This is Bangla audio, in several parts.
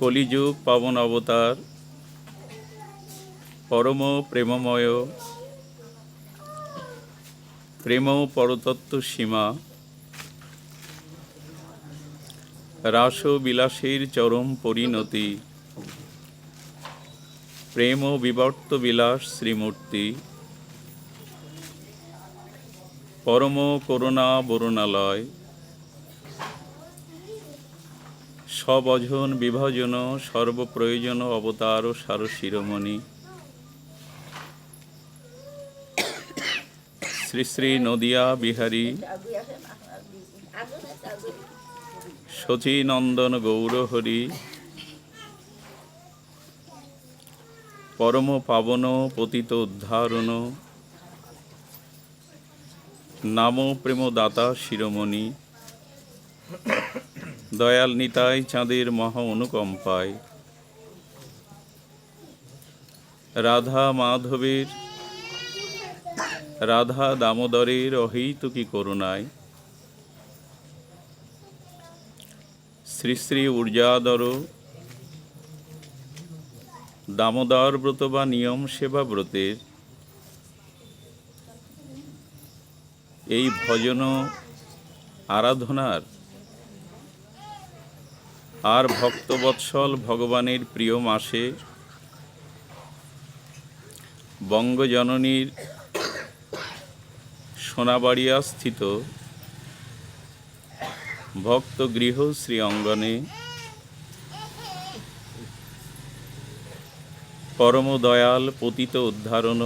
কলিযুগ পাবন অবতার পরম প্রেমময় প্রেম পরতত্ত্ব সীমা রাস বিলাসের চরম পরিণতি প্রেম বিবর্ত বিলাস শ্রীমূর্তি পরম করুণা বরুণালয় সবজন বিভাজন সর্বপ্রয়োজন অবতার সার শিরোমণি শ্রী শ্রী নদিয়া বিহারী শচীনন্দন গৌরহরি পরম পাবন পতিত উদ্ধারণ নাম প্রেমদাতা শিরোমণি দয়াল নিতাই চাঁদের মহা অনুকম্পায় রাধা মাধবের রাধা দামোদরের অহৈতুকী করুণায় শ্রী শ্রী ঊর্জাদর দামোদর ব্রত বা নিয়ম সেবা ব্রতের এই ভজন আরাধনার আর ভক্তবৎসল ভগবানের প্রিয় মাসে বঙ্গজননীর সোনাবাড়িয়া স্থিত ভক্তগৃহ শ্রী অঙ্গনে পরম দয়াল পতিত উদ্ধারণ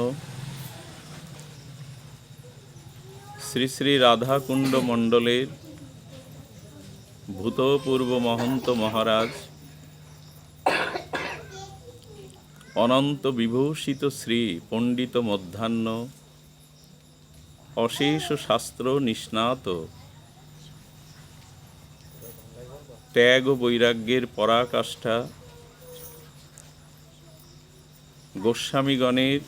শ্রী শ্রী রাধাকুণ্ড মণ্ডলের ভূতপূর্ব মহন্ত মহারাজ অনন্ত বিভূষিত শ্রী পণ্ডিত মধ্যাহ্ন অশেষ শাস্ত্র নিষ্ণাত ত্যাগ ও বৈরাগ্যের পরাকাষ্ঠা গোস্বামীগণের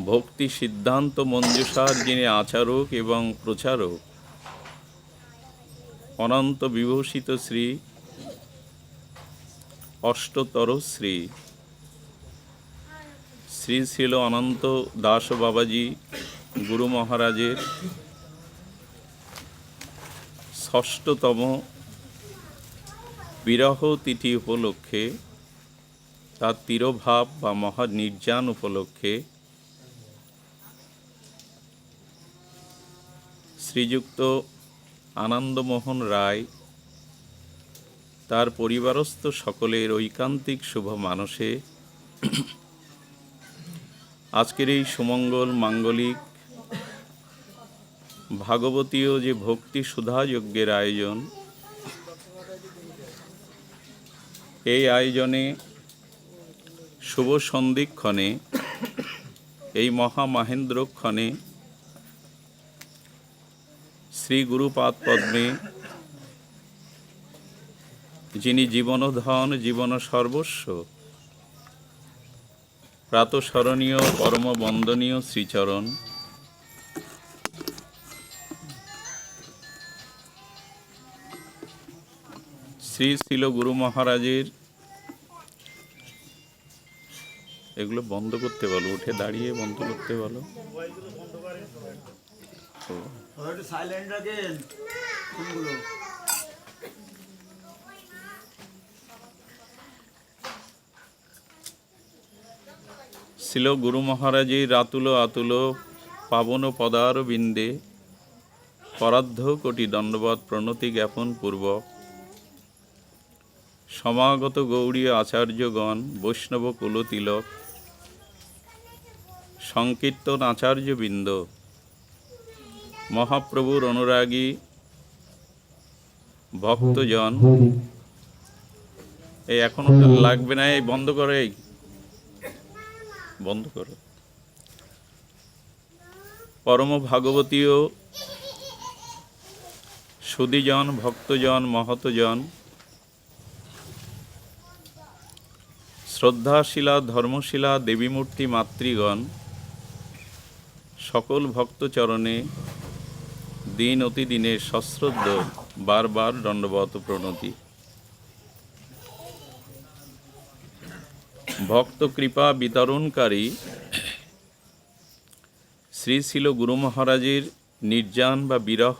ভক্তি সিদ্ধান্ত মঞ্জুষার যিনি আচারক এবং প্রচারক অনন্ত বিভূষিত শ্রী অষ্টতর শ্রী শ্রী ছিল অনন্ত দাস বাবাজি গুরু মহারাজের ষষ্ঠতম বিরহ তিথি উপলক্ষে তার তিরোভাব বা মহানির্যান উপলক্ষে শ্রীযুক্ত আনন্দমোহন রায় তার পরিবারস্থ সকলের ঐকান্তিক শুভ মানসে আজকের এই সুমঙ্গল মাঙ্গলিক ভাগবতীয় যে ভক্তি সুধা যজ্ঞের আয়োজন, এই আয়োজনে শুভ সন্ধিক্ষণে এই মহামাহেন্দ্রক্ষণে শ্রী গুরুপাদ পদ্মে যিনি জীবনধন জীবন সর্বস্ব প্রাতঃস্মরণীয় পরম বন্দনীয় শ্রীচরণ শ্রী শিল গুরু মহারাজের, এগুলো বন্ধ করতে বলো, উঠে দাঁড়িয়ে বন্ধ করতে বলো। শিল গুরু মহারাজের আতুল আতুল পাবন পদার বিন্দে পরার্ধ কোটি দণ্ডবৎ প্রণতি জ্ঞাপন পূর্বক সমাগত গৌড়ীয় আচার্যগণ বৈষ্ণব কুলতিলক সংকীর্তন আচার্যবৃন্দ মহাপ্রভুর অনুরাগী ভক্তজন, এই এখনো লাগবে না, এই বন্ধ করে, এই বন্ধ করো। পরম ভাগবতীয় সুধীজন ভক্তজন মহতজন, শ্রদ্ধাশীলা ধর্মশীলা দেবীমূর্তি মাতৃগণ, সকল ভক্তচরণে দিন অতিদিনে সশ্রদ্ধ বারবার দণ্ডবত প্রণতি। ভক্ত কৃপা বিতরণকারী শ্রী শিল গুরু মহারাজের নির্যান বা বিরহ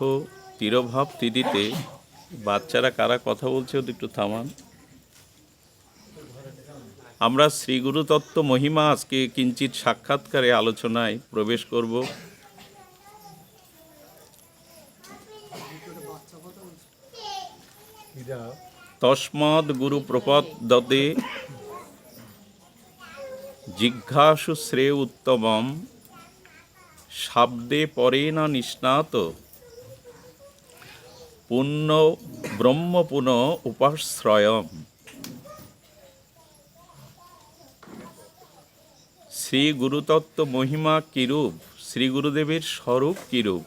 তিরোভাব তিথিতে বাচ্চারা কারা কথা বলছে ওদের একটু থামান। আমরা শ্রী গুরু তত্ত্ব মহিমা আজকে কিঞ্চিত সাক্ষাৎকারে আলোচনায় প্রবেশ করব। তস্মাদ গুরু প্রপদ্যতে জিজ্ঞাসু শ্রেয় উত্তমম শাব্দে পরে না নিষ্ণাত পুণ্য ব্রহ্ম পুনঃ উপাশ্রয়ম। শ্রী গুরুতত্ত্ব মহিমা কিরূপ, শ্রী গুরুদেবের স্বরূপ কিরূপ,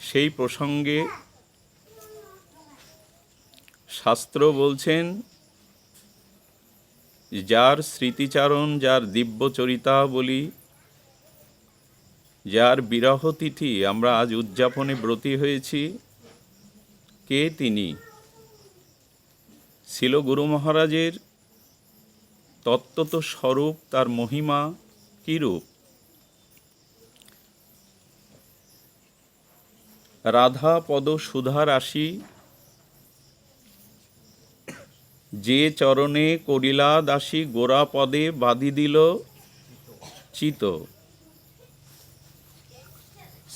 সেই প্রসঙ্গে শাস্ত্র বলছেন, যার স্মৃতিচারণ, যার দিব্য চরিতাবলী, যার বিরহ তিথি আমরা আজ উদযাপনে ব্রতী হয়েছি, কে তিনি? শিল গুরু মহারাজের তত্ত্বত স্বরূপ, তার মহিমা কিরূপ? রাধা পদ সুধা রাশি যে চরণে করিলা দাসী গোরা পদে বাঁধি দিল চিত।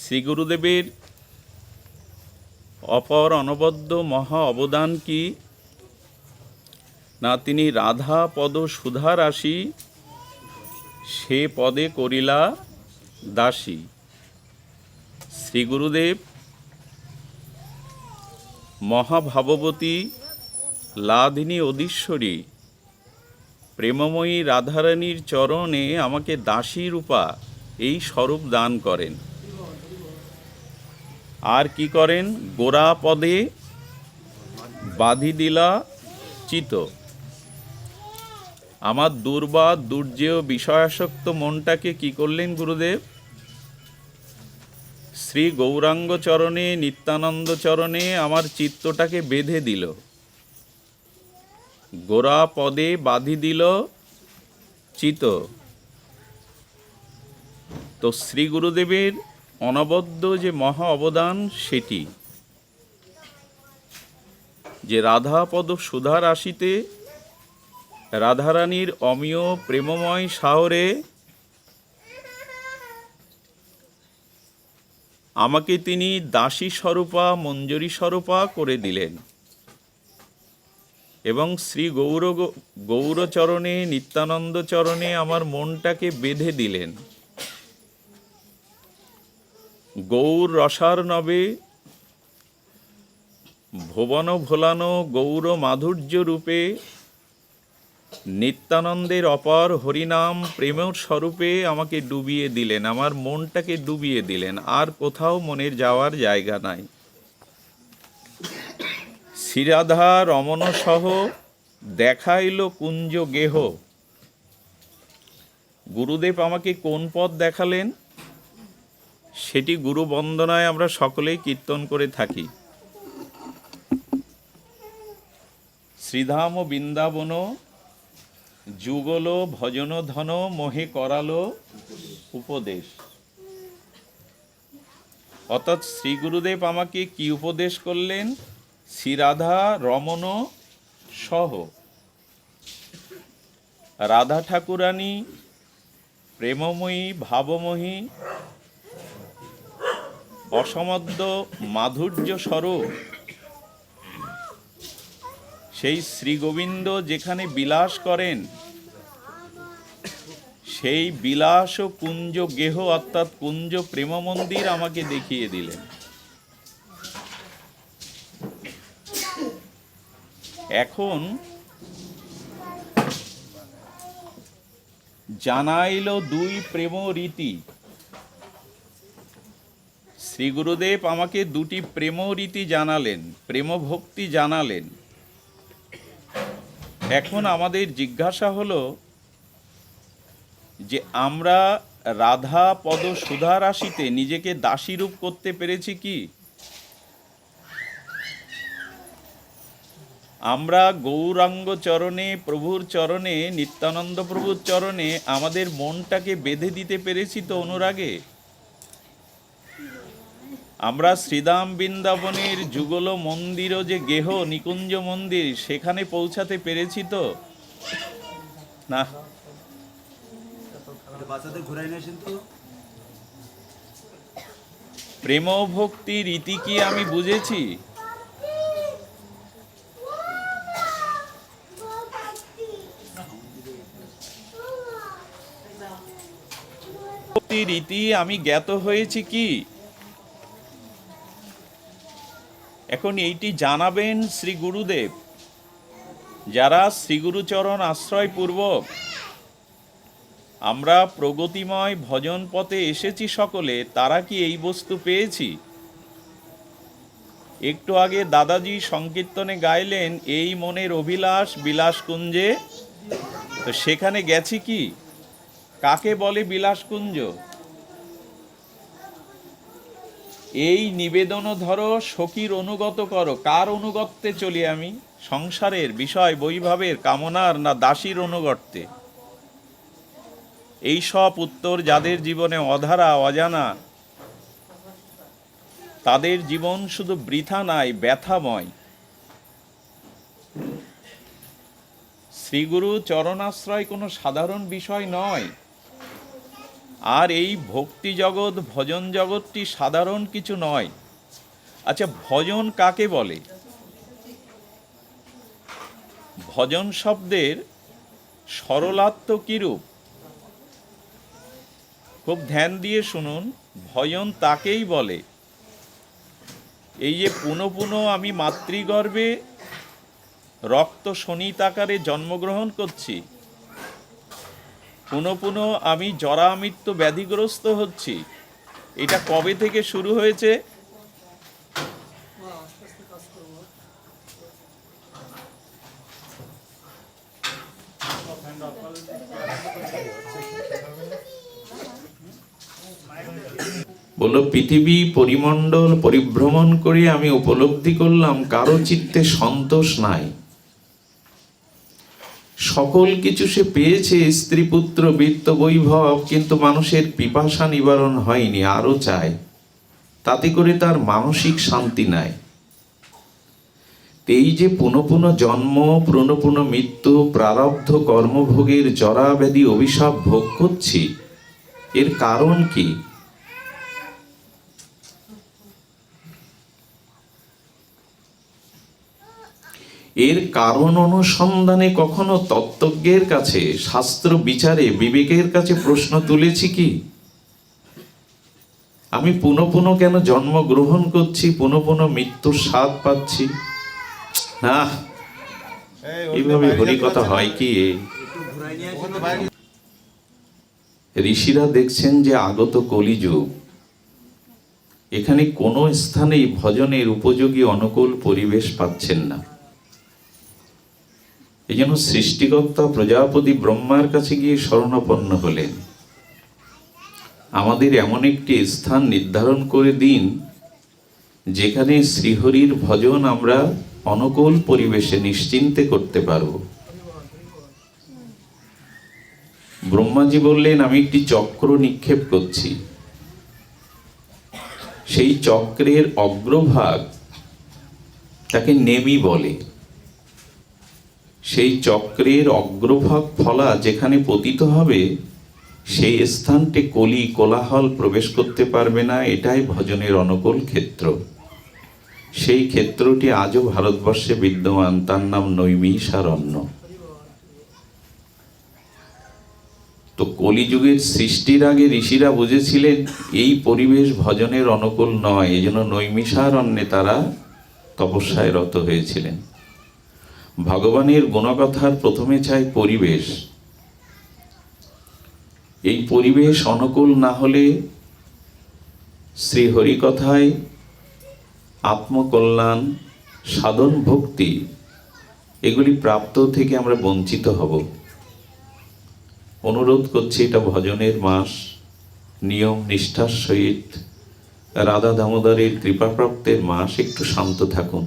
শ্রী গুরুদেবের অপর অনবদ্য মহা অবদান কি না, তিনি রাধা পদ সুধা রাশি সে পদে করিলা দাসী। শ্রী গুরুদেব মহাভাববতী লাধিনী অধীশ্বরী প্রেমময়ী রাধারানীর চরণে আমাকে দাসী রূপা এই স্বরূপ দান করেন। আর কি করেন? গোরা পদে বাঁধি দিলা চিত। আমার দুর্বাদ দুর্জেয় বিষয়াসক্ত মনটাকে কি করলেন গুরুদেব? শ্রী গৌরাঙ্গ চরণে, নিত্যানন্দ চরণে আমার চিত্তটাকে বেঁধে দিল। গোরা পদে বাঁধি দিল চিত। তো শ্রী গুরুদেবের অনবদ্য যে মহা অবদান, সেটি যে রাধা পদ সুধা রাশিতে রাধারানীর অমিয় প্রেমময় সাহরে আমাকে তিনি দাসী স্বরূপা, মঞ্জরী স্বরূপা করে দিলেন এবং শ্রী গৌরচরণে, নিত্যানন্দ চরণে আমার মনটাকে বেঁধে দিলেন। গৌর রসার্ণবে ভুবন ভোলানো গৌর মাধুর্য রূপে নিত্যানন্দের অপার হরিনাম প্রেমের স্বরূপে আমাকে ডুবিয়ে দিলেন, আমার মনটাকে ডুবিয়ে দিলেন। আর কোথাও মনের যাওয়ার জায়গা নাই। শ্রীরাধা রমণ সহ দেখাইল কুঞ্জ গেহ। গুরুদেব আমাকে কোন পথ দেখালেন, সেটি গুরু বন্দনায় আমরা সকলেই কীর্তন করে থাকি। শ্রীধাম বৃন্দাবন যুগল ভজন ধন মোহে করালো উপদেশ। অর্থাৎ শ্রী গুরুদেব আমাকে কি উপদেশ করলেন? শ্রীরাধা রমণ সহ রাধা ঠাকুরানী প্রেমময়ী, ভাবময়ী, অসমদ্য মাধুর্য স্বরূপ সেই শ্রী গোবিন্দ যেখানে বিলাস করেন, সেই বিলাস ও কুঞ্জ গেহ অর্থাৎ কুঞ্জ প্রেম মন্দির আমাকে দেখিয়ে দিলেন। এখন জানাইল দুই প্রেম রীতি। শ্রী গুরুদেব আমাকে দুটি প্রেম রীতি জানালেন, প্রেম ভক্তি জানালেন। এখন আমাদের জিজ্ঞাসা হলো যে আমরা রাধা পদ সুধা রাশিতে নিজেকে দাসীরূপ করতে পেরেছি কি? আমরা গৌরাঙ্গ চরণে, প্রভুর চরণে, নিত্যানন্দ প্রভুর চরণে আমাদের মনটাকে বেঁধে দিতে পেরেছি তো অনুরাগে? আমরা শ্রীধাম বৃন্দাবনের যুগল মন্দির যে গেহ নিকুঞ্জ মন্দির, সেখানে পৌঁছাতে পেরেছি তো? না। বাচ্চাদের ঘুরাই নিয়ে আসেন তো। প্রেম ভক্তি রীতি কি আমি বুঝেছি? ভক্তি রীতি আমি জ্ঞাত হয়েছি কি? এখন এইটি জানাবেন শ্রী গুরুদেব। যারা শ্রীগুরুচরণ আশ্রয় পূর্বক আমরা প্রগতিময় ভজন পথে এসেছি সকলে, তারা কি এই বস্তু পেয়েছি? একটু আগে দাদাজি সংকীর্তনে গাইলেন, এই মনের অভিলাষ বিলাসকুঞ্জে। তো সেখানে গেছি কি? কাকে বলে বিলাসকুঞ্জ? এই নিবেদন ধরো সখীর অনুগত করো। কার অনুগত্যে চলি আমি? সংসারের বিষয় বৈভবের কামনার, না দাসীর অনুগত্যে? এই সব উত্তর যাদের জীবনে অধারা অজানা, তাদের জীবন শুধু বৃথা নয়, ব্যথাময়। শ্রীগুরু চরণাশ্রয় কোনো সাধারণ বিষয় নয়। আর এই ভক্তি জগৎ, ভজন জগৎটি সাধারণ কিছু নয়। আচ্ছা, ভজন কাকে বলে? ভজন শব্দের সরলার্থ কিরূপ? খুব ধ্যান দিয়ে শুনুন। ভজন তাকেই বলে, এই যে পুনঃ পুনঃ আমি মাতৃগর্ভে রক্ত শোণিতাকারে জন্মগ্রহণ করছি, পুনঃ পুনঃ আমি জরা মৃত্যু ব্যাধিগ্রস্ত হচ্ছি, এটা কবে থেকে শুরু হয়েছে? বলল, পৃথিবী পরিমণ্ডল পরিভ্রমণ করে আমি উপলব্ধি করলাম কারো চিত্তে সন্তোষ নাই। সকল কিছু সে পেয়েছে, স্ত্রী পুত্র বৃত্ত বৈভব, কিন্তু মানুষের পিপাসা নিবারণ হয়নি, আরো চায়। তাতে করে তার মানসিক শান্তি নাই। এই যে পুনঃ পুনঃ জন্ম, পুনঃ পুনঃ মৃত্যু, প্রারব্ধ কর্মভোগের জরা ব্যাধি অভিশাপ ভোগ করছি, এর কারণ কি? এর কারণ অনুসন্ধানে কখনো তত্ত্বজ্ঞের কাছে, শাস্ত্র বিচারে বিবেকের কাছে প্রশ্ন তুলেছি কি? আমি পুনঃ পুনঃ কেন জন্মগ্রহণ করছি, পুনঃ পুনঃ মৃত্যুর স্বাদ পাচ্ছি? না, এইভাবে হরিকথা হয় কি? ঋষিরা দেখছেন যে আগত কলিযুগ, এখানে কোনো স্থানেই ভজনের উপযোগী অনুকূল পরিবেশ পাচ্ছেন না। এই জন্য সৃষ্টিকর্তা প্রজাপতি ব্রহ্মার কাছে গিয়ে শরণাপন্ন হলেন, আমাদের এমন একটি স্থান নির্ধারণ করে দিন যেখানে শ্রীহরির ভজন আমরা অনুকূল পরিবেশে নিশ্চিন্তে করতে পারব। ব্রহ্মাজি বললেন, আমি একটি চক্র নিক্ষেপ করছি। সেই চক্রের অগ্রভাগ তাকে নেমি বলে। সেই চক্রের অগ্রভাগ ফলা যেখানে পতিত হবে, সেই স্থানটি কলি কোলাহল প্রবেশ করতে পারবে না। এটাই ভজনের অনুকূল ক্ষেত্র। সেই ক্ষেত্রটি আজও ভারতবর্ষে বিদ্যমান, তার নাম নৈমিষারণ্য। তো কলিযুগের সৃষ্টির আগে ঋষিরা বুঝেছিলেন এই পরিবেশ ভজনের অনুকূল নয়, এই জন্য নৈমিষারণ্যে তারা তপস্যায় রত হয়েছিলেন। ভগবানের গুণকথার প্রথমে চাই পরিবেশ। এই পরিবেশ অনুকূল না হলে শ্রীহরিকথায় আত্মকল্যাণ, সাধন, ভক্তি এগুলি প্রাপ্ত থেকে আমরা বঞ্চিত হব। অনুরোধ করছি, এটা ভজনের মাস, নিয়ম নিষ্ঠার সহিত রাধা দামোদরের কৃপাপ্রাপ্তের মাস, একটু শান্ত থাকুন।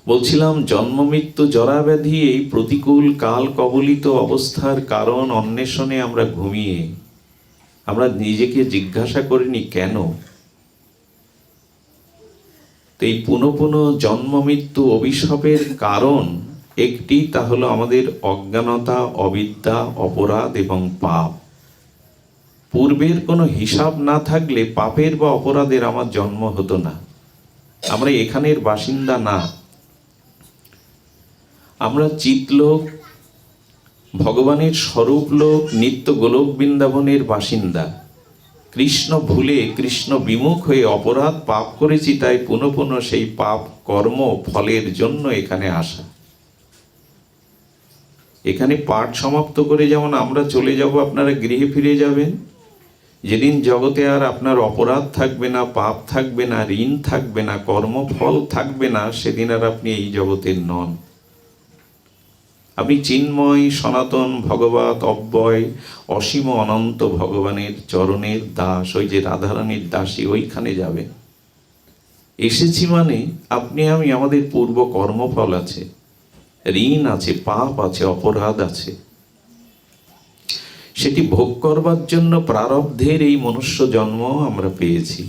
বলছিলাম, জন্ম মৃত্যু জরাব্যাধি এই প্রতিকূল কাল কবলিত অবস্থার কারণ অন্বেষণে আমরা ঘুমিয়ে, আমরা নিজেকে জিজ্ঞাসা করিনি কেন। তো এই পুনঃ পুনঃ জন্ম মৃত্যু অভিশাপের কারণ একটি, তা হলো আমাদের অজ্ঞানতা, অবিদ্যা, অপরাধ এবং পাপ। পূর্বের কোনো হিসাব না থাকলে পাপের বা অপরাধের আমার জন্ম হতো না। আমরা এখানের বাসিন্দা না, আমরা চিতলোক, ভগবানের স্বরূপ লোক, নিত্য গোলক বৃন্দাবনের বাসিন্দা। কৃষ্ণ ভুলে, কৃষ্ণ বিমুখ হয়ে অপরাধ পাপ করেছি, তাই পুনঃ পুনঃ সেই পাপ কর্ম ফলের জন্য এখানে আসা। এখানে পাঠ সমাপ্ত করে যেমন আমরা চলে যাব, আপনারা গৃহে ফিরে যাবেন। যেদিন জগতে আর আপনার অপরাধ থাকবে না, পাপ থাকবে না, ঋণ থাকবে না, কর্মফল থাকবে না, সেদিন আর আপনি এই জগতের নন। আপনি চিন্ময়, সনাতন, ভগবত, অব্যয়, অসীম অনন্ত ভগবানের চরণের দাস, ওই যে রাধারানীর দাসী, ওইখানে যাবে। এসেছি মানে আপনি আমি, আমাদের পূর্ব কর্মফল আছে, ঋণ আছে, পাপ আছে, অপরাধ আছে। সেটি ভোগ করবার জন্য প্রারব্ধের এই মনুষ্য জন্ম আমরা পেয়েছি,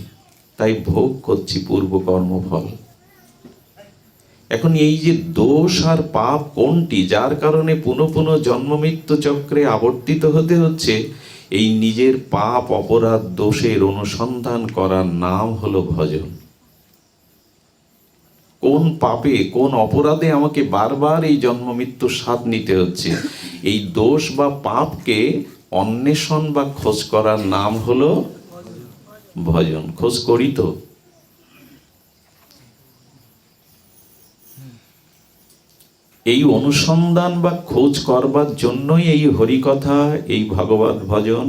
তাই ভোগ করছি পূর্ব কর্মফল। এখন এই যে দোষ আর পাপ কোনটি, যার কারণে পুনঃ পুনঃ জন্ম মৃত্যু চক্রে আবর্তিত হতে হচ্ছে, এই নিজের পাপ, অপরাধ, দোষের অনুসন্ধান করার নাম হলো ভজন। কোন পাপে, কোন অপরাধে আমাকে বারবার এই জন্ম মৃত্যুর স্বাদ নিতে হচ্ছে, এই দোষ বা পাপকে অন্বেষণ বা খোঁজ করার নাম হলো ভজন। খোঁজ করি তো? এই অনুসন্ধান বা খোঁজ করবার জন্যই এই হরিকথা, এই ভগবত ভজন,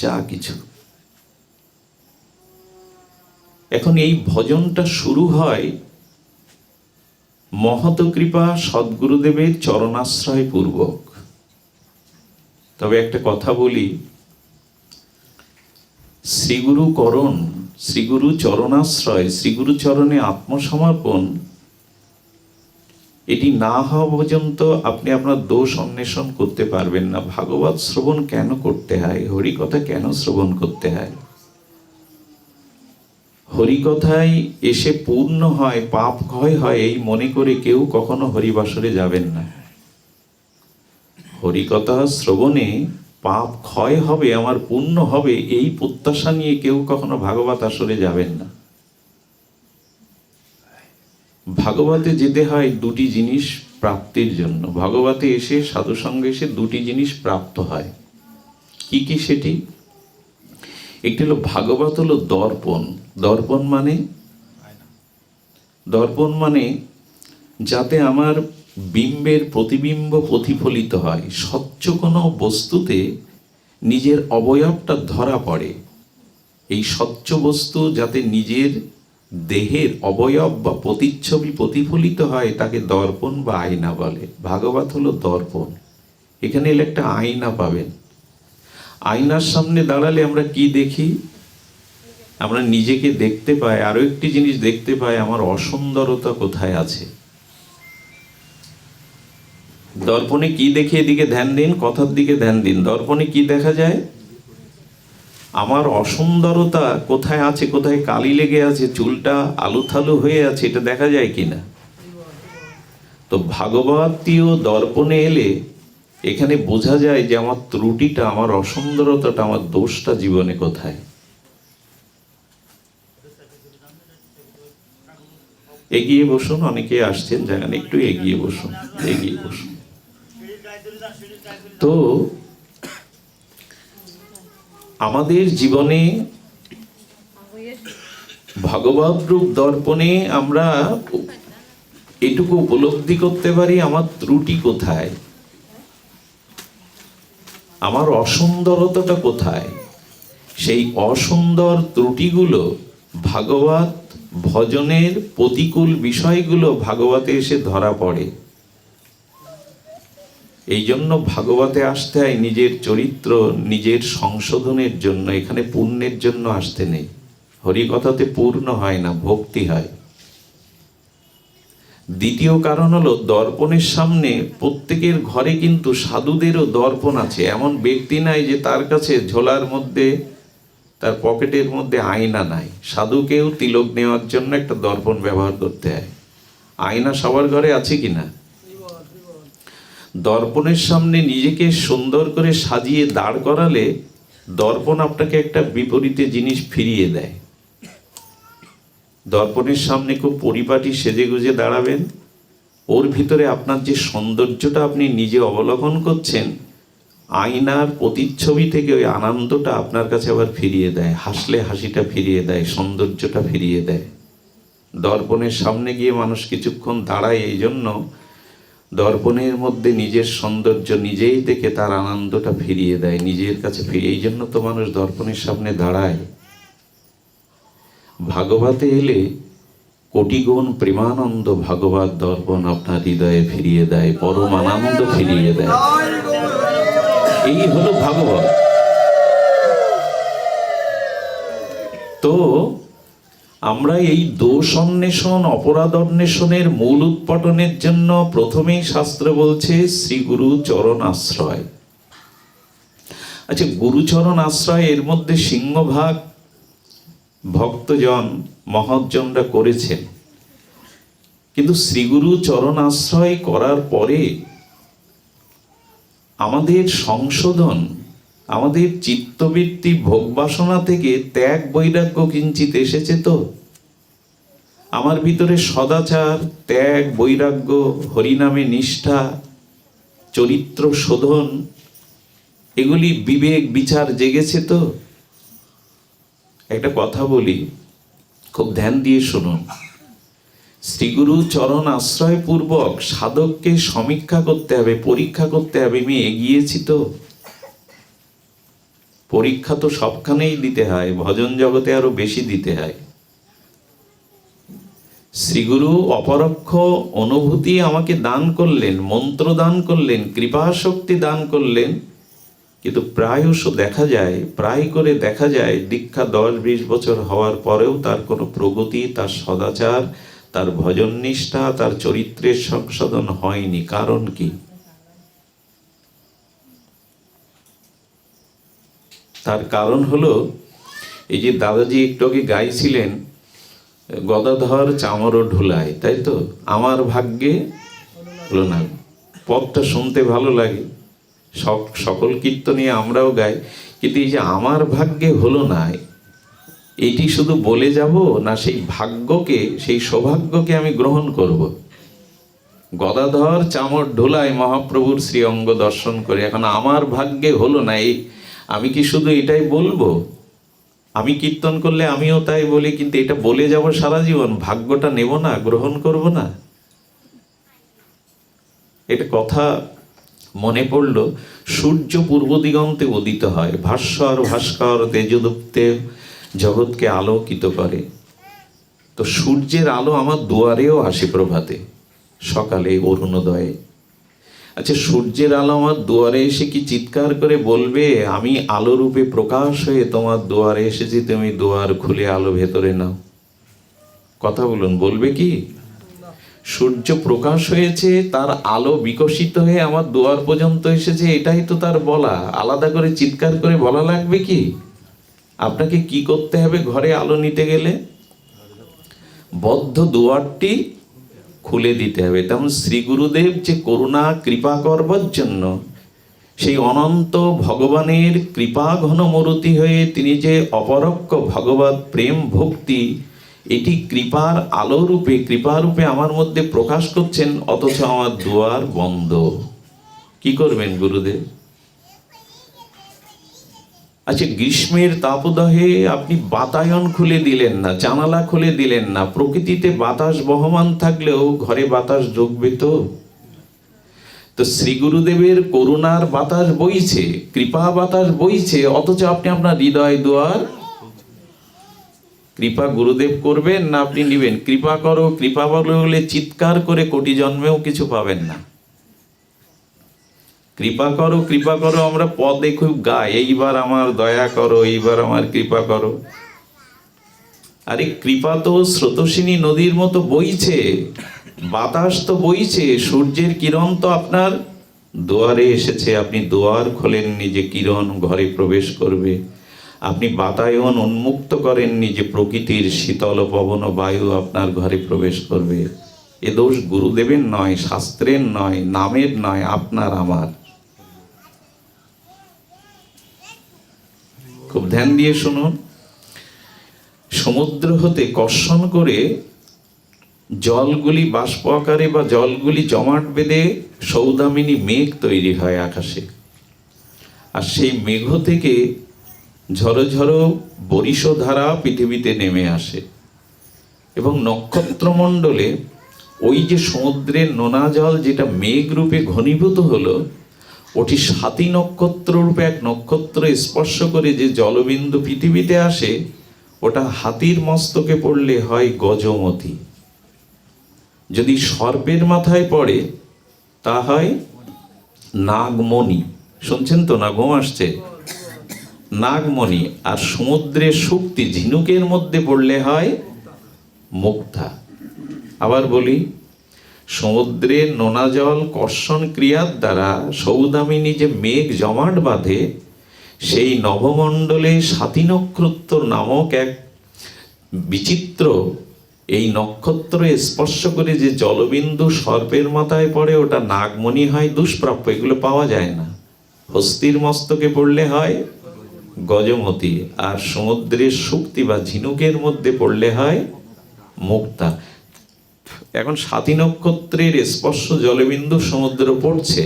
যা কিছু। এখন এই ভজনটা শুরু হয় মহৎ কৃপা সদ্গুরুদেবের চরণাশ্রয় পূর্বক। তবে একটা কথা বলি, শ্রীগুরুকরণ, শ্রীগুরু চরণাশ্রয়, শ্রীগুরু চরণে আত্মসমর্পণ, এটি না হওয়া পর্যন্ত আপনি আপনার দোষ অন্বেষণ করতে পারবেন না। ভাগবত শ্রবণ কেন করতে হয়, হরিকথা কেন শ্রবণ করতে হয়? হরিকথায় এসে পূর্ণ হয়, পাপ ক্ষয় হয়, এই মনে করে কেউ কখনো হরিবাসরে যাবেন না। হরিকথা শ্রবণে পাপ ক্ষয় হবে, আমার পূর্ণ হবে, এই প্রত্যাশা নিয়ে কেউ কখনো ভাগবত আসরে যাবেন না। ভাগবতে যেতে হয় দুটি জিনিস প্রাপ্তির জন্য। ভাগবতে এসে, সাধু সঙ্গে এসে দুটি জিনিস প্রাপ্ত হয়। কি কি সেটি? একটি হলো ভাগবত হলো দর্পণ। দর্পণ মানে, দর্পণ মানে যাতে আমার বিম্বের প্রতিবিম্ব প্রতিফলিত হয়, স্বচ্ছ কোনো বস্তুতে নিজের অবয়বটা ধরা পড়ে। এই স্বচ্ছ বস্তু যাতে নিজের দেহের অবয়ব বা প্রতিচ্ছবি প্রতিফলিত হয়, তাকে দর্পণ বা আয়না বলে। ভাগবত হলো দর্পণ। এখানে এলে একটা আয়না পাবেন। আয়নার সামনে দাঁড়ালে আমরা কি দেখি? আমরা নিজেকে দেখতে পাই, আরো একটি জিনিস দেখতে পাই, আমার অসুন্দরতা কোথায় আছে। দর্পণে কি দেখি? এদিকে ধ্যান দিন, কথার দিকে ধ্যান দিন। দর্পণে কি দেখা যায়? আমার অসুন্দরতা কোথায় আছে, কোথায় কালি লেগে আছে, চুলটা আলুথালু হয়ে আছে, এটা দেখা যায় কিনা? তো ভাগবতীয় দর্পণে এলে এখানে বোঝা যায় যে আমার ত্রুটিটা, আমার অসুন্দরতাটা, আমার দোষটা জীবনে কোথায়। এগিয়ে বসুন, অনেকে আসছেন, জানেন, একটু এগিয়ে বসুন, এগিয়ে বসুন। তো আমাদের জীবনে ভগবত রূপ দর্পণে আমরা এটুকু উপলব্ধি করতে পারি আমার ত্রুটি কোথায়, আমার অসুন্দরতাটা কোথায়। সেই অসুন্দর ত্রুটিগুলো ভাগবত ভজনের প্রতিকূল বিষয়গুলো ভাগবতে এসে ধরা পড়ে। এই জন্য ভাগবতে আসতে হয় নিজের চরিত্র, নিজের সংশোধনের জন্য। এখানে পুণ্যের জন্য আসতে নেই। হরিকথাতে পূর্ণ হয় না, ভক্তি হয়। দ্বিতীয় কারণ হলো, দর্পণের সামনে প্রত্যেকের ঘরে কিন্তু সাধুদেরও দর্পণ আছে। এমন ব্যক্তি নাই যে তার কাছে ঝোলার মধ্যে, তার পকেটের মধ্যে আয়না নাই। সাধুকেও তিলক নেওয়ার জন্য একটা দর্পণ ব্যবহার করতে হয়। আয়না সবার ঘরে আছে কিনা? দর্পণের সামনে নিজেকে সুন্দর করে সাজিয়ে দাঁড় করালে দর্পণ আপনাকে একটা বিপরীতে জিনিস ফিরিয়ে দেয়। দর্পণের সামনে খুব পরিপাটি সেজে গুজে দাঁড়াবেন, ওর ভিতরে আপনার যে সৌন্দর্যটা আপনি নিজে অবলোকন করছেন, আয়নার প্রতিচ্ছবি থেকে ওই আনন্দটা আপনার কাছে আবার ফিরিয়ে দেয়। হাসলে হাসিটা ফিরিয়ে দেয়, সৌন্দর্যটা ফিরিয়ে দেয়। দর্পণের সামনে গিয়ে মানুষ কিছুক্ষণ দাঁড়ায়, এই জন্য দর্পণের মধ্যে নিজের সৌন্দর্য নিজেই দেখে তার আনন্দটা ফিরিয়ে দেয়, নিজের কাছে ফিরিয়ে। এই জন্য তো মানুষ দর্পণের সামনে দাঁড়ায়। ভাগবতে এলে কোটিগুণ প্রেমানন্দ ভাগবত দর্পণ আপনার হৃদয়ে ফিরিয়ে দেয়, পরম আনন্দ ফিরিয়ে দেয়। এই হলো ভাগবত। তো আমরা এই দোষ অন্বেষণ, অপরাধ অন্বেষণের মূল উৎপাটনের জন্য প্রথমেই শাস্ত্র বলছে শ্রী গুরু চরণ আশ্রয়। আচ্ছা, গুরুচরণ আশ্রয় এর মধ্যে সিংহভাগ ভক্তজন মহৎজনরা করেছেন, কিন্তু শ্রীগুরু চরণ আশ্রয় করার পরে আমাদের সংশোধন, আমাদের চিত্তবৃত্তি ভোগ বাসনা থেকে ত্যাগ বৈরাগ্য কিঞ্চিত এসেছে। তো আমার ভিতরে সদাচার, ত্যাগ, বৈরাগ্য, হরিনামে নিষ্ঠা, চরিত্র শোধন, এগুলি বিবেক বিচার জেগেছে। তো একটা কথা বলি, খুব ধ্যান দিয়ে শুনুন। শ্রীগুরু চরণ আশ্রয় পূর্বক সাধককে সমীক্ষা করতে হবে, পরীক্ষা করতে হবে, আমি এগিয়েছি তো। পরীক্ষা তো সবখানেই দিতে হয়, ভজন জগতে আরো বেশি দিতে হয়। শ্রীগুরু অপরোক্ষ অনুভূতি আমাকে দান করলেন, মন্ত্র দান করলেন, কৃপা শক্তি দান করলেন, কিন্তু প্রায়শ দেখা যায়, প্রায় করে দেখা যায় দীক্ষা 10-20 বছর হওয়ার পরেও তার কোনো প্রগতি, তার সদাচার, তার ভজন নিষ্ঠা, তার চরিত্রের সংশোধন হয়নি। কারণ কি? তার কারণ হলো, এই যে দাদাজি একটু আগে গাইছিলেন, গদাধর চামর ঢুলায়, তাই তো? আমার ভাগ্যে হলো না। পদটা শুনতে ভালো লাগে, সকল কীর্তনে আমরাও গাই, কিন্তু এই যে আমার ভাগ্যে হলো না, এইটি শুধু বলে যাব না, সেই ভাগ্যকে, সেই সৌভাগ্যকে আমি গ্রহণ করব। গদাধর চামর ঢোলায় মহাপ্রভুর শ্রী অঙ্গ দর্শন করে, এখন আমার ভাগ্যে হলো না, এই আমি কি শুধু এটাই বলবো? আমি কীর্তন করলে আমিও তাই বলি, কিন্তু এটা বলে যাব সারা জীবন, ভাগ্যটা নেব না, গ্রহণ করব না। এটা কথা মনে পড়ল, সূর্য পূর্ব দিগন্তে উদিত হয়, ভাস্কর ভাস্কর তেজদীপ্তে জগৎকে আলোকিত করে। তো সূর্যের আলো আমার দুয়ারেও আসে প্রভাতে, সকালে, অরুণোদয়ে। আচ্ছা, সূর্যের আলো আমার দুয়ারে এসে কি চিৎকার করে বলবে, আমি আলো রূপে প্রকাশ হয়ে তোমার দুয়ারে এসেছি, তুমি দুয়ার খুলে আলো ভেতরে নাও? কথা বলুন, বলবে কি? সূর্য প্রকাশ হয়েছে, তার আলো বিকশিত হয়ে আমার দুয়ার পর্যন্ত এসেছে, এটাই তো তার বলা। আলাদা করে চিৎকার করে বলা লাগবে কি? আপনাকে কি করতে হবে ঘরে আলো নিতে গেলে? বদ্ধ দুয়ারটি খুলে দিতে হবে। তেমন শ্রী গুরুদেব যে করুণা কৃপা করবার জন্য সেই অনন্ত ভগবানের কৃপা ঘন মূরতি হয়ে তিনি যে অপরোক্ষ ভগবত প্রেম ভক্তি, এটি কৃপার আলোরূপে, কৃপারূপে আমার মধ্যে প্রকাশ করছেন, অথচ আমার দুয়ার বন্ধ। কি করবেন গুরুদেব? আচ্ছা, গ্রীষ্মের তাপদাহে আপনি বাতায়ন খুলে দিলেন না, জানালা খুলে দিলেন না, প্রকৃতিতে বাতাস বহমান থাকলেও ঘরে বাতাস ঢুকবে তো? তো শ্রী গুরুদেবের করুণার বাতাস বইছে, কৃপা বাতাস বইছে, অথচ আপনি আপনার হৃদয় দুয়ার। কৃপা গুরুদেব করবেন না আপনি নিবেন? কৃপা করো, কৃপা বলে চিৎকার করে কোটি জন্মেও কিছু পাবেন না। কৃপা করো, কৃপা করো আমরা পদে খুব গাই, এইবার আমার দয়া করো, এইবার আমার কৃপা করো। আরে কৃপা তো স্রোতস্বিনী নদীর মতো বইছে, বাতাস তো বইছে, সূর্যের কিরণ তো আপনার দুয়ারে এসেছে, আপনি দুয়ার খোলেননি যে কিরণ ঘরে প্রবেশ করবে। আপনি বাতায়ন উন্মুক্ত করেননি যে প্রকৃতির শীতল পবন ও বায়ু আপনার ঘরে প্রবেশ করবে। এ দোষ গুরুদেবের নয়, শাস্ত্রের নয়, নামের নয়, আপনার আমার। খুব ধ্যান দিয়ে শুনুন। সমুদ্র হতে কর্ষণ করে জলগুলি বাষ্প আকারে বা জলগুলি জমাট বেঁধে সৌদামিনী মেঘ তৈরি হয় আকাশে। আর সেই মেঘ থেকে ঝড়ো ঝড়ো বরিশধারা পৃথিবীতে নেমে আসে এবং নক্ষত্রমণ্ডলে ওই যে সমুদ্রের নোনা জল যেটা মেঘ রূপে ঘনীভূত হলো, ওটি স্বাতী নক্ষত্র রূপে এক নক্ষত্র স্পর্শ করে যে জলবিন্দু পৃথিবীতে আসে, ওটা হাতির মস্তকে পড়লে হয় গজমতি। যদি সর্পের মাথায় পড়ে তা হয় নাগমণি। শুনছেন তো, না ঘুম আসছে? নাগমণি। আর সমুদ্রের শক্তি ঝিনুকের মধ্যে পড়লে হয় মুক্তা। আবার বলি, সমুদ্রের নোনা জল কর্ষণ ক্রিয়ার দ্বারা সৌদামিনী যে মেঘ জমাট বাঁধে, সেই নভমণ্ডলে স্বাতী নক্ষত্র নামক এক বিচিত্র এই নক্ষত্র স্পর্শ করে যে জলবিন্দু সর্পের মাথায় পড়ে, ওটা নাগমণি হয় দুষ্প্রাপ্য, এগুলো পাওয়া যায় না। হস্তির মস্তকে পড়লে হয় গজমতি, আর সমুদ্রের শক্তি বা ঝিনুকের মধ্যে পড়লে হয় মুক্তা। এখন স্বাতী নক্ষত্রের স্পর্শ জলবিন্দু সমুদ্র পড়ছে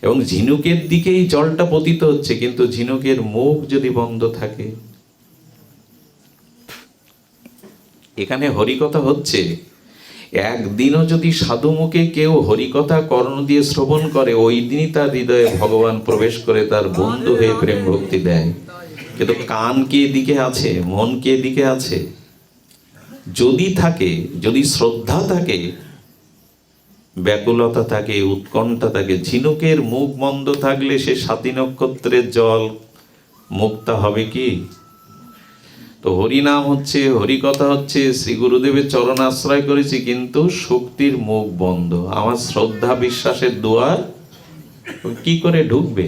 এবং ঝিনুকের দিকেই জলটা পতিত হচ্ছে, কিন্তু ঝিনুকের মুখ যদি বন্ধ থাকে, এখানে হরিকথা হচ্ছে, একদিনও যদি সাধু মুখে কেউ হরিকথা কর্ণ দিয়ে শ্রবণ করে, ওই দিনই তার হৃদয়ে ভগবান প্রবেশ করে তার বন্ধু হয়ে প্রেম ভক্তি দেয়। কিন্তু কান কি এদিকে আছে, মন কি এদিকে আছে? যদি থাকে, যদি শ্রদ্ধা থাকে, ব্যাকুলতা থাকে, উৎকণ্ঠা থাকে, ঝিনুকের মুখ বন্ধ থাকলে সে স্বাতী নক্ষত্রের জল মুক্তা হবে কি? তো হরিনাম হচ্ছে, হরিকথা হচ্ছে, শ্রী গুরুদেবের চরণ আশ্রয় করেছি, কিন্তু শক্তির মুখ বন্ধ। আমার শ্রদ্ধা বিশ্বাসের দুয়ার কি করে ঢুকবে?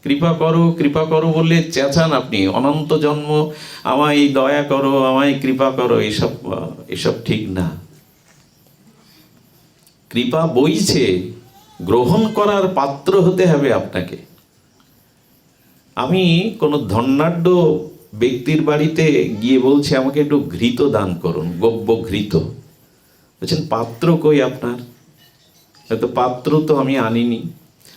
কৃপা করো, কৃপা করো বললে চেঁচান আপনি, অনন্ত জন্ম আমায় দয়া করো, আমায় কৃপা করো, এসব ঠিক না। কৃপা বইছে, গ্রহণ করার পাত্র হতে হবে আপনাকে। আমি কোনো ধনাঢ্য ব্যক্তির বাড়িতে গিয়ে বলছি, আমাকে একটু ঘৃত দান করুন, গব্য ঘৃত। বলছেন, পাত্র কই আপনার? হয়তো পাত্র তো আমি আনিনি।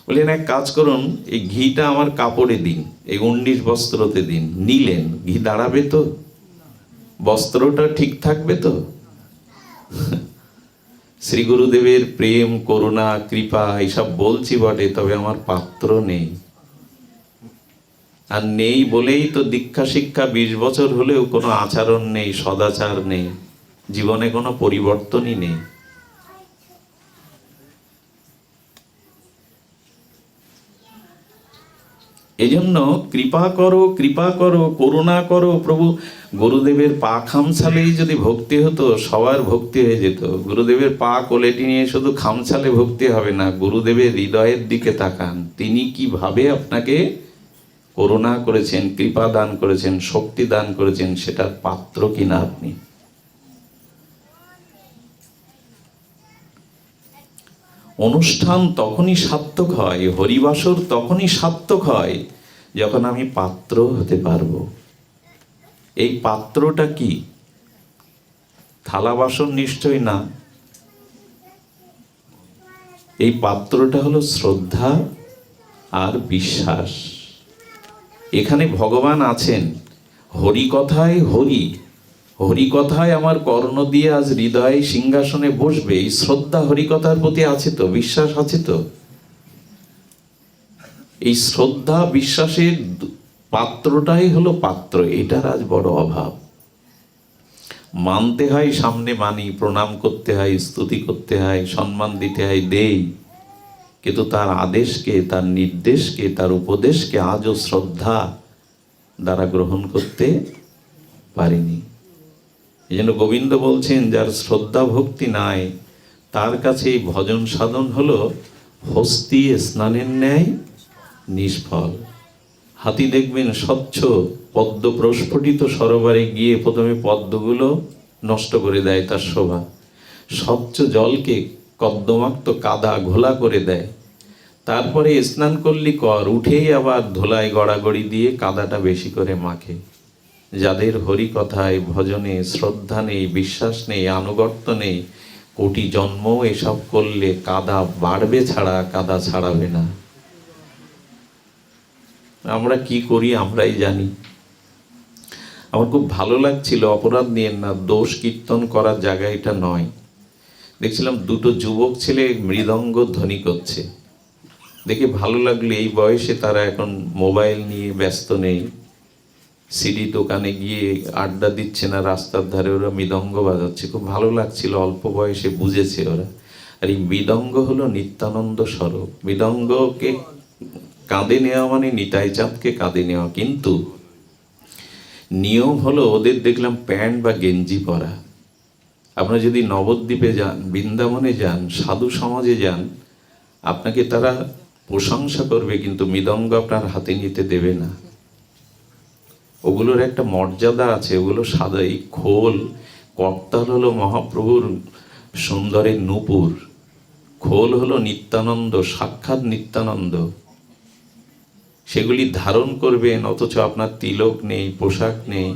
বললেন, এক কাজ করুন, এই ঘিটা আমার কাপড়ে দিন, এই 19 বস্ত্রতে দিন। নিলেন, ঘি দাঁড়াবে তো? বস্ত্রটা ঠিক থাকবে তো? শ্রী গুরুদেবের প্রেম, করুণা, কৃপা এইসব বলছি বটে, তবে আমার পাত্র নেই। আর নেই বলেই তো দীক্ষা শিক্ষা 20 বছর হলেও কোনো আচরণ নেই, সদাচার নেই, জীবনে কোনো পরিবর্তনই নেই। এজন্য কৃপা করো, কৃপা করো, করুণা করো প্রভু। গুরুদেবের পা খামছালেই যদি ভক্তি হতো, সবার ভক্তি হয়ে যেত। গুরুদেবের পা কোলেটি নিয়ে শুধু খামছালে ভক্তি হবে না, গুরুদেবের হৃদয়ের দিকে তাকান। তিনি কিভাবে আপনাকে করুণা করেছেন, কৃপা দান করেছেন, শক্তি দান করেছেন, সেটার পাত্র কিনা আপনি। অনুষ্ঠান তখনই সার্থক হয়, হরিবাসর তখনই সার্থক হয়, যখন আমি পাত্র হতে পারবো। এই পাত্রটা কি? থালা বাসন নিশ্চয় না। এই পাত্রটা হলো শ্রদ্ধা আর বিশ্বাস। এখানে ভগবান আছেন। হরিকথায় হরিকথায় আমার কর্ণ দিয়ে আজ হৃদয় সিংহাসনে বসবে, এই শ্রদ্ধা হরিকথার প্রতি আছে তো? বিশ্বাস আছে তো? এই শ্রদ্ধা বিশ্বাসের পাত্রটাই হলো পাত্র। এটার আজ বড় অভাব। মানতে হয়, সামনে মানি, প্রণাম করতে হয়, স্তুতি করতে হয়, সম্মান দিতে হয়, দেই, কিন্তু তার আদেশকে, তার নির্দেশকে, তার উপদেশকে আজও শ্রদ্ধা দ্বারা গ্রহণ করতে পারিনি। এই জন্য গোবিন্দ বলছেন, যার শ্রদ্ধা ভক্তি নাই তার কাছে এই ভজন সাধন হলো হস্তি স্নানের ন্যায় নিষ্ফল। হাতি দেখবেন স্বচ্ছ পদ্ম প্রস্ফুটিত সরোবরে গিয়ে প্রথমে পদ্মগুলো নষ্ট করে দেয় তার শোভা, স্বচ্ছ জলকে কদ্দমাক্ত কাদা ঘোলা করে দেয়, তারপরে স্নান করলি কর, উঠেই আবার ধোলায় গড়াগড়ি দিয়ে কাদাটা বেশি করে মাখে। যাদের হরি কথায় ভজনে শ্রদ্ধা নেই, বিশ্বাস নেই, আনুগত্য নেই, কোটি জন্ম এসব করলে কাদা বাড়বে ছাড়া কাদা ছাড়াবে না। আমরা কি করি আমরাই জানি। আমার খুব ভালো লাগছিল, অপরাধ নিয়েন না, দোষ কীর্তন করার জায়গা এটা নয়। দেখছিলাম দুটো যুবক ছেলে মৃদঙ্গ ধ্বনি করছে, দেখে ভালো লাগলো। এই বয়সে তারা এখন মোবাইল নিয়ে ব্যস্ত নেই, সিডি দোকানে গিয়ে আড্ডা দিচ্ছে না, রাস্তার ধারে ওরা মৃদঙ্গ বাজাচ্ছে। খুব ভালো লাগছিল, অল্প বয়সে বুঝেছে ওরা। আর এই মৃদঙ্গ হলো নিত্যানন্দ স্বরূপ। মৃদঙ্গকে কাঁধে নেওয়া মানে নিতাই চাঁদকে কাঁধে নেওয়া, কিন্তু নিয়ম হলো ওদের দেখলাম প্যান্ট বা গেঞ্জি পরা। আপনারা যদি নবদ্বীপে যান, বৃন্দাবনে যান, সাধু সমাজে যান, আপনাকে তারা প্রশংসা করবে, কিন্তু মৃদঙ্গ আপনার হাতে নিতে দেবে না। ওগুলোর একটা মর্যাদা আছে, ওগুলো সাদা। এই খোল, করতাল হলো মহাপ্রভুর সুন্দরের নূপুর, খোল হলো নিত্যানন্দ, সাক্ষাৎ নিত্যানন্দ। সেগুলি ধারণ করবেন, অথচ আপনার তিলক নেই, পোশাক নেই,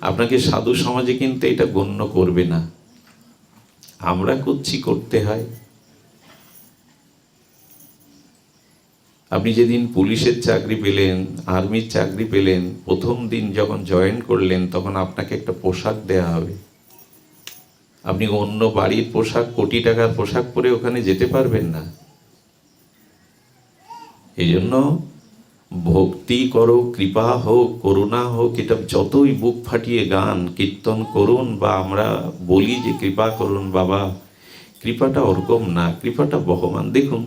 আপনাকে সাধু সমাজে কিন্তু এটা গণ্য করবে না। আমরা করছি, করতে হয়। আপনি যেদিন পুলিশের চাকরি পেলেন, আর্মির চাকরি পেলেন, প্রথম দিন যখন জয়েন করলেন, তখন আপনাকে একটা পোশাক দেয়া হবে। আপনি অন্য বাড়ির পোশাক, কোটি টাকার পোশাক পরে ওখানে যেতে পারবেন না। এই জন্য ভক্তি করো, কৃপা হোক, করুণা হোক, এটা যতই বুক ফাটিয়ে গান কীর্তন করুন বা আমরা বলি যে কৃপা করুন বাবা, কৃপাটা ওরকম না, কৃপাটা বহমান। দেখুন,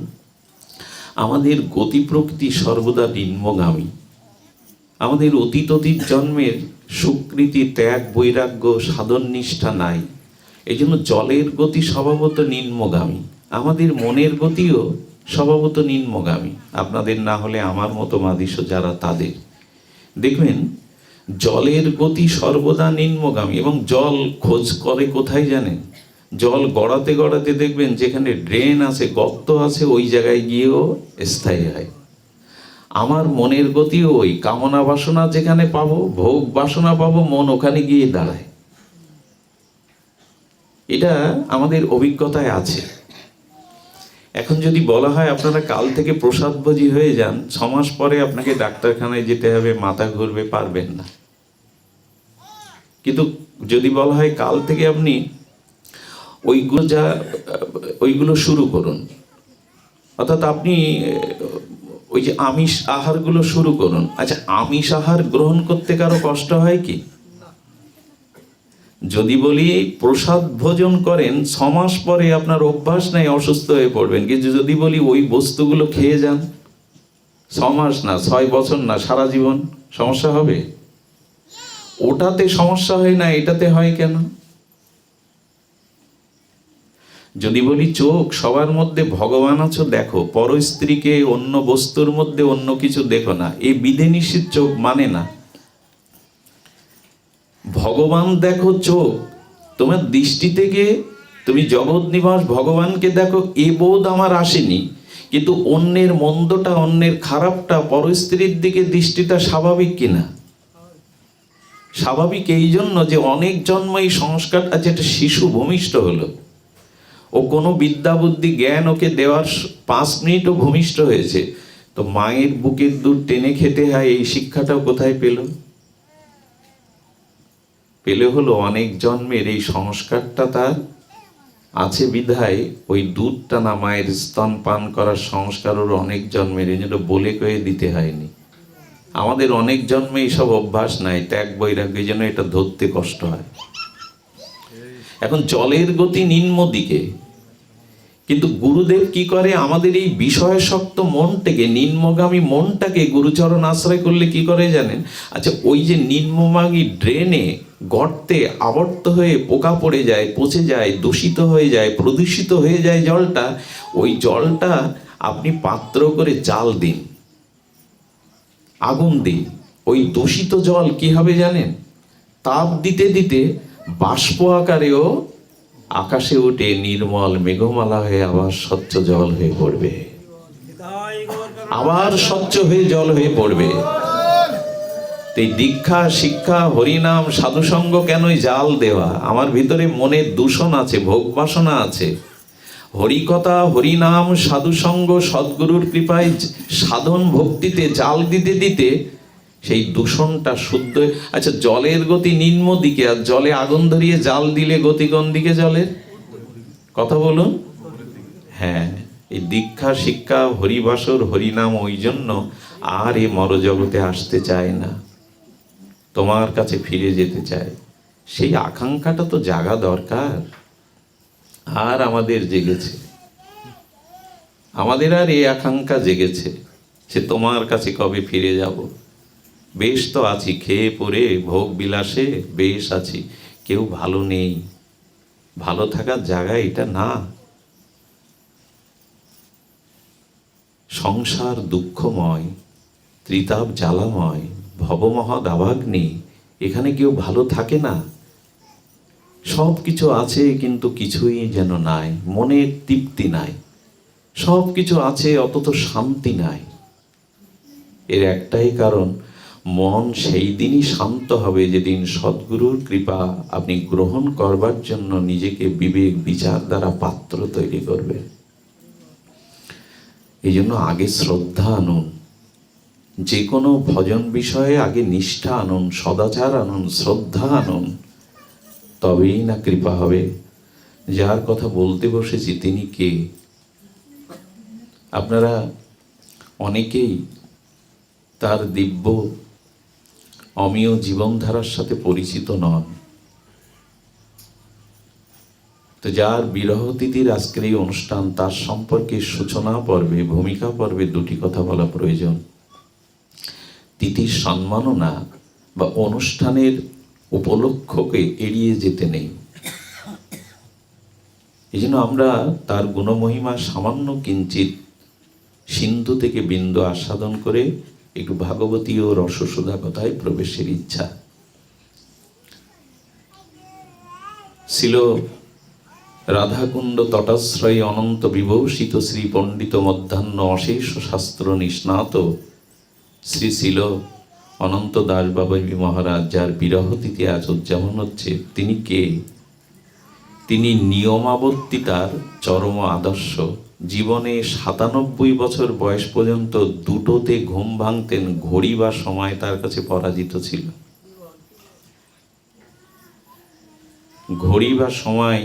আমাদের গতি প্রকৃতি সর্বদা নিম্নগামী। আমাদের অতীত জন্মের সুকৃতি, ত্যাগ, বৈরাগ্য, সাধন নিষ্ঠা নাই। এই জন্য জলের গতি স্বভাবত নিম্নগামী, আমাদের মনের গতিও স্বভাবত নিম্নগামী। আপনাদের না হলে আমার মতো মাদিস যারা, তাদের দেখবেন জলের গতি সর্বদা নিম্নগামী। এবং জল খোঁজ করে কোথায় জানেন? জল গড়াতে গড়াতে দেখবেন যেখানে ড্রেন আছে, গর্ত আছে, ওই জায়গায় গিয়েও স্থায়ী হয়। আমার মনের গতিও ওই, কামনা বাসনা যেখানে পাবো, ভোগ বাসনা পাবো, মন ওখানে গিয়ে দাঁড়ায়। এটা আমাদের অভিজ্ঞতায় আছে। এখন যদি বলা হয় আপনারা কাল থেকে প্রসাদভোজী হয়ে যান, 6 মাস পরে আপনাকে ডাক্তারখানায় যেতে হবে, মাথা ঘুরবে, পারবেন না। কিন্তু যদি বলা হয় কাল থেকে আপনি ওইগুলো শুরু করুন, অর্থাৎ আপনি ওই যে আমিষ আহারগুলো শুরু করুন। আচ্ছা, আমিষ আহার গ্রহণ করতে কারো কষ্ট হয় কি? যদি বলি প্রসাদ ভোজন করেন, 6 মাস পরে আপনার অভ্যাস নেই, অসুস্থ হয়ে পড়বেন। কিন্তু যদি বলি ওই বস্তুগুলো খেয়ে যান, 6 মাস না, 6 বছর না, সারা জীবন সমস্যা হবে? ওটাতে সমস্যা হয় না, এটাতে হয় কেন? যদি বলি চোখ, সবার মধ্যে ভগবান আছো দেখো, পর স্ত্রীকে, অন্য বস্তুর মধ্যে অন্য কিছু দেখো না, এই বিধি নিষেধ চোখ মানে না। ভগবান দেখো চোখ, তোমার দৃষ্টি থেকে তুমি জগৎ নিবাস ভগবানকে দেখো, এ বোধ আমার আসেনি। কিন্তু অন্যের মন্দটা, অন্যের খারাপটা, পরস্ত্রীর দিকে দৃষ্টিটা স্বাভাবিক কিনা? স্বাভাবিক এই জন্য যে অনেক জন্ম এই সংস্কারটা, যেটা শিশু ভূমিষ্ঠ হলো, ও কোনো বিদ্যা বুদ্ধি জ্ঞান ওকে দেওয়ার 5 মিনিটও ভূমিষ্ঠ হয়েছে, তো মায়ের বুকের দুধ টেনে খেতে হয়, এই শিক্ষাটাও কোথায় পেল? পেলে হলো অনেক জন্মের এই সংস্কারটা তার আছে বিধায় ওই দুধটা না, মায়ের স্তন পান করার সংস্কার ওর অনেক জন্মের, এই জন্য বলে কয়ে দিতে হয়নি। আমাদের অনেক জন্মে এইসব অভ্যাস নাই, ত্যাগ বৈরাগ্য, এই জন্য এটা ধরতে কষ্ট হয়। এখন জলের গতি নিম্ন দিকে, কিন্তু গুরুদেব কি করে, আমাদের এই বিষয়শক্ত মনটাকে, নিম্নগামী মনটাকে গুরুচরণ আশ্রয় করলে কি করে জানেন? আচ্ছা, ওই যে নিম্নগামী ড্রেনে, গর্তে আবর্ত হয়ে পোকা পড়ে যায়, পচে যায়, দূষিত হয়ে যায়, প্রদূষিত হয়ে যায় জলটা, ওই জলটা আপনি পাত্র করে জাল দিন, আগুন দিন, ওই দূষিত জল কি হবে জানেন? তাপ দিতে দিতে বাষ্প আকারেও আকাশে উঠে নির্মল মেঘমালা হয়ে আবার স্বচ্ছ জল হয়ে পড়বে, আবার স্বচ্ছ হয়ে জল হয়ে পড়বে। এই দীক্ষা, শিক্ষা, হরিনাম, সাধুসঙ্গ কেনই জাল দেওয়া? আমার ভিতরে মনের দূষণ আছে, ভোগ বাসনা আছে। হরিকথা, হরিনাম, সাধুসঙ্গ, সদ্গুরুর কৃপায় সাধন ভক্তিতে জাল দিতে দিতে সেই দূষণটা শুদ্ধ। আচ্ছা, জলের গতি নিম্ন দিকে, আর জলে আগুন ধরিয়ে জাল দিলে গতি কোন দিকে জলের? কথা বলুন। হ্যাঁ, এই দীক্ষা, শিক্ষা, হরিবাসর, হরিনাম ওই জন্য আর এ মরজগতে আসতে চায় না, তোমার কাছে ফিরে যেতে চায়। সেই আকাঙ্ক্ষাটা তো জাগা দরকার। আর আমাদের জেগেছে, আমাদের আর এই আকাঙ্ক্ষা জেগেছে, সে তোমার কাছে কবে ফিরে যাব। বেশ তো আছি, খেয়ে পরে ভোগ বিলাসে বেশ আছি, কেউ ভালো নেই। ভালো থাকার জায়গা এটা না। সংসার দুঃখময়, ত্রিতাপ জ্বালাময়, ভবমহৎ আভাগ্নি, এখানে কেউ ভালো থাকে না। সব কিছু আছে কিন্তু কিছুই যেন নাই, মনে তৃপ্তি নাই। সব কিছু আছে অথচ শান্তি নাই। এর একটাই কারণ, মন সেই দিনই শান্ত হবে যেদিন সদ্গুরুর কৃপা আপনি গ্রহণ করবার জন্য নিজেকে বিবেক বিচার দ্বারা পাত্র তৈরি করবেন। এই জন্য আগে শ্রদ্ধা আনুন, যে কোনো ভজন বিষয়ে আগে নিষ্ঠা আনুন, সদাচার আনুন, শ্রদ্ধা আনুন, তবেই না কৃপা হবে। যার কথা বলতে বসেছি তিনি কে? আপনারা অনেকেই তার দিব্য অমীয় জীবনধারার সাথে পরিচিত নন। তো যার বিরহ তিথির আজকের এই অনুষ্ঠান, তার সম্পর্কে সূচনা পর্বে, ভূমিকা পর্বে দুটি কথা বলা প্রয়োজন। তিথির সম্মাননা বা অনুষ্ঠানের উপলক্ষকে এড়িয়ে যেতে নেই। এই জন্য আমরা তার গুণমহিমা সামান্য কিঞ্চিত সিন্ধু থেকে বিন্দু আস্বাদন করে একটু ভাগবতী ও রসসুধা কথায় প্রবেশের ইচ্ছা ছিল। রাধাকুণ্ড তটাশ্রয়ী অনন্ত বিভূষিত শ্রী পণ্ডিত মধ্যাহ্ন অশেষ শাস্ত্র নিষ্ণাত শ্রী ছিল অনন্ত দাস বাবাজী মহারাজ, যার বিরহ তিথি আজ উদযাপন হচ্ছে। তিনি কে? তিনি নিয়মাবর্তিতার চরম আদর্শ। জীবনে ৯৭ বছর বয়স পর্যন্ত দুটোতে ঘুম ভাঙতেন, ঘড়ি বা সময় তার কাছে পরাজিত ছিল। ঘড়ি বা সময়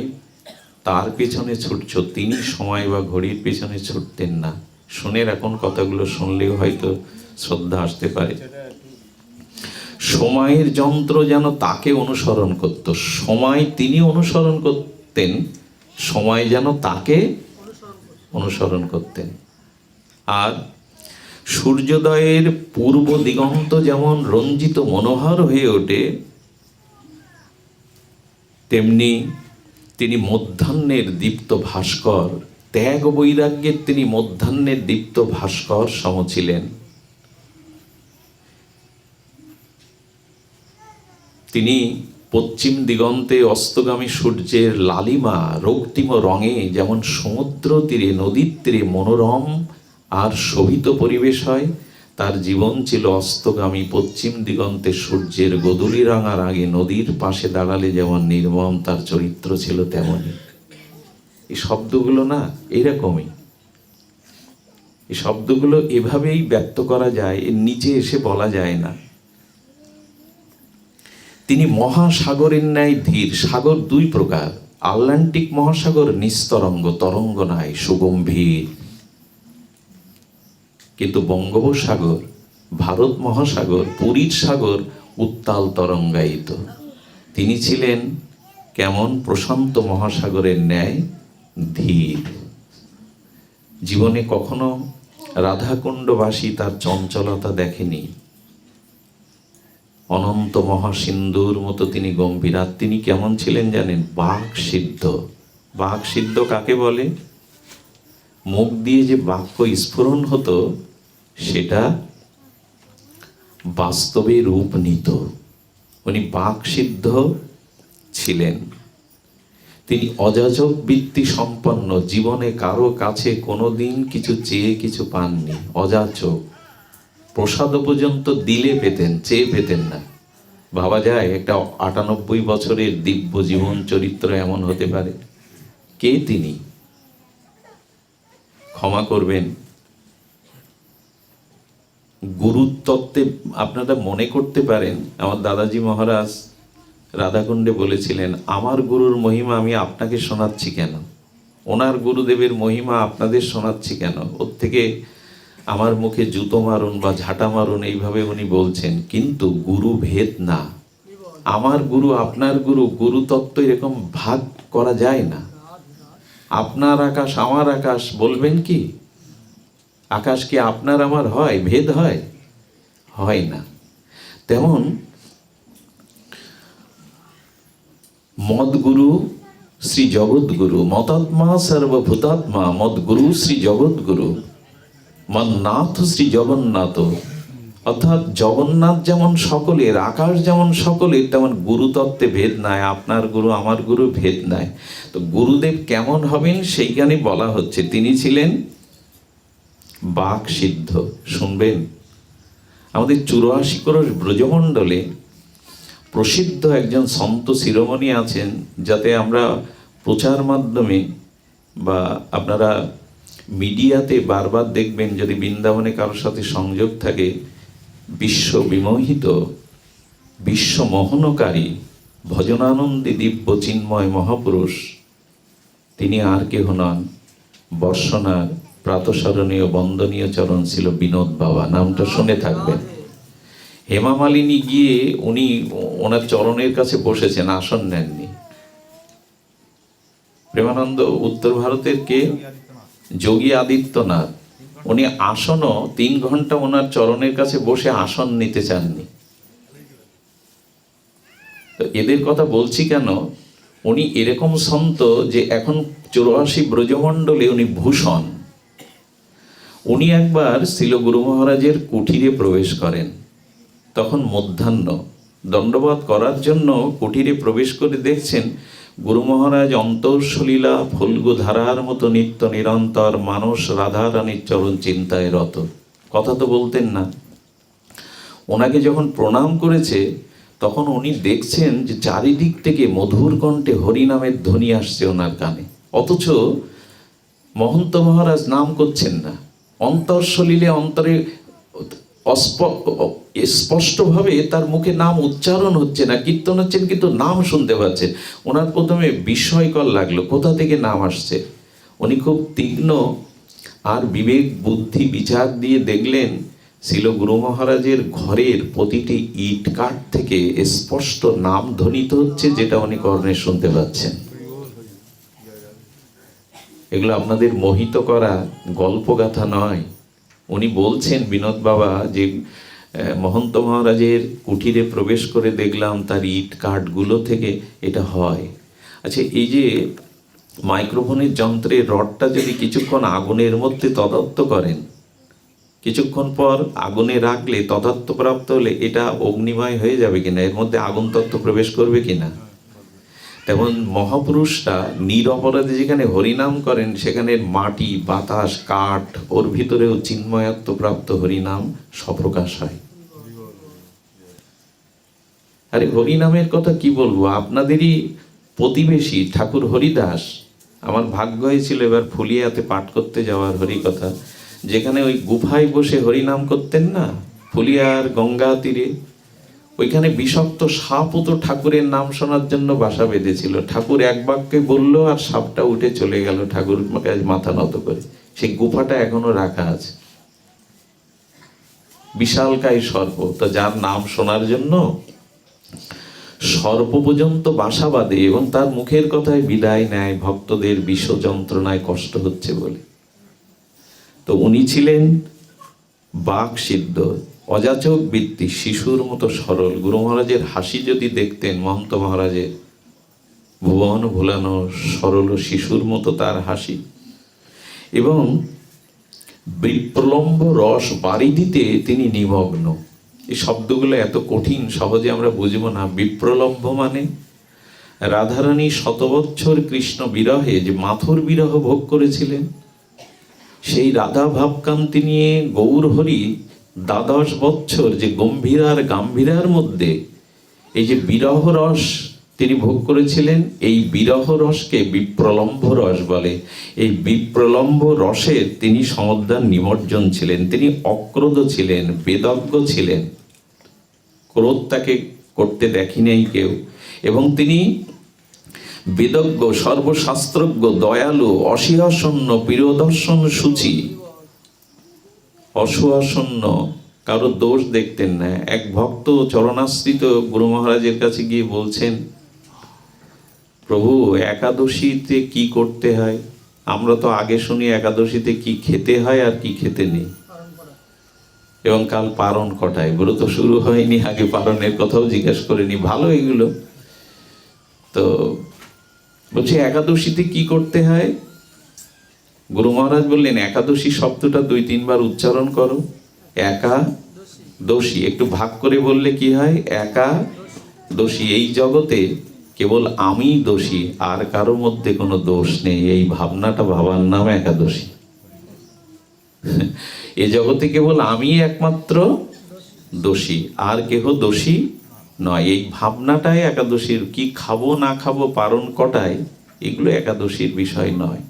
তার পেছনে ছুটছ, তিনি সময় বা ঘড়ির পেছনে ছুটতেন না। শুনে এখন কথাগুলো শুনলেও হয়তো শ্রদ্ধা আসতে পারে। সময়ের যন্ত্র যেন তাকে অনুসরণ করত, সময় তিনি অনুসরণ করতেন, সময় যেন তাকে অনুসরণ করতেন। আর সূর্যোদয়ের পূর্ব দিগন্ত যেমন রঞ্জিত মনোহর হয়ে ওঠে, তেমনি তিনি মধ্যাহ্নের দীপ্ত ভাস্কর, ত্যাগ বৈরাগ্যের তিনি মধ্যাহ্নের দীপ্ত ভাস্কর সম ছিলেন। তিনি পশ্চিম দিগন্তে অস্তগামী সূর্যের লালিমা রক্তিম রঙে যেমন সমুদ্র তীরে, নদীর তীরে মনোরম আর শোভিত পরিবেশ হয়, তার জীবন ছিল অস্তগামী পশ্চিম দিগন্তে সূর্যের গোধূলি রাঙার আগে নদীর পাশে দাঁড়ালে যেমন নির্মম তার চরিত্র ছিল তেমনই। এই শব্দগুলো না এরকমই, এই শব্দগুলো এভাবেই ব্যক্ত করা যায়, এর নিচে এসে বলা যায় না। তিনি মহাসাগরের ন্যায় ধীর। সাগর দুই প্রকার, আটলান্টিক মহাসাগর নিস্তরঙ্গ, তরঙ্গ নাই, সুগম্ভীর। কিন্তু বঙ্গোপসাগর, ভারত মহাসাগর, পুরীর সাগর উত্তাল তরঙ্গায়িত। তিনি ছিলেন কেমন? প্রশান্ত মহাসাগরের ন্যায় ধীর। জীবনে কখনো রাধাকুণ্ডবাসী তার চঞ্চলতা দেখেনি। অনন্ত মহাসিন্ধুর মতো তিনি গম্ভীর। আর তিনি কেমন ছিলেন জানেন? বাক সিদ্ধ। বাক সিদ্ধ কাকে বলে? মুখ দিয়ে যে বাক্য স্ফুরণ হতো সেটা বাস্তবে রূপ নিত। উনি বাক সিদ্ধ ছিলেন। তিনি অযাচক বৃত্তি সম্পন্ন। জীবনে কারো কাছে কোনোদিন কিছু চেয়ে কিছু পাননি। অযাচক। প্রসাদ পর্যন্ত দিলে পেতেন, চেয়ে পেতেন না। ভাবা যায় একটা ৯৮ বছরের দিব্য জীবন চরিত্র এমন হতে পারে? কে তিনি? ক্ষমা করবেন, গুরুতত্ত্বে আপনারা মনে করতে পারেন আমার দাদাজি মহারাজ রাধাকুণ্ডে বলেছিলেন, আমার গুরুর মহিমা আমি আপনাকে শোনাচ্ছি কেন, ওনার গুরুদেবের মহিমা আপনাদের শোনাচ্ছি কেন, ওর থেকে আমার মুখে জুতো মারুন বা ঝাঁটা মারুন, এইভাবে উনি বলছেন। কিন্তু গুরু ভেদ না। আমার গুরু আপনার গুরু, গুরু তত্ত্ব এরকম ভাগ করা যায় না। আপনার আকাশ আমার আকাশ বলবেন কি? আকাশ কি আপনার আমার হয়? ভেদ হয়? হয় না। তেমন মদগুরু শ্রী জগৎগুরু, মতাত্মা সর্বভূতাত্মা, মদগুরু শ্রী জগৎগুরু, মন্নাথ শ্রী জগন্নাথ। অর্থাৎ জগন্নাথ যেমন সকলের, আকাশ যেমন সকলের, তেমন গুরুতত্ত্বে ভেদ নাই। আপনার গুরু আমার গুরু ভেদ নাই। তো গুরুদেব কেমন হবেন সেইখানে বলা হচ্ছে। তিনি ছিলেন বাক সিদ্ধ। শুনবেন, আমাদের ৮৪ ক্রোশ ব্রজমণ্ডলে প্রসিদ্ধ একজন সন্ত শিরোমণি আছেন, যাতে আমরা প্রচার মাধ্যমে বা আপনারা মিডিয়াতে বারবার দেখবেন, যদি বৃন্দাবনে কারোর সাথে সংযোগ থাকে, বিশ্ব বিমোহিত, বিশ্ব মোহনকারী, ভজনানন্দী দিব্য চিন্ময় মহাপুরুষ, তিনি আর কেহ নন, বর্ষনার প্রাতঃস্মরণীয় বন্দনীয় চরণ ছিল বিনোদ বাবা। নামটা শুনে থাকবেন। হেমা মালিনী গিয়ে উনি ওনার চরণের কাছে বসেছেন, আসন নেননি। প্রেমানন্দ উত্তর ভারতের কে? যোগী আদিত্যনাথ। উনি আসনও ৩ ঘন্টা ওনার চরণের কাছে বসে আসন নিতে চাননি। তো এদের কথা বলছি কেন? উনি এরকম সন্ত যে এখন ৮৪ ব্রজমণ্ডলে উনি ভূষণ। উনি একবার ছিল গুরু মহারাজের কুঠিরে প্রবেশ করেন। তখন মধ্যাহ্ন, দণ্ডবোধ করার জন্য কুঠিরে প্রবেশ করে দেখছেন গুরু মহারাজ অন্তঃসলীলা ফল্গু ধারার মতো নিত্য নিরন্তর মানস রাধারানীর চরণ চিন্তায় রত। কথা তো বলতেন না। ওনাকে যখন প্রণাম করেছে তখন উনি দেখছেন যে চারিদিক থেকে মধুর কণ্ঠে হরিনামের ধ্বনি আসছে ওনার কানে, অথচ মহন্ত মহারাজ নাম করছেন না। অন্তঃসলীলে অন্তরে স্পষ্টভাবে তার মুখে নাম উচ্চারণ হচ্ছে না, কীর্তন হচ্ছেন কিন্তু নাম শুনতে পাচ্ছেন। ওনার প্রথমে বিস্ময়কর লাগলো, কোথা থেকে নাম আসছে। উনি খুব তীক্ষ্ণ আর বিবেক বুদ্ধি বিচার দিয়ে দেখলেন ছিল গুরু মহারাজের ঘরের প্রতিটি ইট কাঠ থেকে স্পষ্ট নাম ধ্বনিত হচ্ছে, যেটা উনি কর্ণে শুনতে পাচ্ছেন। এগুলো আপনাদের মোহিত করা গল্পগাথা নয়। উনি বলছেন বিনোদ বাবা যে মহন্ত মহারাজের কুঠিরে প্রবেশ করে দেখলাম তার ইট কাঠগুলো থেকে এটা হয়। আচ্ছা, এই যে মাইক্রোফোনের যন্ত্রের রডটা যদি কিছুক্ষণ আগুনের মধ্যে তদাত্ম করেন, কিছুক্ষণ পর আগুনে রাখলে তদাত্মপ্রাপ্ত হলে এটা অগ্নিময় হয়ে যাবে কিনা, এর মধ্যে আগুন তত্ত্ব প্রবেশ করবে কিনা। তেমন মহাপুরুষরা নিরপরাধে যেখানে হরিনাম করেন সেখানে মাটি, বাতাস, কাঠ, ওর ভিতরেও চিন্ময়ত্ব প্রাপ্ত হরিনাম স্বপ্রকাশ হয়। আরে হরিনামের কথা কি বলবো, আপনাদেরই প্রতিবেশী ঠাকুর হরিদাস। আমার ভাগ্য হয়েছিল এবার ফুলিয়াতে পাঠ করতে যাওয়ার হরিকথা, যেখানে ওই গুফায় বসে হরিনাম করতেন না, ফুলিয়ার গঙ্গা তীরে। ওইখানে বিষাক্ত সাপও তো ঠাকুরের নাম শোনার জন্য বাসা বেঁধেছিল। ঠাকুর এক বাক্যে বললো আর সাপটা উঠে চলে গেল, ঠাকুর মাথা নত করে। সেই গুফাটা এখনো রাখা আছে। বিশালকায় সর্প, তো যার নাম শোনার জন্য সর্প পর্যন্ত বাসা বাঁধে এবং তার মুখের কথায় বিদায় নেয় ভক্তদের বিষ যন্ত্রণায় কষ্ট হচ্ছে বলে। তো উনি ছিলেন বাক সিদ্ধ, অযাচক বৃত্তি, শিশুর মতো সরল। গুরু মহারাজের হাসি যদি দেখতেন, মহন্ত মহারাজের ভুবন ভোলানো সরল শিশুর মতো তার হাসি। এবং বিপ্রলম্ব রস বাড়ি দিতে তিনি নিমগ্ন। এই শব্দগুলো এত কঠিন, সহজে আমরা বুঝবো না। বিপ্রলম্ব মানে রাধারানী শতবৎসর কৃষ্ণ বিরহে যে মাথুর বিরহ ভোগ করেছিলেন, সেই রাধা ভাবকান্তি নিয়ে গৌর হরি দ্বাদশ বৎসর যে গম্ভীরার গাম্ভীরার মধ্যে এই যে বিরহ রস তিনি ভোগ করেছিলেন, এই বিরহ রসকে বিপ্রলম্ব রস বলে। এই বিপ্রলম্ব রসের তিনি সমুদ্র নিমজ্জন ছিলেন। তিনি অক্রোধ ছিলেন, বেদজ্ঞ ছিলেন, ক্রোধ তাকে করতে দেখি নেই কেউ। এবং তিনি বেদজ্ঞ, সর্বশাস্ত্রজ্ঞ, দয়ালু, অসীহাসন্ন, প্রিয়দর্শন সূচি, অসুহাসন্ন, কারো দোষ দেখতেন না। এক ভক্ত চরণাশ্রিত গুরু মহারাজের কাছে গিয়ে বলছেন, প্রভু একাদশীতে কি করতে হয়? আমরা তো আগে শুনি একাদশীতে কি খেতে হয় আর কি খেতে নেই, এবং কাল পারণ কটায়। ব্রত শুরু হয়নি, আগে পারণের কথাও জিজ্ঞেস করেনি। ভালো এগুলো। তো বলছে একাদশীতে কি করতে হয়? গুরু মহারাজ বললেন, একাদশী শব্দটা 2-3 বার উচ্চারণ করো। একাদশী একটু ভাগ করে বললে কি হয়? একাদশী। এই জগতে কেবল আমি দোষী, আর কারো মধ্যে কোনো দোষ নেই, এই ভাবনাটা ভাবার নাম একাদশী। এ জগতে কেবল আমি একমাত্র দোষী, আর কেহ দোষী নয়। এই ভাবনাটাই একাদশীর। কি খাবো না খাবো, পারণ কটায়, এগুলো একাদশীর বিষয় নয়।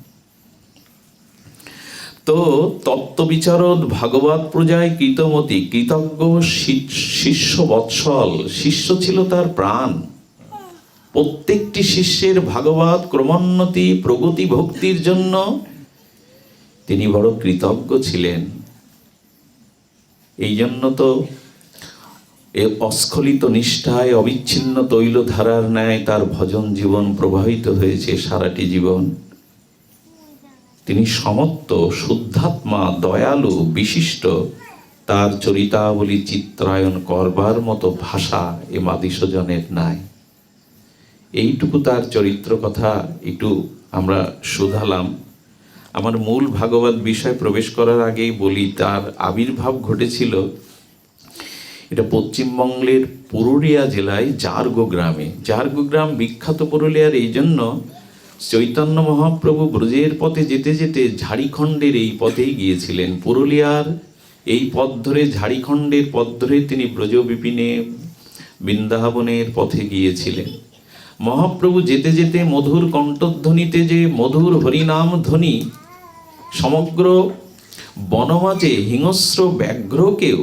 তো তত্ত্ববিচারদ ভাগবত প্রজায় কৃতমতি, কৃতজ্ঞ শিষ্য বৎসল। শিষ্য ছিল তার প্রাণ। প্রত্যেকটি শিষ্যের ভাগবত ক্রমোন্নতি, প্রগতি, ভক্তির জন্য তিনি বড় কৃতজ্ঞ ছিলেন। এই জন্য তো এ অস্খলিত নিষ্ঠায় অবিচ্ছিন্ন তৈলধারার ন্যায় তার ভজন জীবন প্রবাহিত হয়েছে সারাটি জীবন। তিনি সমত্ব, শুদ্ধাত্মা, দয়ালু, বিশিষ্ট। তার চরিতাবলী চিত্রায়ন করবার মতো ভাষা এ মাদিসজনের নাই। এইটুকু তার চরিত্র কথা একটু আমরা শুধালাম। আমার মূল ভাগবত বিষয় প্রবেশ করার আগেই বলি, তার আবির্ভাব ঘটেছিল এটা পশ্চিমবঙ্গের পুরুলিয়া জেলায় জারগো গ্রামে। জারগো গ্রাম বিখ্যাত পুরুলিয়ার এই জন্য, চৈতন্য মহাপ্রভু ব্রজের পথে যেতে যেতে ঝাড়িখণ্ডের এই পথেই গিয়েছিলেন। পুরুলিয়ার এই পথ ধরে, ঝাড়িখণ্ডের পথ ধরে তিনি ব্রজবিপিনে বৃন্দাবনের পথে গিয়েছিলেন। মহাপ্রভু যেতে যেতে মধুর কণ্ঠধ্বনিতে যে মধুর হরিনাম ধ্বনি সমগ্র বনমাঝে হিংস্র ব্যাঘ্রকেও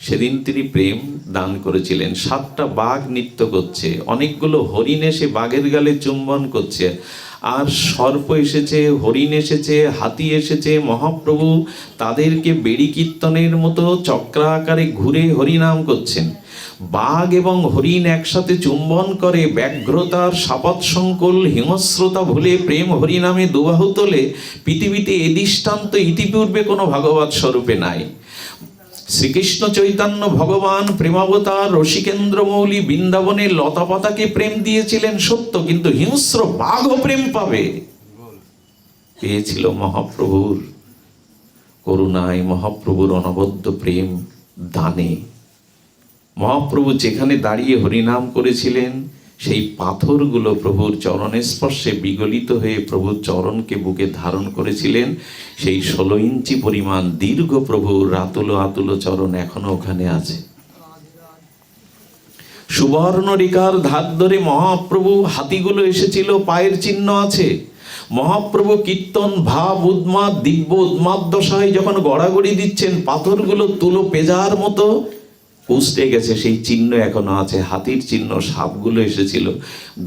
সেদিন তিনি প্রেম দান করেছিলেন। 7টা বাঘ নৃত্য করছে, অনেকগুলো হরিণ এসে বাঘের গালে চুম্বন করছে, আর সর্প এসেছে, হরিণ এসেছে, হাতি এসেছে। মহাপ্রভু তাদেরকে বেড়ি কীর্তনের মতো চক্রাকারে ঘুরে হরিনাম করছেন। বাঘ এবং হরিণ একসাথে চুম্বন করে, ব্যগ্রতার সাপত সংকুল হিংস্রতা ভুলে প্রেম হরিনামে দুবাহু তোলে। পৃথিবীতে এ দৃষ্টান্ত ইতিপূর্বে কোনো ভাগবত স্বরূপে নাই। শ্রীকৃষ্ণ চৈতন্য ভগবান প্রেমাবতার রসিকেন্দ্র মৌলি বৃন্দাবনের লতাপাতাকে প্রেম দিয়েছিলেন সত্য, কিন্তু হিংস্র বাঘও প্রেম পাবে পেয়েছিল মহাপ্রভুর করুণায়, মহাপ্রভুর অনবদ্য প্রেম দানে। মহাপ্রভু যেখানে দাঁড়িয়ে হরিনাম করেছিলেন, সেই পাথরগুলো প্রভুর চরণের স্পর্শে বিগলিত হয়ে প্রভুর চরণকে বুকে ধারণ করেছিলেন। সেই 16 ইঞ্চি পরিমাণ দীর্ঘ প্রভুর আতুল আতুল চরণ এখনো ওখানে আছে। সুবর্ণ রেখার ধার ধরে মহাপ্রভু, হাতিগুলো এসেছিল, পায়ের চিহ্ন আছে। মহাপ্রভু কীর্তন ভাব উন্মাদ, দিব্য উন্মাদ দশায় যখন গড়াগড়ি দিচ্ছেন, পাথরগুলো তুলো পেজার মতো কুঁচড়ে গেছে, সেই চিহ্ন এখনো আছে, হাতির চিহ্ন। সাপগুলো এসেছিল।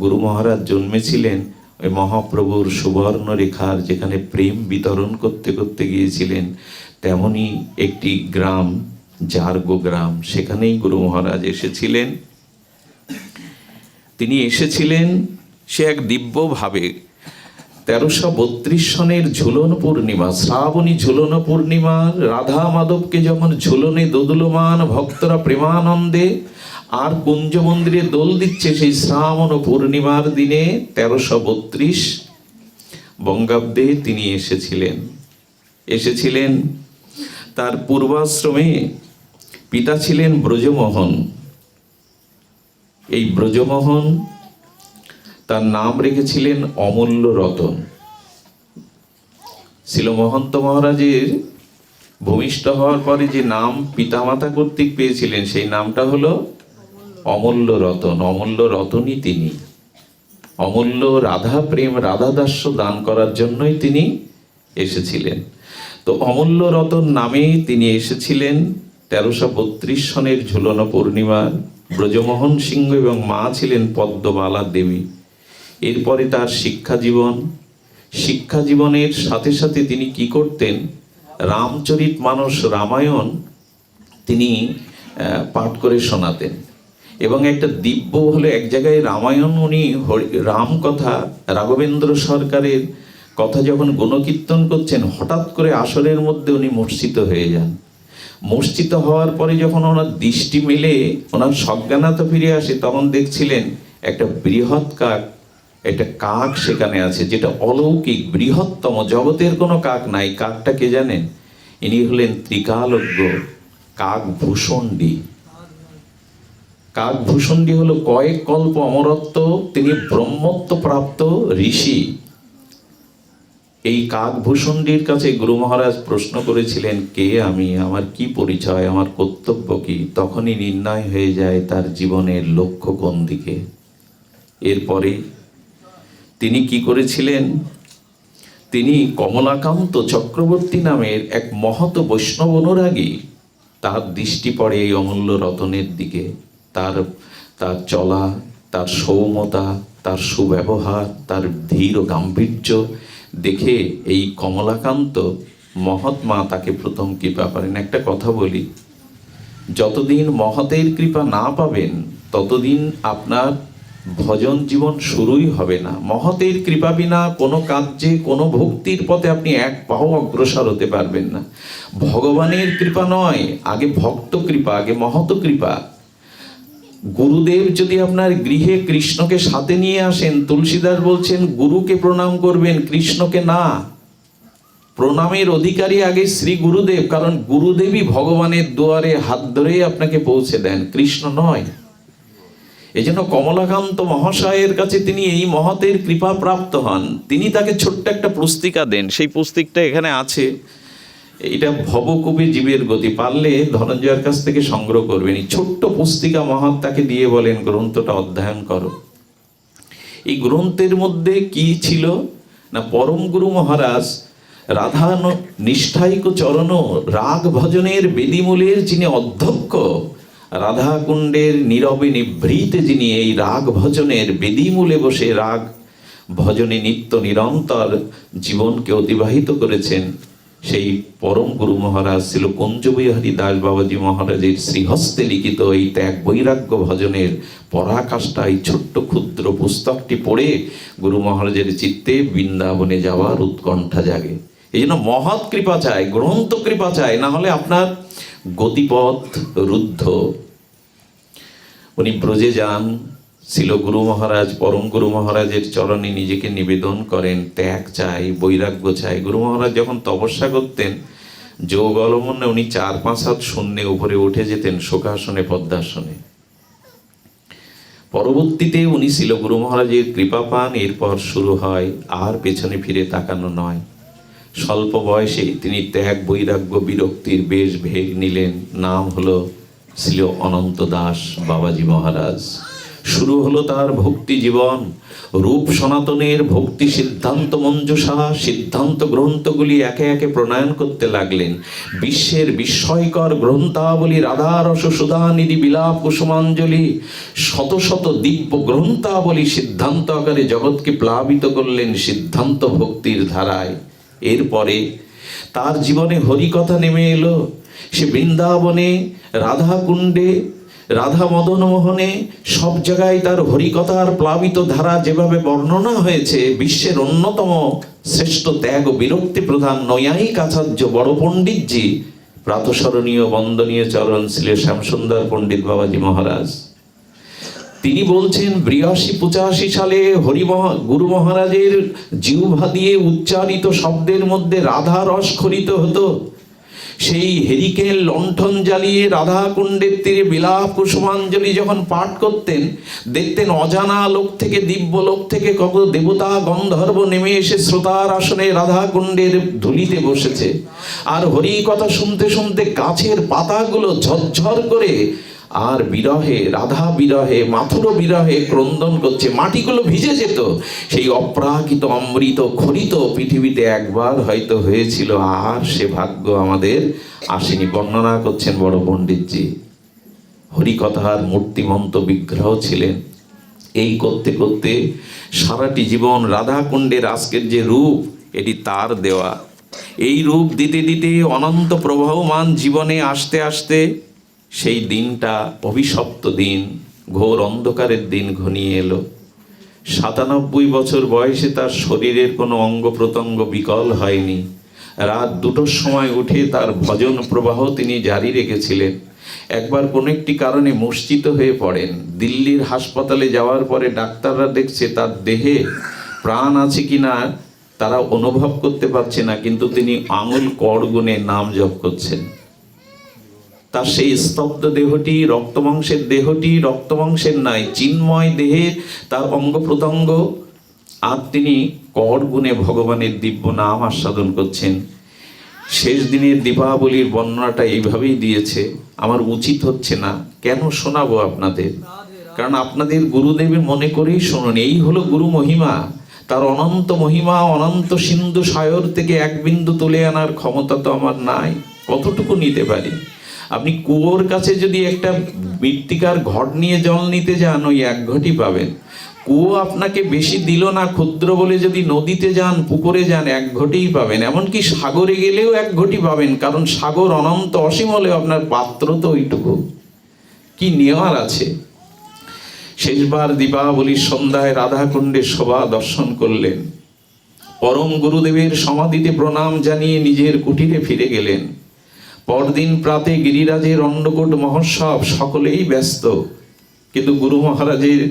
গুরু মহারাজ জন্মেছিলেন ওই মহাপ্রভুর সুবর্ণ রেখার, যেখানে প্রেম বিতরণ করতে করতে গিয়েছিলেন, তেমনি একটি গ্রাম জারগো গ্রাম, সেখানেই গুরু মহারাজ এসেছিলেন। তিনি এসেছিলেন সে এক দিব্যভাবে। 1332 সনের ঝুলন পূর্ণিমা, শ্রাবণী ঝুলন পূর্ণিমা, রাধা মাধবকে যখন ঝুলনে দোদুলমান ভক্তরা প্রেমানন্দে আর কুঞ্জ মন্দিরে দোল দিচ্ছে, সেই শ্রাবণ পূর্ণিমার দিনে 1332 বঙ্গাব্দে তিনি এসেছিলেন। তার পূর্বাশ্রমে পিতা ছিলেন ব্রজমোহন। এই ব্রজমোহন তার নাম রেখেছিলেন অমূল্য রতন। শিল মহন্ত মহারাজের ভূমিষ্ঠ হওয়ার পরে যে নাম পিতামাতা কর্তৃক পেয়েছিলেন, সেই নামটা হলো অমূল্য রতন। অমূল্য রতনই তিনি। অমূল্য রাধা প্রেম, রাধা দাস্য দান করার জন্যই তিনি এসেছিলেন। তো অমূল্য রতন নামে তিনি এসেছিলেন 1332 সনের ঝুলন পূর্ণিমার। ব্রজমোহন সিংহ এবং মা ছিলেন পদ্মবালা দেবী। এরপরে তার শিক্ষা জীবনের সাথে সাথে তিনি কি করতেন, রামচরিতমানস রামায়ণ তিনি পাঠ করে শোনাতেন। এবং একটা দিব্য হলো, এক জায়গায় রামায়ণ উনি রাম কথা, রাঘবেন্দ্র সরকারের কথা যখন গুণকীর্তন করছেন, হঠাৎ করে আসরের মধ্যে উনি মূর্ছিত হয়ে যান। মূর্ছিত হওয়ার পরে যখন ওনার দৃষ্টি মেলে, ওনার সজ্ঞানাত ফিরে আসে, তখন দেখছিলেন একটা বৃহৎ কাক, একটা কাক সেখানে আছে, যেটা অলৌকিক, বৃহত্তম, জগতের কোনো কাক নাই। কাকটা কে জানেন? ইনি হলেন ত্রিকালজ্ঞ কাকভূষণ্ডী। কাকভূষণ্ডী হলো কয়েক কল্প অমরত্ব, তিনি ব্রহ্মত্ব প্রাপ্ত ঋষি। এই কাকভূষণ্ডীর কাছে গুরু মহারাজ প্রশ্ন করেছিলেন, কে আমি, আমার কি পরিচয়, আমার কর্তব্য কি? তখনই নির্ণয় হয়ে যায় তার জীবনের লক্ষ্য কোন দিকে। এরপরে তিনি কি করেছিলেন, তিনি কমলাকান্ত চক্রবর্তী নামের এক মহৎ বৈষ্ণব অনুরাগী, তার দৃষ্টি পড়ে এই অমূল্য রতনের দিকে। তার চলা, তার সৌম্যতা, তার সুব্যবহার, তার ধীর ও গাম্ভীর্য দেখে এই কমলাকান্ত মহাত্মা তাকে প্রথম কৃপা করেন। একটা কথা বলি, যতদিন মহতের কৃপা না পাবেন, ততদিন আপনার ভজন জীবন শুরুই হবে না। মহতের কৃপা বিনা কোনো কার্যে, কোনো ভক্তির পথে আপনি এক পাও অগ্রসর হতে পারবেন না। ভগবানের কৃপা নয়, আগে ভক্ত কৃপা, আগে মহত কৃপা। গুরুদেব যদি আপনার গৃহে কৃষ্ণকে সাথে নিয়ে আসেন, তুলসীদাস বলছেন গুরুকে প্রণাম করবেন, কৃষ্ণকে না। প্রণামের অধিকারী আগে শ্রী গুরুদেব, কারণ গুরুদেবই ভগবানের দুয়ারে হাত ধরে আপনাকে পৌঁছে দেন, কৃষ্ণ নয়। এই জন্য কমলাকান্ত মহাশয়ের কাছে তিনি এই মহতের কৃপা প্রাপ্ত হন। তিনি তাকে ছোট্ট একটা পুস্তিকা দেন, সেই পুস্তিকটা এখানে আছে। এটা ভবকবি জীবের গতি, পারলে ধনঞ্জয়ের কাছ থেকে সংগ্রহ করবেন। এই ছোট্ট পুস্তিকা মহৎ তাকে দিয়ে বলেন, গ্রন্থটা অধ্যয়ন করো। এই গ্রন্থের মধ্যে কি ছিল না, পরম গুরু মহারাজ রাধা নিষ্ঠাইক চরণ রাগ ভজনের বেদিমূলের যিনি অধ্যক্ষ, রাধা কুণ্ডের নীরবে নিভৃতে যিনি এই রাগ ভজনের বেদিমূলে বসে রাগ ভজনে নিত্য নিরন্তর জীবনকে অতিবাহিত করেছেন, সেই পরম গুরু মহারাজ ছিল কুঞ্জবিহারী দাস বাবাজি মহারাজের শ্রীহস্তে লিখিত এই ত্যাগ বৈরাগ্য ভজনের পরাকাষ্ঠা। এই ছোট্ট ক্ষুদ্র পুস্তকটি পড়ে গুরু মহারাজের চিত্তে বৃন্দাবনে যাওয়ার উৎকণ্ঠা জাগে। এই জন্য মহৎ কৃপা চাই, গ্রন্থ কৃপা চাই, না হলে আপনার গতিপথ রুদ্ধ। উনি ব্রজে যান, ছিল গুরু মহারাজ, পরম গুরু মহারাজের চরণে নিজেকে নিবেদন করেন, ত্যাগ চাই, বৈরাগ্য চাই। গুরু মহারাজ যখন তপস্যা করতেন, যোগ অবলম্বনে উনি 4-5 হাত শূন্যে উপরে উঠে যেতেন, শোকাসনে, পদ্মাসনে। পরবর্তীতে উনি ছিল গুরু মহারাজের কৃপা পান। এরপর শুরু হয় আর পেছনে ফিরে তাকানো নয়। স্বল্প বয়সে তিনি ত্যাগ বৈরাগ্য বিরক্তির বেশ ভেগ নিলেন। নাম হলো ছিল অনন্ত দাস বাবাজি মহারাজ। শুরু হলো তার ভক্তি জীবন। রূপ সনাতনের ভক্তি সিদ্ধান্ত মঞ্জুষা, সিদ্ধান্ত গ্রন্থগুলি একে একে প্রণয়ন করতে লাগলেন। বিশ্বের বিস্ময়কর গ্রন্থাবলী, রাধারস সুধানিধি বিলাপ কুসুমাঞ্জলি, শত শত দিব্য গ্রন্থাবলী সিদ্ধান্ত আকারে জগৎকে প্লাবিত করলেন সিদ্ধান্ত ভক্তির ধারায়। এরপরে তার জীবনে হরিকথা নেমে এলো। সে বৃন্দাবনে রাধা কুণ্ডে রাধা মদন মোহনে সব জায়গায় তার হরিকথার প্লাবিত ধারা যেভাবে বর্ণনা হয়েছে, বিশ্বের অন্যতম শ্রেষ্ঠ ত্যাগ ও বিরক্তি প্রধান নৈয়ায়িক আচার্য বড় পণ্ডিতজি, প্রাতঃস্মরণীয় বন্দনীয় চরণ শ্রী শ্যামসুন্দর পণ্ডিত বাবাজি মহারাজ, তিনি বলছেন 82-85 সালে গুরু মহারাজের জিহ্বা দিয়ে উচ্চারিত শব্দের মধ্যে রাধা রস খরিত হতো। সেই হেরিকেন লণ্ঠন জ্বালিয়ে রাধা কুণ্ডের তীরে বিলাপ কুসুমাঞ্জলি যখন পাঠ করতেন, দেখতেন অজানা লোক থেকে, দিব্য লোক থেকে কত দেবতা গন্ধর্ব নেমে এসে শ্রোতার আসনে রাধা কুণ্ডের ধুলিতে বসেছে। আর হরি কথা শুনতে শুনতে গাছের পাতাগুলো ঝরঝর করে আর বিরহে, রাধা বিরহে, মাথুর বিরহে ক্রন্দন করছে, মাটিগুলো ভিজে যেত। সেই অপ্রাকৃত অমৃত খরিত পৃথিবীতে একবার হয়তো হয়েছিল, আর সে ভাগ্য আমাদের আসেনি। বর্ণনা করছেন বড় পণ্ডিতজি। হরিকথার মূর্তিমন্ত বিগ্রহ ছিলেন। এই করতে করতে সারাটি জীবন রাধাকুণ্ডের আজকের যে রূপ, এটি তার দেওয়া। এই রূপ দিতে দিতে অনন্ত প্রবাহমান জীবনে আসতে আসতে সেই দিনটা অভিশপ্ত দিন, ঘোর অন্ধকারের দিন ঘনিয়ে এলো। 97 বছর বয়সে তার শরীরের কোনো অঙ্গ প্রত্যঙ্গ বিকল হয়নি। রাত 2টোর সময় উঠে তার ভজন প্রবাহ তিনি জারি রেখেছিলেন। একবার কোনো একটি কারণে মূর্ছিত হয়ে পড়েন। দিল্লির হাসপাতালে যাওয়ার পরে ডাক্তাররা দেখছে তার দেহে প্রাণ আছে কিনা তারা অনুভব করতে পারছে না, কিন্তু তিনি আঙুল কড় গুনে নাম জপ করছেন। তার সেই স্তব্ধ দেহটি, রক্তমাংসের দেহটি রক্তমাংসের নাই, চিন্ময় দেহে তার অঙ্গ প্রত্যঙ্গ, আর তিনি কর গুণে ভগবানের দিব্য নাম আস্বাদন করছেন। শেষ দিনের দীপাবলির বর্ণনাটা এইভাবেই দিয়েছে। আমার উচিত হচ্ছে না, কেন শোনাবো আপনাদের, কারণ আপনাদের গুরুদেবের মনে করেই শুনুন। এই হলো গুরু মহিমা। তার অনন্ত মহিমা, অনন্ত সিন্ধু সায়র থেকে এক বিন্দু তুলে আনার ক্ষমতা তো আমার নাই। কতটুকু নিতে পারি? আপনি কুয়োর কাছে যদি একটা মৃত্তিকার ঘট নিয়ে জল নিতে যান, ওই 1 ঘটি পাবেন। কুয়ো আপনাকে বেশি দিল না, ক্ষুদ্র বলে যদি নদীতে যান, পুকুরে যান, 1 ঘটিই পাবেন। এমনকি সাগরে গেলেও 1 ঘটি পাবেন, কারণ সাগর অনন্ত অসীম হলেও আপনার পাত্র তো ওইটুকু। কি নেওয়ার আছে? শেষবার দীপাবলির সন্ধ্যায় রাধাকুণ্ডের শোভা দর্শন করলেন। পরম গুরুদেবের সমাধিতে প্রণাম জানিয়ে নিজের কুটিরে ফিরে গেলেন। পরদিন প্রাতে গিরিরাজের অন্নকূট মহোৎসব, সকলেই ব্যস্ত, কিন্তু গুরু মহারাজের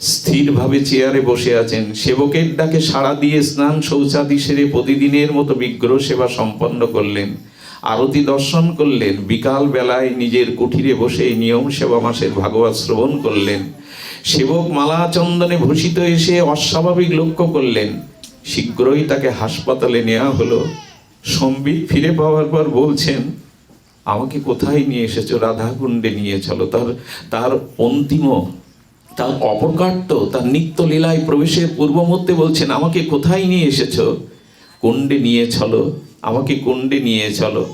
স্থিরভাবে চেয়ারে বসে আছেন। সেবকের ডাকে সাড়া দিয়ে স্নান শৌচাদি সেরে প্রতিদিনের মতো বিগ্রহ সেবা সম্পন্ন করলেন, আরতি দর্শন করলেন। বিকাল বেলায় নিজের কুঠিরে বসে নিয়ম সেবা মাসের ভাগবত শ্রবণ করলেন। সেবক মালা চন্দনে ভূষিত এসে অস্বাভাবিক লক্ষ্য করলেন। শীঘ্রই তাকে হাসপাতালে নেওয়া হলো। সম্বিত ফিরে পাওয়ার পর বলছেন, আমাকে কোথায় নিয়ে এসেছো? রাধাকুণ্ডে নিয়ে চলো। তার অন্তিম, তার অপকাট্য, তার নিত্য লীলায় প্রবেশের পূর্ব মুহূর্তে বলছেন, আমাকে কোথায় নিয়ে এসেছো? কুণ্ডে নিয়ে চলো, আমাকে কুণ্ডে নিয়ে চলো।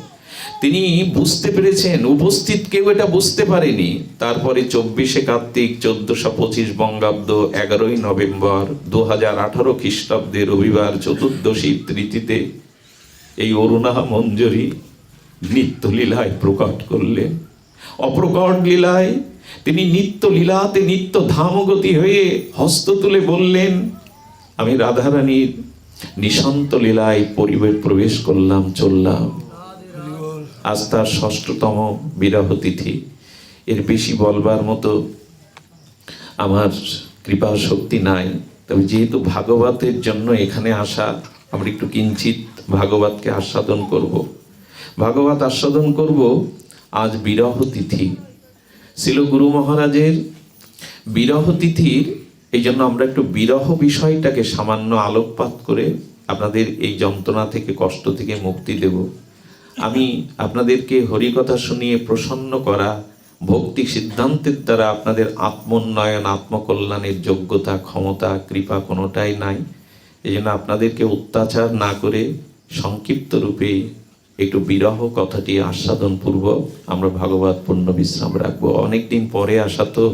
তিনি বুঝতে পেরেছেন, উপস্থিত কেউ এটা বুঝতে পারেনি। তারপরে 24শে কার্তিক 1425 বঙ্গাব্দ 11ই নভেম্বর 2018 খ্রিস্টাব্দে রবিবার চতুর্দশী তিথিতে এই অরুণা মঞ্জরি নিত্য লীলায় প্রকট করলেন। অপ্রকট লীলায় তিনি নিত্য লীলাতে নিত্য ধামগতি হয়ে হস্ত তুলে বললেন, আমি রাধারানীর নিশান্ত লীলায় প্রবেশ করলাম, চললাম। আজ তার 6ষ্ঠতম বিরহ তিথি। এর বেশি বলবার মতো আমার কৃপা শক্তি নাই। তবে যেহেতু ভাগবতের জন্য এখানে আসা, আমরা একটু কিঞ্চিত ভাগবতকে আস্বাদন করব। ভাগবত আস্বাদন করব। আজ বিরহ তিথি, ছিল গুরু মহারাজের বিরহ তিথির। এই জন্য আমরা একটু বিরহ বিষয়টাকে সামান্য আলোকপাত করে আপনাদের এই যন্ত্রণা থেকে, কষ্ট থেকে মুক্তি দেব। আমি আপনাদেরকে হরিকথা শুনিয়ে প্রসন্ন করা, ভক্তি সিদ্ধান্তের দ্বারা আপনাদের আত্মোন্নয়ন, আত্মকল্যাণের যোগ্যতা, ক্ষমতা, কৃপা কোনোটাই নাই। এই জন্য আপনাদেরকে অত্যাচার না করে সংক্ষিপ্ত রূপে একটু বিরহ কথাটি আস্বাদন পূর্বক আমরা ভাগবত পূর্ণ বিশ্রাম রাখবো। অনেকদিন পরে আসা তো,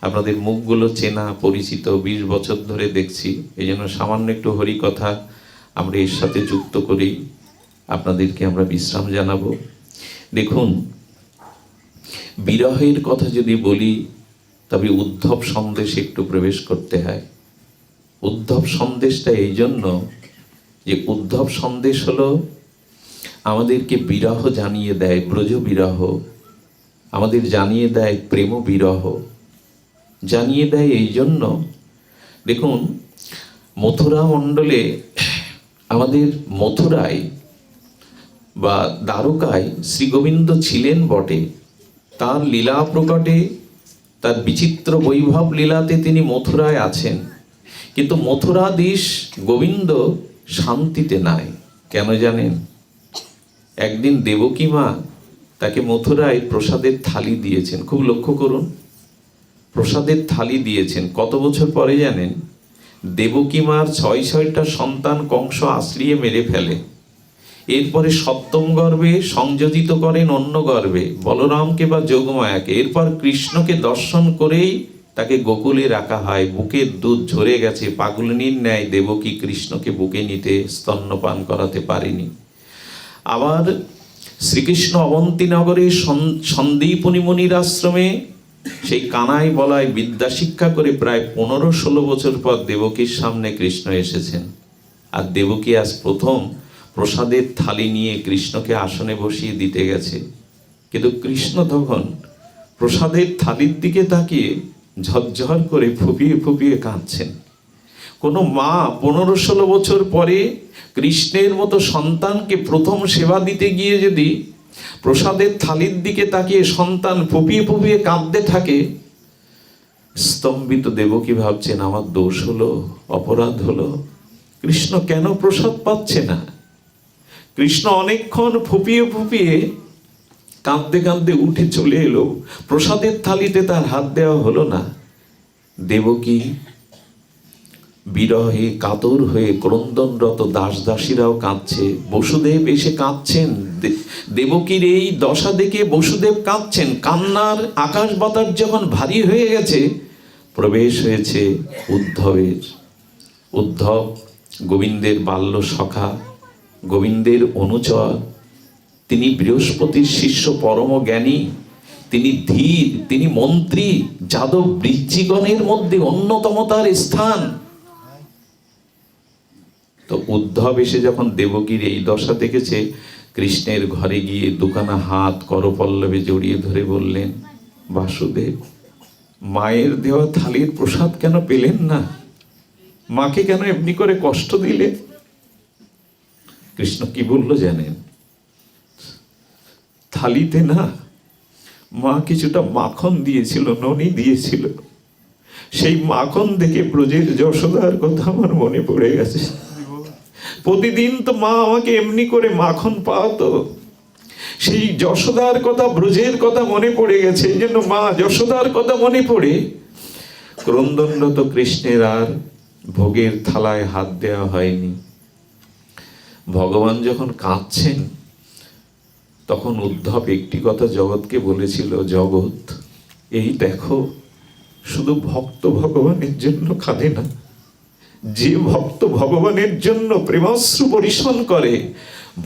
আপনাদের মুখগুলো চেনা পরিচিত, 20 বছর ধরে দেখছি। এই জন্য সামান্য একটু হরিকথা আমরা এর সাথে যুক্ত করেই আপনাদেরকে আমরা বিশ্রাম জানাবো। দেখুন, বিরহের কথা যদি বলি, তবে উদ্ধব সন্দেশ একটু প্রবেশ করতে হয়। উদ্ধব সন্দেশটা এই জন্য যে উদ্ধব সন্দেশ হলো আমাদেরকে বিরহ জানিয়ে দেয়, ব্রজ বিরহ, আমাদের জানিয়ে দেয় প্রেম বিরহ, জানিয়ে দেয় এই জন্য। দেখুন, মথুরা মণ্ডলে, আমাদের মথুরায় বা দ্বারকায় শ্রী গোবিন্দ ছিলেন বটে, তার লীলা প্রকটে, তার বিচিত্র বৈভব লীলাতে তিনি মথুরায় আছেন, কিন্তু মথুরাধীশ গোবিন্দ শান্তিতে নাই। কেন জানেন? একদিন দেবকী মা তাকে মথুরায় প্রসাদের থালি দিয়েছেন। খুব লক্ষ্য করুন, প্রসাদের থালি দিয়েছেন। কত বছর পরে জানেন? দেবকী মার ৬টা সন্তান কংস আশ্রিয়ে মেরে ফেলে। এরপরে সপ্তম গর্ভে সংযোজিত করেন অন্য গর্ভে বলরামকে বা যোগমায়াকে। এরপর কৃষ্ণকে দর্শন করেই তাকে গোকুলে রাখা হয়। বুকের দুধ ঝরে গেছে, পাগলিনীর ন্যায় দেবকী কৃষ্ণকে বুকে নিতে স্তন্যপান করাতে পারেনি। আবার শ্রীকৃষ্ণ অবন্তীনগরে সন্দীপনী মুনির আশ্রমে সেই কানাই বলায় বিদ্যা শিক্ষা করে প্রায় ১৫-১৬ বছর পর দেবকীর সামনে কৃষ্ণ এসেছেন। আর দেবকী আজ প্রথম প্রসাদের থালি নিয়ে কৃষ্ণকে আসনে বসিয়ে দিতে গেছে, কিন্তু কৃষ্ণ তখন প্রসাদের থালির দিকে তাকিয়ে ঝরঝর করে ফুপিয়ে ফুপিয়ে কাঁদছেন। কোনো মা ১৫-১৬ বছর পরে কৃষ্ণের মতো সন্তানকে প্রথম সেবা দিতে গিয়ে যদি প্রসাদের থালির দিকে তাকিয়ে সন্তান ফুপিয়ে ফুপিয়ে কাঁদতে থাকে, স্তম্ভিত দেবকী ভাবছেন আমার দোষ হলো, অপরাধ হলো, কৃষ্ণ কেন প্রসাদ পাচ্ছে না। কৃষ্ণ অনেকক্ষণ ফুপিয়ে ফুপিয়ে কাঁদতে কাঁদতে উঠে চলে এলো, প্রসাদের থালিতে তার হাত দেওয়া হলো না। দেবকী বিরহে কাতর হয়ে ক্রন্দনরত দাস দাসীরাও কাঁদছে, বসুদেব এসে কাঁদছেন। দেবকীর এই দশা দেখে বসুদেব কাঁদছেন। কান্নার আকাশ বাতাস যখন ভারী হয়ে গেছে, প্রবেশ হয়েছে উদ্ধবের। উদ্ধব গোবিন্দের বাল্য সখা, গোবিন্দের অনুচর, তিনি বৃহস্পতির শিষ্য, পরম জ্ঞানী, তিনি ধীর, তিনি মন্ত্রী, যাদব বৃজ্জিগণের মধ্যে অন্যতম তার স্থান। তো উদ্ধব এসে যখন দেবকীর এই দশা দেখেছে, কৃষ্ণের ঘরে গিয়ে দুখানা হাত করপল্লবে জড়িয়ে ধরে বললেন, বাসুদেব, মায়ের দেওয়া থালির প্রসাদ কেন পেলেন না? মাকে কেন এমনি করে কষ্ট দিলে? কৃষ্ণ কি বলল জানেন? থালিতে না, মা কিছুটা মাখন দিয়েছিল, ননি দিয়েছিল। সেই মাখন দেখে ব্রজের যশোদার কথা আমার মনে পড়ে গেছে। প্রতিদিন তো মা আমাকে এমনি করে মাখন পাওয়াতো, সেই যশোদার কথা, ব্রজের কথা মনে পড়ে গেছে। এই জন্য মা যশোদার কথা মনে পড়ে ক্রন্দনরত কৃষ্ণের আর ভোগের থালায় হাত দেওয়া হয়নি। ভগবান যখন কাঁদছেন, তখন উদ্ধব একটি কথা জগৎকে বলেছিল, জগৎ এই দেখো, শুধু ভক্ত ভগবানের জন্য কাঁদে না, যে ভক্ত ভগবানের জন্য প্রেমাশ্রু বর্ষণ করে,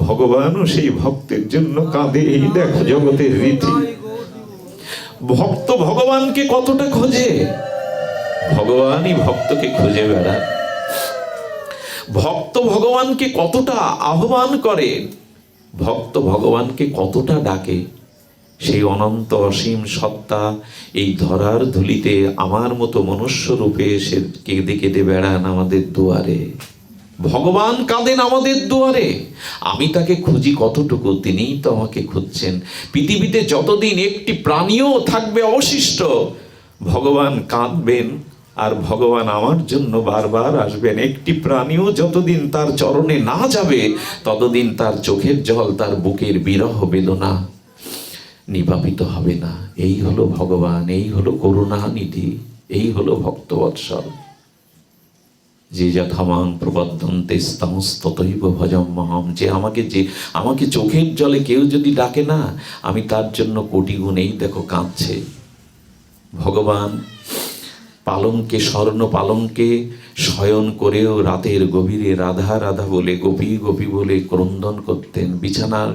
ভগবানও সেই ভক্তের জন্য কাঁদে। এই দেখো জগতের রীতি। ভক্ত ভগবানকে কতটা খোঁজে, ভগবানই ভক্তকে খুঁজে বেড়ায়। ভক্ত ভগবানকে কতটা আহ্বান করে, ভক্ত ভগবানকে কতটা ডাকে। সেই অনন্ত অসীম সত্তা এই ধরার ধুলিতে আমার মতো মনুষ্য রূপে এসে কেঁদে কেঁদে বেড়ান আমাদের দুয়ারে। ভগবান কাঁদেন আমাদের দুয়ারে। আমি তাকে খুঁজি কতটুকু, তিনিই তো আমাকে খুঁজছেন। পৃথিবীতে যতদিন একটি প্রাণীও থাকবে অবশিষ্ট, ভগবান কাঁদবেন আর ভগবান আমার জন্য বারবার আসবেন। একটি প্রাণীও যতদিন তার চরণে না যাবে, ততদিন তার চোখের জল, তার বুকের বিরহ বেদনা নিবাপিত হবে না। এই হলো ভগবান, এই হলো করুণানিধি, এই হলো ভক্তবৎসল। যে যথামাং প্রবদ্ধন্তে স্ততৈব ভজম মহম, যে আমাকে চোখের জলে কেউ যদি ডাকে না, আমি তার জন্য কোটি গুণ, এই দেখো কাঁদছে। ভগবান পালঙ্কে, স্বর্ণ পালঙ্কে শয়ন করেও রাতের গভীরে রাধা রাধা বলে, গোপী গোপী বলে ক্রন্দন করতেন। বিছানার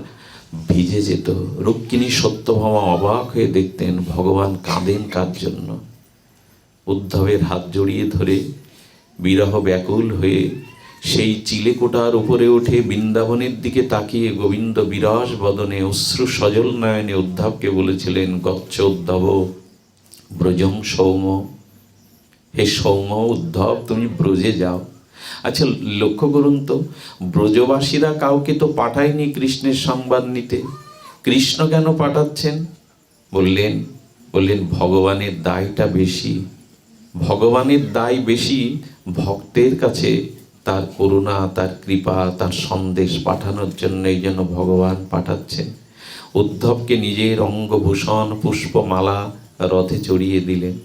ভিজে যেত। রুক্মিণী সত্যভামা অবাক হয়ে দেখতেন ভগবান কাঁদেন কার জন্য। উদ্ধবের হাত জড়িয়ে ধরে বিরহ ব্যাকুল হয়ে সেই চিলেকোটার উপরে উঠে বৃন্দাবনের দিকে তাকিয়ে গোবিন্দ বিরস বদনে অশ্রু সজল নয়নে উদ্ধবকে বলেছিলেন, গচ্ছ উদ্ধব ব্রজং সৌম। হে সৌম উদ্ধব, তুমি ব্রজে যাও। আচ্ছা লক্ষ্য করুন তো, ব্রজবাসীরা কাউকে তো পাঠায়নি কৃষ্ণের সংবাদ নিতে। কৃষ্ণ কেন পাঠাচ্ছেন? বললেন ভগবানের দায়টা বেশি। ভগবানের দায় বেশি ভক্তের কাছে তার করুণা, তার কৃপা, তার সন্দেশ পাঠানোর জন্য। এই জন্য ভগবান পাঠাচ্ছেন। উদ্ধবকে নিজের অঙ্গভূষণ পুষ্পমালা রথে চড়িয়ে দিলেন।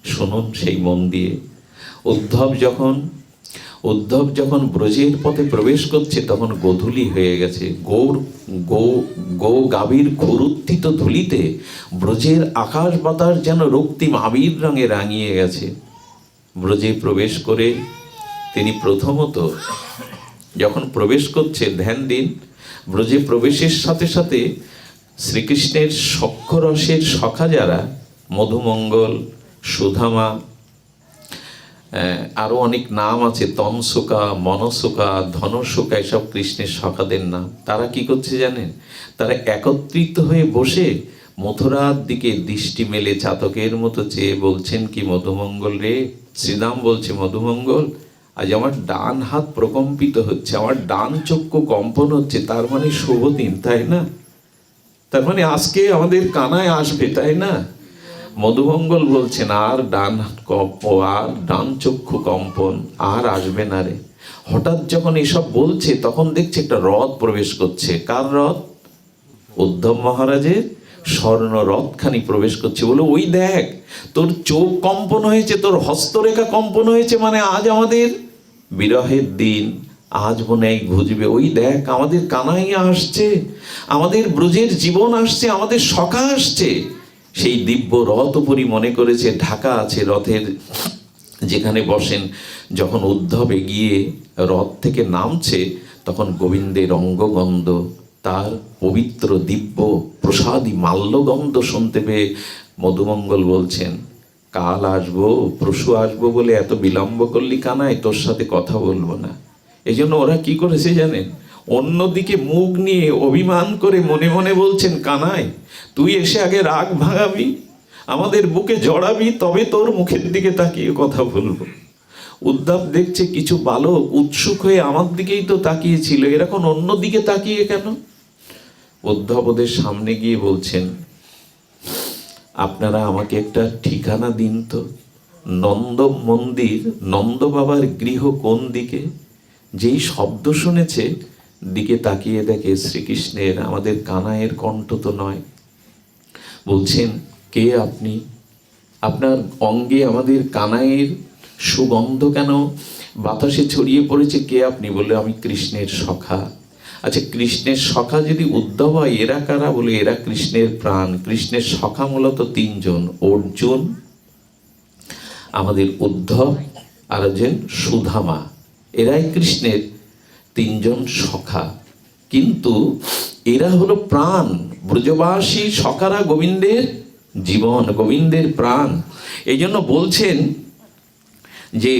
শুনুন সেই মন দিয়ে, উদ্ধব যখন ব্রজের পথে প্রবেশ করছে তখন গোধূলি হয়ে গেছে। গো গাভীর খুরুত্থিত ধুলিতে ব্রজের আকাশ বাতাস যেন রক্তিম আবির রঙে রাঙিয়ে গেছে। ব্রজে প্রবেশ করে তিনি প্রথমত যখন প্রবেশ করছে, ধ্যান দিন, ব্রজে প্রবেশের সাথে সাথে শ্রীকৃষ্ণের সখ্যরসের সখা যারা, মধুমঙ্গল, সুধামা, আরও অনেক নাম আছে, তনসুকা, মনসুকা, ধনসুকা, এসব কৃষ্ণের সখাদের নাম। তারা কি করছে জানেন? তারা একত্রিত হয়ে বসে মথুরার দিকে দৃষ্টি মেলে চাতকের মতো চেয়ে বলছেন কি, মধুমঙ্গল রে। শ্রীদাম বলছে, মধুমঙ্গল, আজ আমার ডান হাত প্রকম্পিত হচ্ছে, আমার ডান চক্ষু কম্পন হচ্ছে, তার মানে শুভ দিন, তাই না? তার মানে আজকে আমাদের কানায় আসবে, তাই না? মধুমঙ্গল বলছেন, আর ডান চক্ষু কম্পন আর আসবে না রে। হঠাৎ যখন এসব বলছে তখন দেখছে একটা রথ প্রবেশ করছে। কার রথ? উদ্ধব মহারাজের স্বর্ণ রথখানি প্রবেশ করছে। বলে, ওই দেখ, তোর চোখ কম্পন হয়েছে, তোর হস্তরেখা কম্পন হয়েছে, মানে আজ আমাদের বিরহের দিন, আজ মনে হয় ঘুজবে। ওই দেখ, আমাদের কানাইয়া আসছে, আমাদের ব্রজের জীবন আসছে, আমাদের সখা আসছে। সেই দিব্য রথ উপরই মনে করেছে ঢাকা আছে রথের যেখানে বসেন। যখন উদ্ধব এগিয়ে রথ থেকে নামছে তখন গোবিন্দের অঙ্গগন্ধ, তার পবিত্র দিব্য প্রসাদী মাল্যগন্ধ শুনতে পেয়ে মধুমঙ্গল বলছেন, কাল আসবো, পরশু আসবো বলে এত বিলম্ব করলি কানাই, তোর সাথে কথা বলবো না। এই জন্য ওরা কি করেছে জানেন? অন্যদিকে মুখ নিয়ে অভিমান করে মনে মনে বলছেন, কানাই, তুই এসে আগে রাগ ভাঙাবি, আমাদের বুকে জড়াবি, তবে তোর মুখের দিকে তাকিয়ে কথা বলবো। উদ্ধব দেখছে কিছু বালক উৎসুক হয়ে আমার দিকেই তো তাকিয়েছিল, এরকম অন্য দিকে তাকিয়ে কেন? উদ্ধব ওদের সামনে গিয়ে বলছেন, আপনারা আমাকে একটা ঠিকানা দিন তো, নন্দ মন্দির, নন্দ বাবার গৃহ কোন দিকে? যেই শব্দ শুনেছে দিকে তাকিয়ে দেখে শ্রীকৃষ্ণের, আমাদের কানাইয়ের কণ্ঠ তো নয়। বলছেন, কে আপনি? আপনার অঙ্গে আমাদের কানাইয়ের সুগন্ধ কেন বাতাসে ছড়িয়ে পড়েছে? কে আপনি? বলে, আমি কৃষ্ণের সখা। আচ্ছা, কৃষ্ণের সখা যদি উদ্ধব হয়, এরা কারা? বলে, এরা কৃষ্ণের প্রাণ। কৃষ্ণের সখা মূলত তিনজন, অর্জুন, আমাদের উদ্ধব, আর একজন সুধামা। এরাই কৃষ্ণের তিনজন সখা। কিন্তু এরা হলো প্রাণ। ব্রজবাসী সখারা গোবিন্দের জীবন, গোবিন্দের প্রাণ। এই জন্য বলছেন যে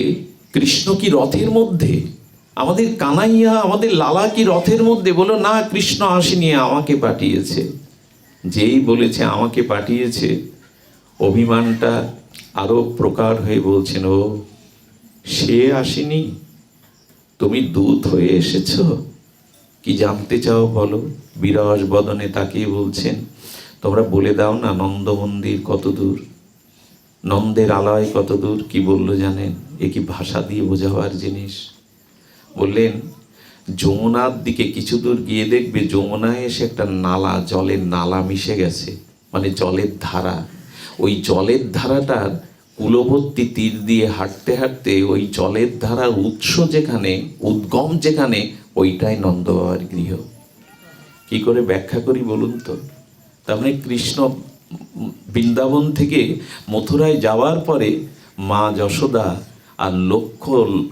কৃষ্ণ কি রথের মধ্যে? আমাদের কানাইয়া, আমাদের লালা কি রথের মধ্যে? বলো, না, কৃষ্ণ আসেনি, আমাকে পাঠিয়েছে। যেই বলেছে আমাকে পাঠিয়েছে, অভিমানটা আরো প্রকার হয়ে বলছেন, ও সে আসেনি, তুমি দূত হয়ে এসেছ। কি জানতে চাও বলো? বিরস বদনে তাকিয়ে বলছেন, তোমরা বলে দাও না, নন্দ মন্দির কত দূর, নন্দের আলয় কত দূর? কি বললো জানেন? এ কি ভাষা দিয়ে বোঝাবার জিনিস? বললেন, যমুনার দিকে কিছু দূর গিয়ে দেখবে যমুনায় এসে একটা নালা, জলের নালা মিশে গেছে, মানে জলের ধারা। ওই জলের ধারাটার কূলবর্তী তীর দিয়ে হাঁটতে হাঁটতে ওই জলের ধারার উৎস যেখানে, উদ্গম যেখানে, ওইটাই নন্দ বাবার গৃহ। কি করে ব্যাখ্যা করি বলুন তো? তার মানে কৃষ্ণ বৃন্দাবন থেকে মথুরায় যাওয়ার পরে মা যশোদা আর লক্ষ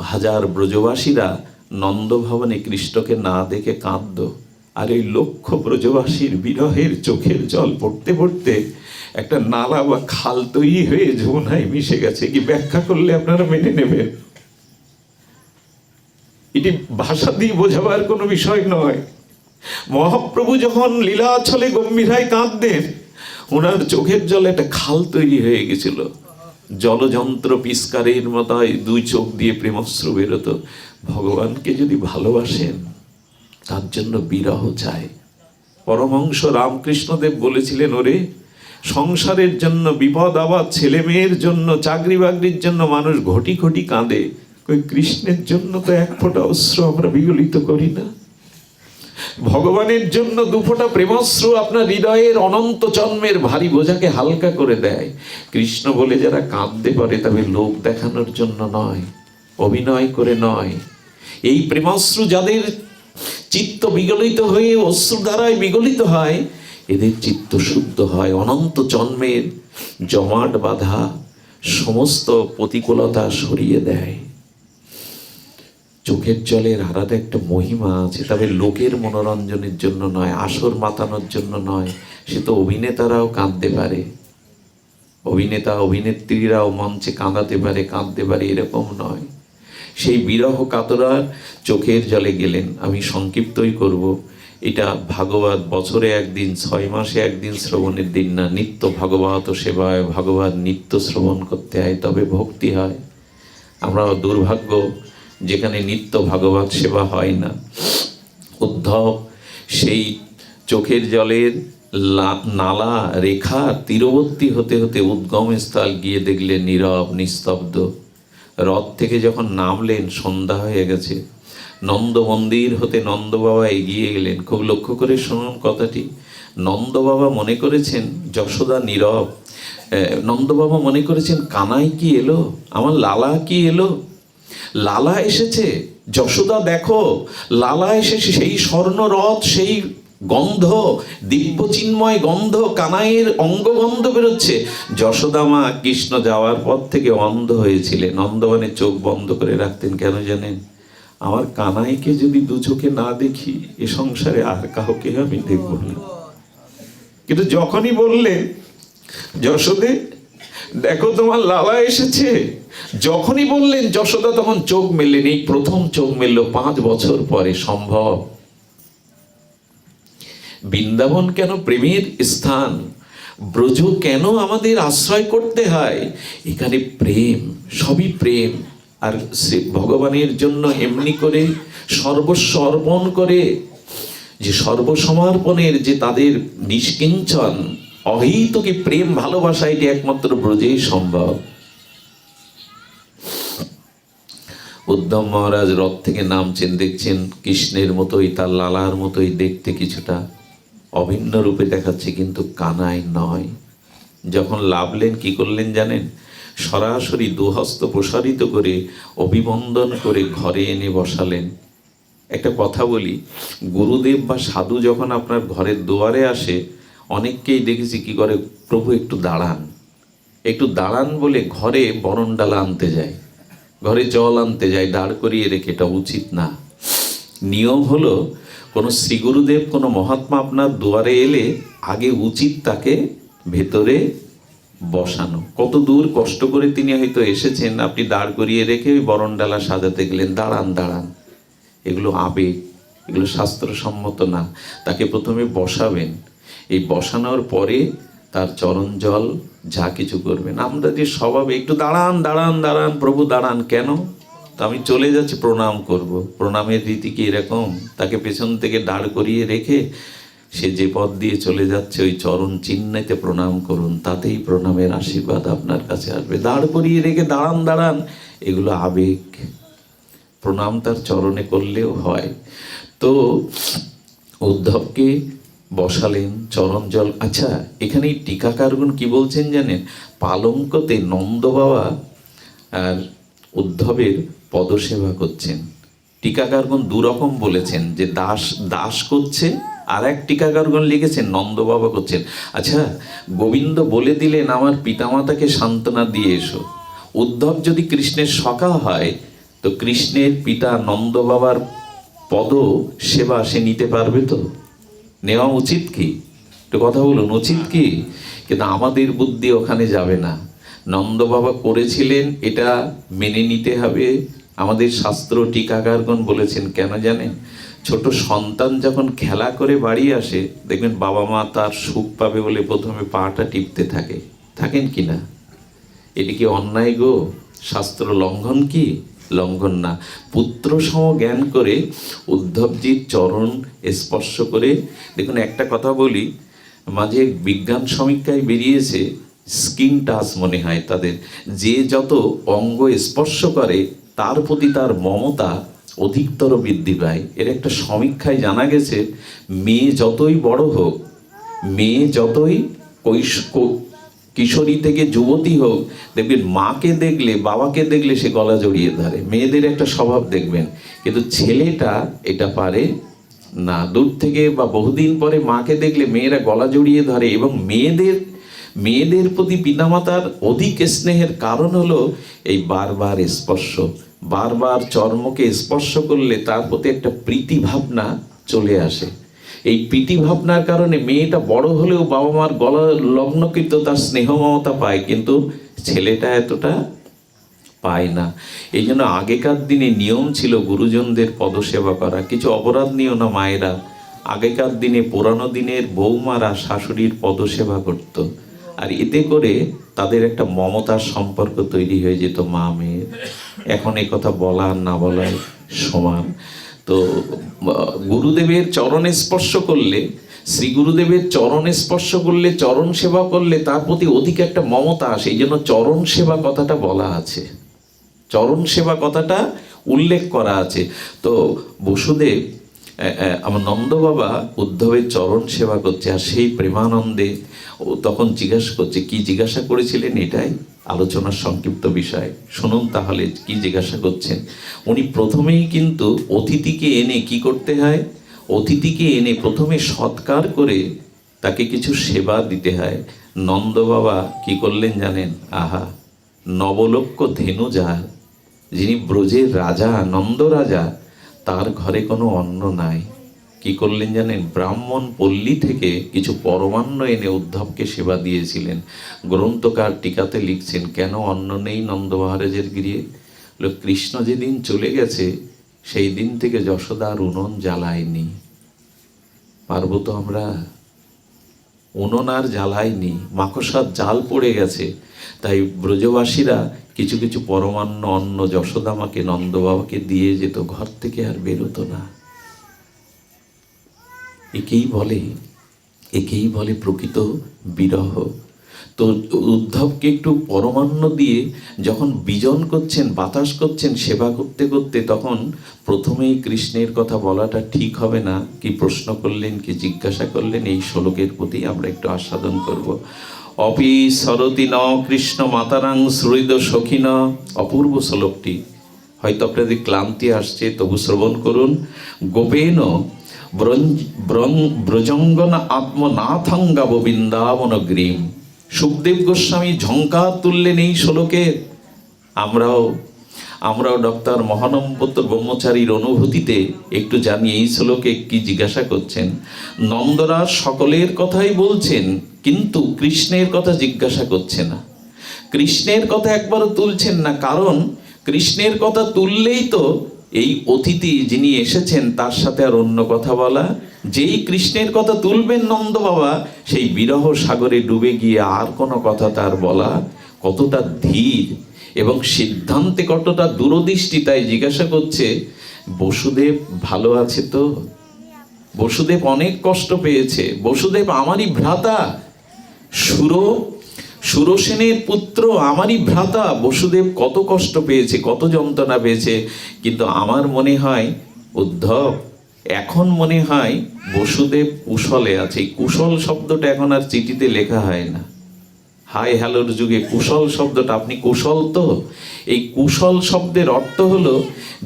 হাজার ব্রজবাসীরা নন্দভবনে কৃষ্ণকে না দেখে কাঁদত। আর এই লক্ষ ব্রজবাসীর বিরহের চোখের জল পড়তে পড়তে একটা নালা বা খাল তৈরি হয়ে যমুনায় মিশে গেছে। কি ব্যাখ্যা করলে আপনারা মেনে নেবেন? এটি ভাষা দিয়ে বোঝাবার কোনো বিষয় নয়। মহাপ্রভু যখন লীলাছলে গম্ভীরায় কাঁদতেন, ওনার চোখের জলে একটা খাল তৈরি হয়ে গেছিল। জলযন্ত্র পিস্কারের মতো দুই চোখ দিয়ে প্রেমশ্রু বেরোতো। ভগবানকে যদি ভালোবাসেন, তার জন্য বিরহ চাই। পরমহংস রামকৃষ্ণদেব বলেছিলেন, ওরে সংসারের জন্য, বিপদ আপদ, ছেলে মেয়ের জন্য, চাকরি বাকরির জন্য মানুষ ঘটি ঘটি কাঁদে, ওই কৃষ্ণের জন্য তো এক ফোঁটা অশ্রু আমরা বিগলিত করি না। ভগবানের জন্য দুফোঁটা প্রেমাশ্রু আপনার হৃদয়ের অনন্ত জন্মের ভারী বোঝাকে হালকা করে দেয়। কৃষ্ণ বলে যারা কাঁদতে পারে, তবে লোক দেখানোর জন্য নয়, অভিনয় করে নয়। এই প্রেমাশ্রু যাদের চিত্ত বিগলিত হয়ে অশ্রু দ্বারায় বিগলিত হয়, এদের চিত্ত শুদ্ধ হয়, অনন্ত জন্মের জমাট বাঁধা সমস্ত প্রতিকূলতা সরিয়ে দেয়। চোখের জলের আলাদা একটা মহিমা আছে, তবে লোকের মনোরঞ্জনের জন্য নয়, আসর মাতানোর জন্য নয়। সে তো অভিনেতারাও কাঁদতে পারে, অভিনেতা অভিনেত্রীরাও মঞ্চে কাঁদাতে পারে, কাঁদতে পারে, এরকম নয়। সেই বিরহ কাতরার চোখের জলে গেলেন। আমি সংক্ষিপ্তই করব। এটা ভাগবত বছরে একদিন, 6 মাসে একদিন শ্রবণের দিন না। নিত্য ভাগবত সেবায় ভাগবত নিত্য শ্রবণ করতে হয়, তবে ভক্তি হয়। আমরা দুর্ভাগ্য, যেখানে নিত্য ভাগবত সেবা হয় না। উদ্ধব সেই চোখের জলের নালা রেখা তীরবর্তী হতে হতে উদ্গম স্থল গিয়ে দেখলেন নীরব নিস্তব্ধ। রথ থেকে যখন নামলেন, সন্ধ্যা হয়ে গেছে। নন্দ মন্দির হতে নন্দ বাবা এগিয়ে গেলেন। খুব লক্ষ্য করে শুনুন কথাটি। নন্দ বাবা মনে করেছেন যশোদা নীরব। নন্দ বাবা মনে করেছেন কানাই কি এলো, আমার লালা কি এলো, লালা এসেছে। যশোদা দেখো, লালা এসেছে। সেই স্বর্ণরথ, সেই গন্ধ, দিব্য চিন্ময় গন্ধ, কানাইয়ের অঙ্গগন্ধ বেরোচ্ছে। যশোদা মা কৃষ্ণ যাওয়ার পর থেকে অন্ধ হয়েছিলেন, নন্দবনে চোখ বন্ধ করে রাখতেন। কেন জানেন? আমার কানাইকে যদি দু চোখে না দেখি, এ সংসারে আর কাউকে আমি দেখব না। কিন্তু যখনই বললেন যশোদে দেখো তোমার লালা এসেছে, যখনই বললেন যশোদা তখন চোখ মেললেন। এই প্রথম চোখ মেলল 5 বছর পরে। সম্ভব? বৃন্দাবন কেন প্রেমের স্থান, ব্রজ কেন আমাদের আশ্রয় করতে হয়? এখানে প্রেম, সবই প্রেম। আর সে ভগবানের জন্য এমনি করে সর্বস্ব অর্পণ করে, যে সর্বসমর্পণের যে তাদের নিষ্কিঞ্চন অহৈতুকী প্রেম ভালোবাসা, এটি একমাত্র ব্রজেই সম্ভব। উদ্ধব মহারাজ রথ থেকে নামছেন, দেখছেন কৃষ্ণের মতোই, তার লালার মতোই দেখতে, কিছুটা অভিন্ন রূপে দেখাচ্ছে, কিন্তু কানাই নয়। যখন লাভলেন, কি করলেন জানেন? সরাসরি দুহস্ত প্রসারিত করে অভিবন্দন করে ঘরে এনে বসালেন। একটা কথা বলি, গুরুদেব বা সাধু যখন আপনার ঘরের দুয়ারে আসে, অনেককেই দেখেছি কি করে, প্রভু একটু দাঁড়ান, একটু দাঁড়ান বলে ঘরে বরণ ডালা আনতে যায়, ঘরে জল আনতে যায়, দাঁড় করিয়ে রেখে। এটা উচিত না। নিয়ম হলো, কোনো শ্রীগুরুদেব, কোনো মহাত্মা আপনার দুয়ারে এলে আগে উচিত তাকে ভেতরে বসানো। কত দূর কষ্ট করে তিনি হয়তো এসেছেন, আপনি দাঁড় করিয়ে রেখে ওই বরণ ডালা সাজাতে গেলেন। দাঁড়ান দাঁড়ান, এগুলো আবেগ, এগুলো শাস্ত্রসম্মত না। তাকে প্রথমে বসাবেন, এই বসানোর পরে তার চরণ জল যা কিছু করবেন। আমরা যে স্বভাবে একটু দাঁড়ান দাঁড়ান দাঁড়ান, প্রভু দাঁড়ান, কেন? তো আমি চলে যাচ্ছি, প্রণাম করব। প্রণামের রীতি কি এরকম? তাকে পেছন থেকে দাঁড় করিয়ে রেখে সে যে পথ দিয়ে চলে যাচ্ছে, ওই চরণ চিহ্নেতে প্রণাম করুন, তাতেই প্রণামের আশীর্বাদ আপনার কাছে আসবে। দাঁড় করিয়ে রেখে দাঁড়ান দাঁড়ান, এগুলো আবেগ। প্রণাম তার চরণে করলেও হয়। তো উদ্ধবকে বসালেন, চরণ জল। আচ্ছা, এখানে টিকাকারগণ কি বলছেন জানেন? পালঙ্কতে নন্দ বাবা আর উদ্ধবের পদসেবা করছেন। টিকাকারগণ দুরকম বলেছেন, যে দাস দাস করছে, আর এক টিকাকারগণ লিখেছেন নন্দ বাবা করছেন। আচ্ছা, গোবিন্দ বলে দিলেন আমার পিতামাতাকে সান্ত্বনা দিয়ে এসো। উদ্ধব যদি কৃষ্ণের সখা হয়, তো কৃষ্ণের পিতা নন্দ বাবার পদ সেবা সে নিতে পারবে তো? নেওয়া উচিত কি? একটু কথা বলুন, উচিত কি? কিন্তু আমাদের বুদ্ধি ওখানে যাবে না। নন্দ বাবা করেছিলেন, এটা মেনে নিতে হবে। আমাদের শাস্ত্র টিকাকারগণ বলেছেন, কেন জানেন? ছোট সন্তান যখন খেলা করে বাড়ি আসে, দেখবেন বাবা মা তার সুখ পাবে বলে প্রথমে পাটা টিপতে থাকেন কি না? এটি কি অন্যায় গো? শাস্ত্র লঙ্ঘন কি? লঙ্ঘন না। পুত্র সম জ্ঞান করে উদ্ধবজির চরণ স্পর্শ করে, দেখুন একটা কথা বলি, মাঝে বিজ্ঞান সমীক্ষায় বেরিয়েছে, স্কিন টাচ মনে হয় তাদের, যে যত অঙ্গ স্পর্শ করে তার প্রতি তার মমতা অধিকতর বৃদ্ধি পায়। এর একটা সমীক্ষায় জানা গেছে, মেয়ে যতই বড় হোক, মেয়ে যতই কিশোরী থেকে যুবতী হোক, দেখবেন মাকে দেখলে, বাবাকে দেখলে সে গলা জড়িয়ে ধরে। মেয়েদের একটা স্বভাব দেখবেন, কিন্তু ছেলেটা এটা পারে না। দূর থেকে বা বহুদিন পরে মাকে দেখলে মেয়েরা গলা জড়িয়ে ধরে। এবং মেয়েদের প্রতি পিতামাতার অধিক স্নেহের কারণ হলো এই বারবার স্পর্শ। বারবার চর্মকে স্পর্শ করলে তার প্রতি একটা প্রীতি ভাবনা চলে আসে। এই প্রীতি ভাবনার কারণে মেয়েটা বড় হলেও বাবা মার গলা লগ্নকৃত তার স্নেহ মমতা পায়, কিন্তু ছেলেটা এতটা পায় না। এই জন্য আগেকার দিনে নিয়ম ছিল গুরুজনদের পদসেবা করা। কিছু অপরাধ নিও না মায়েরা, আগেকার দিনে পুরানো দিনের বৌমারা শাশুড়ির পদসেবা করত, আর এতে করে তাদের একটা মমতার সম্পর্ক তৈরি হয়ে যেত মা মেয়ের। এখন এই কথা বলা আর না বলার সমান। তো গুরুদেবের চরণে স্পর্শ করলে, শ্রী গুরুদেবের চরণে স্পর্শ করলে, চরণ সেবা করলে তার প্রতি অধিক একটা মমতা আসে। এই জন্য চরণ সেবা কথাটা বলা আছে, চরণ সেবা কথাটা উল্লেখ করা আছে। তো বসুদেব, আমার নন্দ বাবা উদ্ধবের চরণ সেবা করছে, আর সেই প্রেমানন্দে ও তখন জিজ্ঞাসা করছে। কি জিজ্ঞাসা করেছিলেন এটাই আলোচনার সংক্ষিপ্ত বিষয়। শুনুন তাহলে কি জিজ্ঞাসা করছেন। উনি প্রথমেই কিন্তু অতিথিকে এনে কি করতে হয়, অতিথিকে এনে প্রথমে সৎকার করে তাকে কিছু সেবা দিতে হয়। নন্দ বাবা কি করলেন জানেন? আহা, নবলক্ষ ধেনু যার, যিনি ব্রজের রাজা, নন্দ রাজা, তার ঘরে কোনো অন্ন নাই। কি করলেন জানেন? ব্রাহ্মণ পল্লী থেকে কিছু পরমান্ন এনে উদ্ধবকে সেবা দিয়েছিলেন। গ্রন্থকার টিকাতে লিখছেন, কেন অন্ন নেই নন্দ মহারাজের গৃহে? কৃষ্ণ যেদিন চলে গেছে সেই দিন থেকে যশোদা আর উনুন জ্বালায়নি। পারবো তো আমরা? উনুন আর জ্বালায়নি, মাকড়সার জাল পড়ে গেছে। তাই ব্রজবাসীরা কিছু কিছু পরমান্ন অন্ন যশোদা মাকে, নন্দ বাবাকে দিয়ে যেত, ঘর থেকে আর বেরোতো না। একেই বলে প্রকৃত বিরহ। তো উদ্ধবকে একটু পরমান্ন দিয়ে যখন বিজন করছেন, বাতাস করছেন সেবা করতে করতে, তখন প্রথমেই কৃষ্ণের কথা বলাটা ঠিক হবে না। কি প্রশ্ন করলেন, কি জিজ্ঞাসা করলেন, এই শ্লোকের প্রতি আমরা একটু আস্বাদন করব। অপি সরতি ন কৃষ্ণ মাতারাং শ্রুইদ সখিন। অপূর্ব শ্লোকটি, হয়তো আপনাদের ক্লান্তি আসছে, তবু শ্রবণ করুন। গোপেন ব্রজঙ্গন আত্মনাথঙ্গাব বৃন্দাবন গ্রীম। সুখদেব গোস্বামী ঝঙ্কার তুললেন এই শ্লোকের। আমরাও ডক্টর মহানম্বত ব্রহ্মচারীর অনুভূতিতে একটু জানি এই শ্লোকে কি জিজ্ঞাসা করছেন। নন্দরাজ সকলের কথাই বলছেন, কিন্তু কৃষ্ণের কথা জিজ্ঞাসা করছে না, কৃষ্ণের কথা একবারও তুলছেন না। কারণ কৃষ্ণের কথা তুললেই তো এই অতিথি যিনি এসেছেন তার সাথে আর অন্য কথা বলা। যেই কৃষ্ণের কথা তুলবেন নন্দ বাবা, সেই বিরহ সাগরে ডুবে গিয়ে আর কোনো কথা তার বলা কতটা ধীর এবং সিদ্ধান্তে কতটা দূরদৃষ্টি। তাই জিজ্ঞাসা করছে, বসুদেব ভালো আছে তো? বসুদেব অনেক কষ্ট পেয়েছে, বসুদেব আমারই ভ্রাতা, সুরসেনের পুত্র, আমারই ভ্রাতা। বসুদেব কত কষ্ট পেয়েছে, কত যন্ত্রণা পেয়েছে। কিন্তু আমার মনে হয় উদ্ধব, এখন মনে হয় বসুদেব কুশলে আছে। কুশল শব্দটা এখন আর চিঠিতে লেখা হয় না। হাই হ্যালোর যুগে কুশল শব্দটা, আপনি কুশল তো? এই কুশল শব্দের অর্থ হলো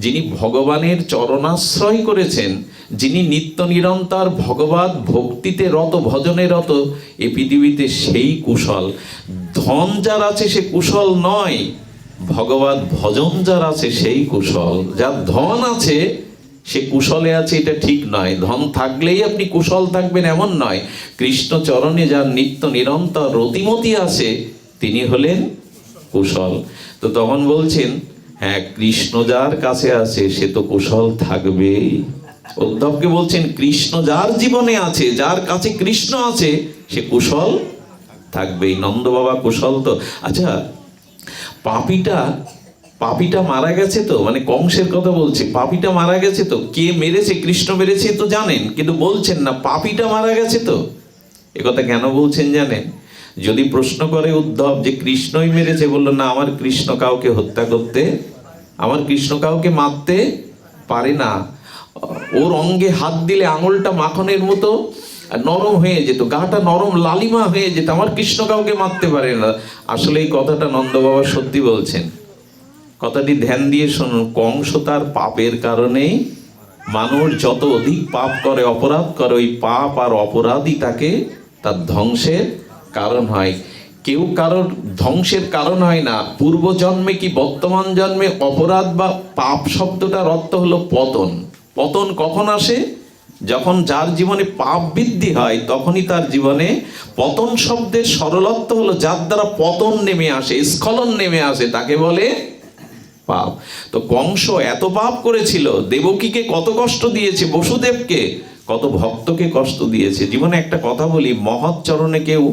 যিনি ভগবানের চরণাশ্রয় করেছেন, যিনি নিত্য নিরন্তর ভগবত ভক্তিতে রত, ভজনে রত, এই পৃথিবীতে সেই কুশল। ধন যার আছে সে কুশল নয়, ভগবত ভজন যার আছে সেই কুশল। যার ধন আছে সে কুশলে আছে এটা ঠিক নয়। ধন থাকলেই আপনি কুশল থাকবেন এমন নয়। কৃষ্ণ চরণে যার নিত্য নিরন্তর রতিমতি আছে তিনি হলেন কুশল। তো তখন বলছেন, হ্যাঁ, কৃষ্ণ যার কাছে আছে সে তো কুশল থাকবেই। উদ্ধবকে বলছেন, কৃষ্ণ যার জীবনে আছে, যার কাছে কৃষ্ণ আছে, সে কুশল থাকবেই। নন্দ বাবা কুশল তো। আচ্ছা, পাপীটা মারা গেছে তো, মানে কংসের কথা বলছে, পাপীটা মারা গেছে তো। কে মেরেছে? কৃষ্ণ মেরেছে তো জানেন, কিন্তু বলছেন না পাপীটা মারা গেছে তো। একথা কেন বলছেন জানেন? যদি প্রশ্ন করে উদ্ধব যে কৃষ্ণই মেরেছে, বললো না, আমার কৃষ্ণ কাউকে হত্যা করতে, আমার কৃষ্ণ কাউকে মারতে পারে না। ওর অঙ্গে হাত দিলে আঙুলটা মাখনের মতো নরম হয়ে যেত, গাটা নরম লালিমা হয়ে যেত, আমার কৃষ্ণ কাউকে মারতে পারে না। আসলে এই কথাটা নন্দ বাবা সত্যি বলছেন। কথাটি ধ্যান দিয়ে শুনুন। কংস তার পাপের কারণেই, মানুষ যত অধিক পাপ করে, অপরাধ করে, ওই পাপ আর অপরাধই তাকে তার ধ্বংসের কারণ হয়। কেউ কারোর ধ্বংসের কারণ হয় না। পূর্ব জন্মে কি বর্তমান জন্মে অপরাধ বা পাপ শব্দটার অর্থ হলো পতন। পতন কখন আসে? যখন যার জীবনে পাপ বৃদ্ধি হয় তখনই তার জীবনে পতন শব্দের সরল অর্থ হলো যার দ্বারা পতন নেমে আসে, স্খলন নেমে আসে, তাকে বলে পাপ। তো কংস এত পাপ করেছিল, দেবকীকে কত কষ্ট দিয়েছে, বসুদেবকে, কত ভক্তকে কষ্ট দিয়েছে। জীবনে একটা কথা বলি, মহৎ চরণে কেউ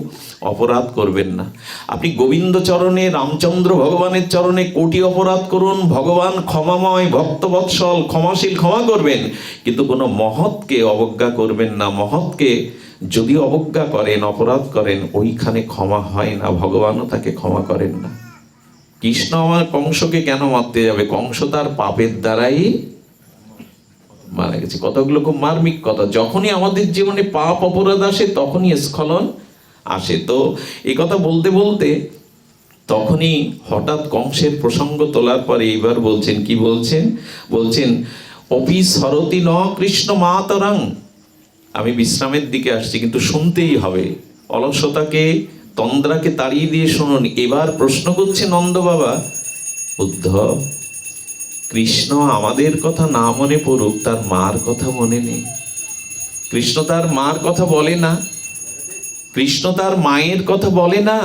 অপরাধ করবেন না। আপনি গোবিন্দ চরণে, রামচন্দ্র ভগবানের চরণে কোটি অপরাধ করুন, ভগবান ক্ষমাময়, ভক্তবৎসল, ক্ষমাশীল, ক্ষমা করবেন, কিন্তু কোনো মহৎকে অবজ্ঞা করবেন না। মহৎকে যদি অবজ্ঞা করেন, অপরাধ করেন, ওইখানে ক্ষমা হয় না, ভগবানও তাকে ক্ষমা করেন না। কৃষ্ণ আমার কংসকে কেন মারতে যাবে? কংস তার পাপের দ্বারাই মারা গেছে। কতগুলো খুব মার্মিক কথা। যখনই আমাদের জীবনে পাপ অপরাধ আসে তখনই স্খলন আসে। তো এই কথা বলতে বলতে তখনই হঠাৎ কংসের প্রসঙ্গ তোলার পরে এইবার বলছেন, কি বলছেন? বলছেন, অপি সরতি ন কৃষ্ণ মাতরং। আমি বিশ্রামের দিকে আসছি, কিন্তু শুনতেই হবে। অলসতাকে, তন্দ্রাকে তাড়িয়ে দিয়ে শুনুন। এবার প্রশ্ন করছে নন্দ বাবা, উদ্ধব, কৃষ্ণ আমাদের কথা না মনে পড়ুক, তার মার কথা মনে নেই। কৃষ্ণ তার মার কথা বলে না, কৃষ্ণ তার মায়ের কথা বলে না।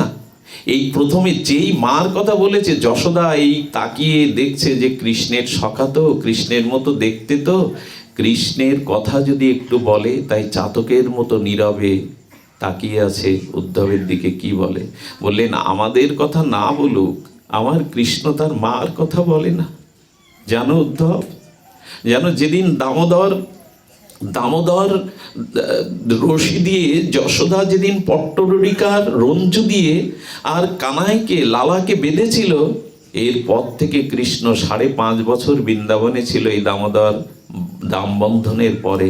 এই প্রথমে যেই মার কথা বলেছে, যশোদা এই তাকিয়ে দেখছে যে কৃষ্ণের সখা তো, কৃষ্ণের মতো দেখতে তো, কৃষ্ণের কথা যদি একটু বলে, তাই চাতকের মতো নীরবে তাকিয়ে আছে উদ্ধবের দিকে। কি বলে? বললেন, আমাদের কথা না বলুক, আমার কৃষ্ণ তার মার কথা বলে না। জানো উদ্ধব, জানো যেদিন দামোদর রশি দিয়ে যশোদা যেদিন পট্টরিকার রঞ্জু দিয়ে আর কানাইকে, লালাকে বেঁধেছিল, এরপর থেকে কৃষ্ণ 5.5 বছর বৃন্দাবনে ছিল। এই দামোদর দামবন্ধনের পরে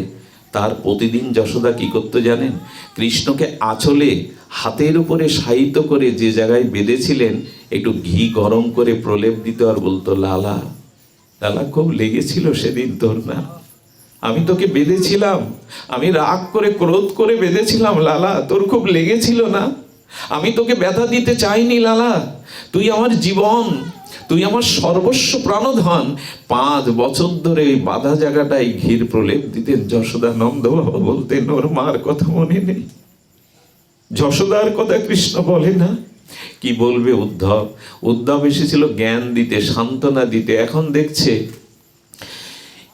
তার প্রতিদিন যশোদা কি করতো জানেন? কৃষ্ণকে আঁচলে হাতের উপরে শায়িত করে যে জায়গায় বেঁধেছিলেন একটু ঘি গরম করে প্রলেপ দিত আর বলতো, লালা, লালা, খুব লেগেছিল সেদিন তোর না? আমি তোকে বেঁধেছিলাম, আমি রাগ করে, ক্রোধ করে বেঁধেছিলাম, লালা, তোর খুব লেগেছিল না? আমি তোকে ব্যথা দিতে চাইনি লালা, তুই আমার জীবন, তুই আমার সর্বস্ব প্রাণধন। 5 বছর ধরে ওই বাধা জায়গাটায় ঘির প্রলেপ দিতেন যশোদা। নন্দ বাবা বলতেন, ওর মার কথা মনে নেই, যশোদার কথা কৃষ্ণ বলে না। কি বলবে উদ্ধব? উদ্ধব এসেছিল জ্ঞান দিতে, সান্ত্বনা দিতে। এখন দেখছে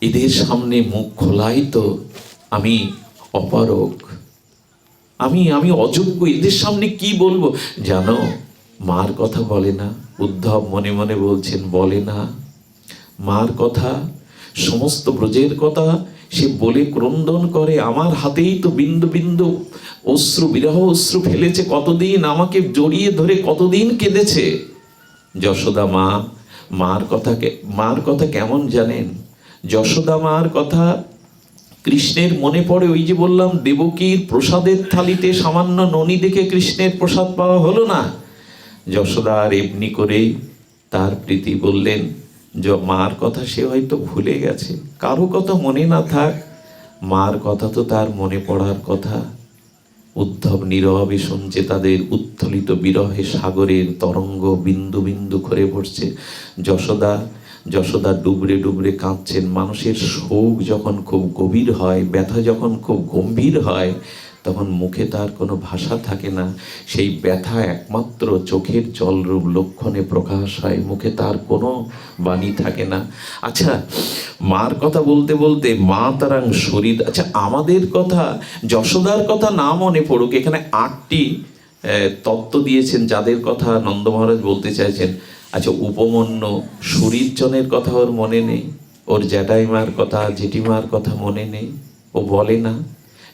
এদের সামনে মুখ খোলাই তো আমি অপারগ, আমি অযোগ্য, এদের সামনে কি বলবো? জানো, মার কথা বলে না। উদ্ধব মনে মনে বলছেন, বলে না মার কথা, সমস্ত ব্রজের কথা সে বলে ক্রন্দন করে। আমার হাতেই তো বিন্দু বিন্দু অশ্রু, বিরহ অশ্রু ফেলেছে, কতদিন আমাকে জড়িয়ে ধরে কতদিন কেঁদেছে। যশোদা মা, মার কথা কেমন জানেন? যশোদা মার কথা কৃষ্ণের মনে পড়ে। ওই যে বললাম, দেবকীর প্রসাদের থালিতে সামান্য ননি দেখে কৃষ্ণের প্রসাদ পাওয়া হলো না। যশোদা আর এমনি করেই তার প্রীতি বললেন, মার কথা সে হয়তো ভুলে গেছে। কারো কথা মনে না থাক, মার কথা তো তার মনে পড়ার কথা। উদ্ধব নীরবে শুনছে তাদের উত্থলিত বিরহে সাগরের তরঙ্গ বিন্দু বিন্দু করে পড়ছে। যশোদা যশোদা ডুবরে ডুবরে কাঁদছেন। মানুষের শোক যখন খুব গভীর হয়, ব্যথা যখন খুব গম্ভীর হয়, তখন মুখে তার কোনো ভাষা থাকে না। সেই ব্যথা একমাত্র চোখের জলরূপ লক্ষণে প্রকাশ হয়, মুখে তার কোনো বাণী থাকে না। আচ্ছা, মার কথা বলতে বলতে মা তারাং শরীর, আচ্ছা আমাদের কথা, যশোদার কথা না মনে পড়ুক, এখানে 8টি তত্ত্ব দিয়েছেন যাদের কথা নন্দ মহারাজ বলতে চাইছেন। আচ্ছা, উপমন্যু সুরিজনের কথা ওর মনে নেই, ওর জ্যাঠাইমার কথা জেঠিমার কথা মনে নেই, ও বলে না,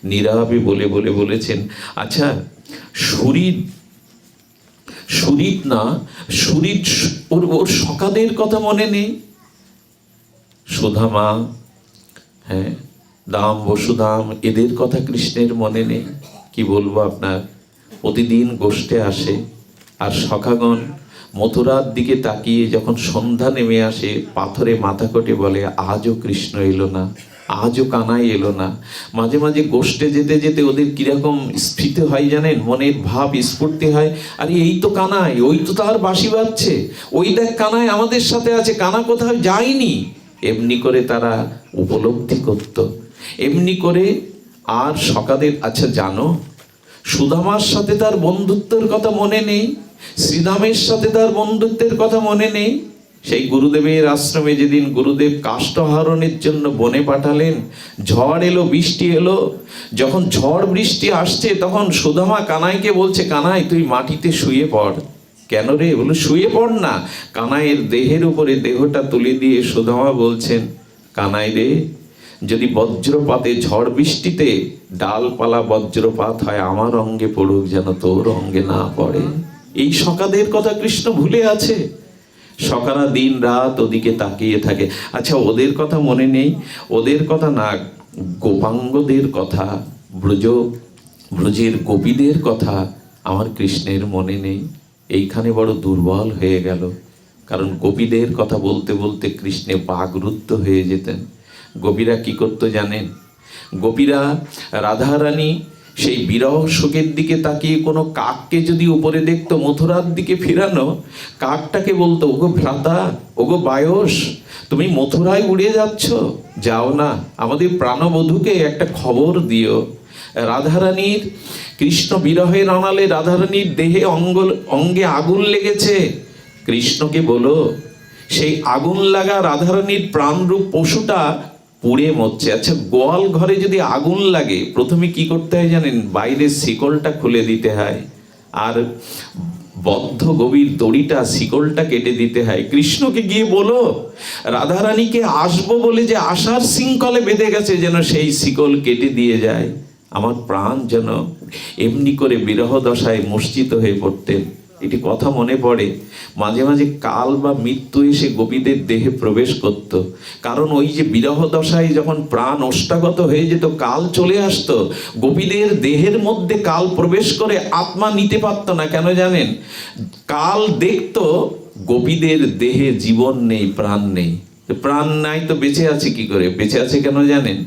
নীরবে বলে বলে বলেছেন। আচ্ছা, সুরিত না, সুরিত ওর ওর সখাদের কথা মনে নেই, সুধামা, হ্যাঁ, দাম বসুদাম, এদের কথা কৃষ্ণের মনে নেই। কি বলবো আপনার, প্রতিদিন গোষ্ঠে আসে, আর সখাগণ মথুরার দিকে তাকিয়ে যখন সন্ধ্যা নেমে আসে পাথরে মাথা কোটে বলে, আজও কৃষ্ণ এলো না, আজও কানাই এলো না। মাঝে মাঝে গোষ্ঠে যেতে যেতে ওদের কিরকম স্ফীত হয় জানেন, মনের ভাব স্ফূর্তি হয়, আরে এই তো কানাই, ওই তো তার বাঁশি বাজছে, ওই দেখ কানাই আমাদের সাথে আছে, কানা কোথাও যায়নি। এমনি করে তারা উপলব্ধি করত, এমনি করে। আর সকাদের, আচ্ছা জানো, সুদামার সাথে তার বন্ধুত্বের কথা মনে নেই, শ্রীরামের সাথে তার বন্ধুত্বের কথা মনে নেই। সেই গুরুদেবের আশ্রমে যেদিন গুরুদেব কাষ্ঠহরণের জন্য বনে পাঠালেন, ঝড় এলো, বৃষ্টি এলো, যখন ঝড় বৃষ্টি আসছে তখন সুদামা কানাইকে বলছে, কানাই তুই মাটিতে শুয়ে পড়। কেন রে? বলে শুয়ে পড় না। কানাইয়ের দেহের উপরে দেহটা তুলে দিয়ে সুদামা বলছেন, কানাই রে, যদি বজ্রপাতে ঝড় বৃষ্টিতে ডালপালা বজ্রপাত হয়, আমার অঙ্গে পড়ুক, যেন তোর অঙ্গে না পড়ে। এই সখাদের কথা কৃষ্ণ ভুলে আছে? সখারা দিন রাত ওদিকে তাকিয়ে থাকে। আচ্ছা, ওদের কথা মনে নেই? ওদের কথা না, গোপাঙ্গদের কথা, ব্রজের গোপীদের কথা আমার কৃষ্ণের মনে নেই। এইখানে বড় দুর্বল হয়ে গেল, কারণ গোপীদের কথা বলতে বলতে কৃষ্ণে বাগরুদ্ধ হয়ে যেতেন। গোপীরা কি করতো জানেন? গোপীরা রাধারানী সেই বিরহ শোকের দিকে তাকিয়ে কোনো কাককে যদি উপরে দেখতো মথুরার দিকে ফিরানো, কাকটাকে বলতো, ওগো ভ্রাতা, ওগো বায়স, তুমি মথুরায় উড়ে যাচ্ছ, যাও না, আমাদের প্রাণবধূকে একটা খবর দিও। রাধারানীর কৃষ্ণ বিরহের আনালে রাধারানীর দেহে অঙ্গে আগুন লেগেছে, কৃষ্ণকে বলো সেই আগুন লাগা রাধারানীর প্রাণরূপ পশুটা পুড়ে মরছে। আচ্ছা, গোয়াল ঘরে যদি আগুন লাগে প্রথমে কি করতে হয় জানেন? বাইরের শিকলটা খুলে দিতে হয়, আর বদ্ধ গভীর দড়িটা, শিকলটা কেটে দিতে হয়। কৃষ্ণকে গিয়ে বলো রাধারানীকে আসবো বলে যে আশার শৃঙ্খলে বেঁধে গেছে, যেন সেই শিকল কেটে দিয়ে যায়। আমার প্রাণ যেন, এমনি করে বিরহ দশায় মূর্ছিত হয়ে পড়তেন। এটি কথা মনে পড়ে। মাঝে মাঝে কাল বা মৃত্যু এসে গোপীদের দেহে প্রবেশ করত, কারণ ওই যে বিরহ দশায় যখন প্রাণ ওষ্ঠাগত হয়ে যেত, কাল চলে আসতো, গোপীদের দেহের মধ্যে কাল প্রবেশ করে আত্মা নিতে পারত না। কেন জানেন? কাল দেখতো গোপীদের দেহে জীবন নেই, প্রাণ নেই। প্রাণ নাই তো বেঁচে আছে কি করে? বেঁচে আছে কেন জানেন?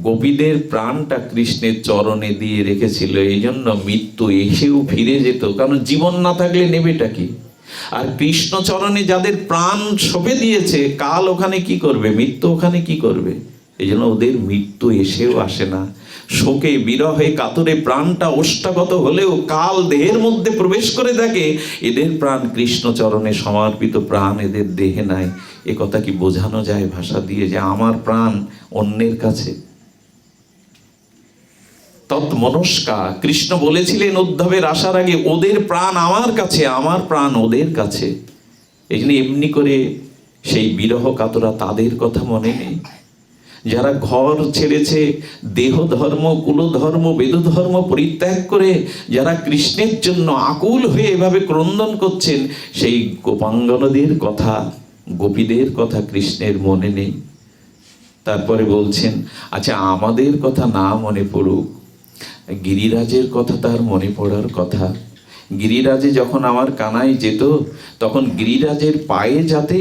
গোপীদের প্রাণটা কৃষ্ণের চরণে দিয়ে রেখেছিল, এই জন্য মৃত্যু এসেও ফিরে যেত, কারণ জীবন না থাকলে নেবেটা কি? আর কৃষ্ণ চরণে যাদের প্রাণ সঁপে দিয়েছে, কাল ওখানে কি করবে? মৃত্যু ওখানে কি করবে? এই জন্য ওদের মৃত্যু এসেও আসে না। শোকে বিরহে কাতরে প্রাণটা ওষ্ঠাগত হলেও কাল দেহের মধ্যে প্রবেশ করে থাকে, এদের প্রাণ কৃষ্ণ চরণে সমর্পিত, প্রাণ এদের দেহে নাই। এ কথা কি বোঝানো যায় ভাষা দিয়ে যে আমার প্রাণ অন্যের কাছে? তৎমনস্কা কৃষ্ণ বলেছিলেন উদ্ধবের আসার আগে, ওদের প্রাণ আমার কাছে, আমার প্রাণ ওদের কাছে। এই জন্য এমনি করে সেই বিরহ কাতরা তাদের কথা মনে নেই। যারা ঘর ছেড়েছে, দেহ ধর্ম, কুলধর্ম, বেদধর্ম পরিত্যাগ করে যারা কৃষ্ণের জন্য আকুল হয়ে এভাবে ক্রন্দন করছেন, সেই গোপাঙ্গনদের কথা, গোপীদের কথা কৃষ্ণের মনে নেই। তারপরে বলছেন, আচ্ছা আমাদের কথা না মনে পড়ুক, গিরিরাজের কথা তার মনে পড়ার কথা। গিরিরাজে যখন আমার কানাই যেত, তখন গিরিরাজের পায়ে যাতে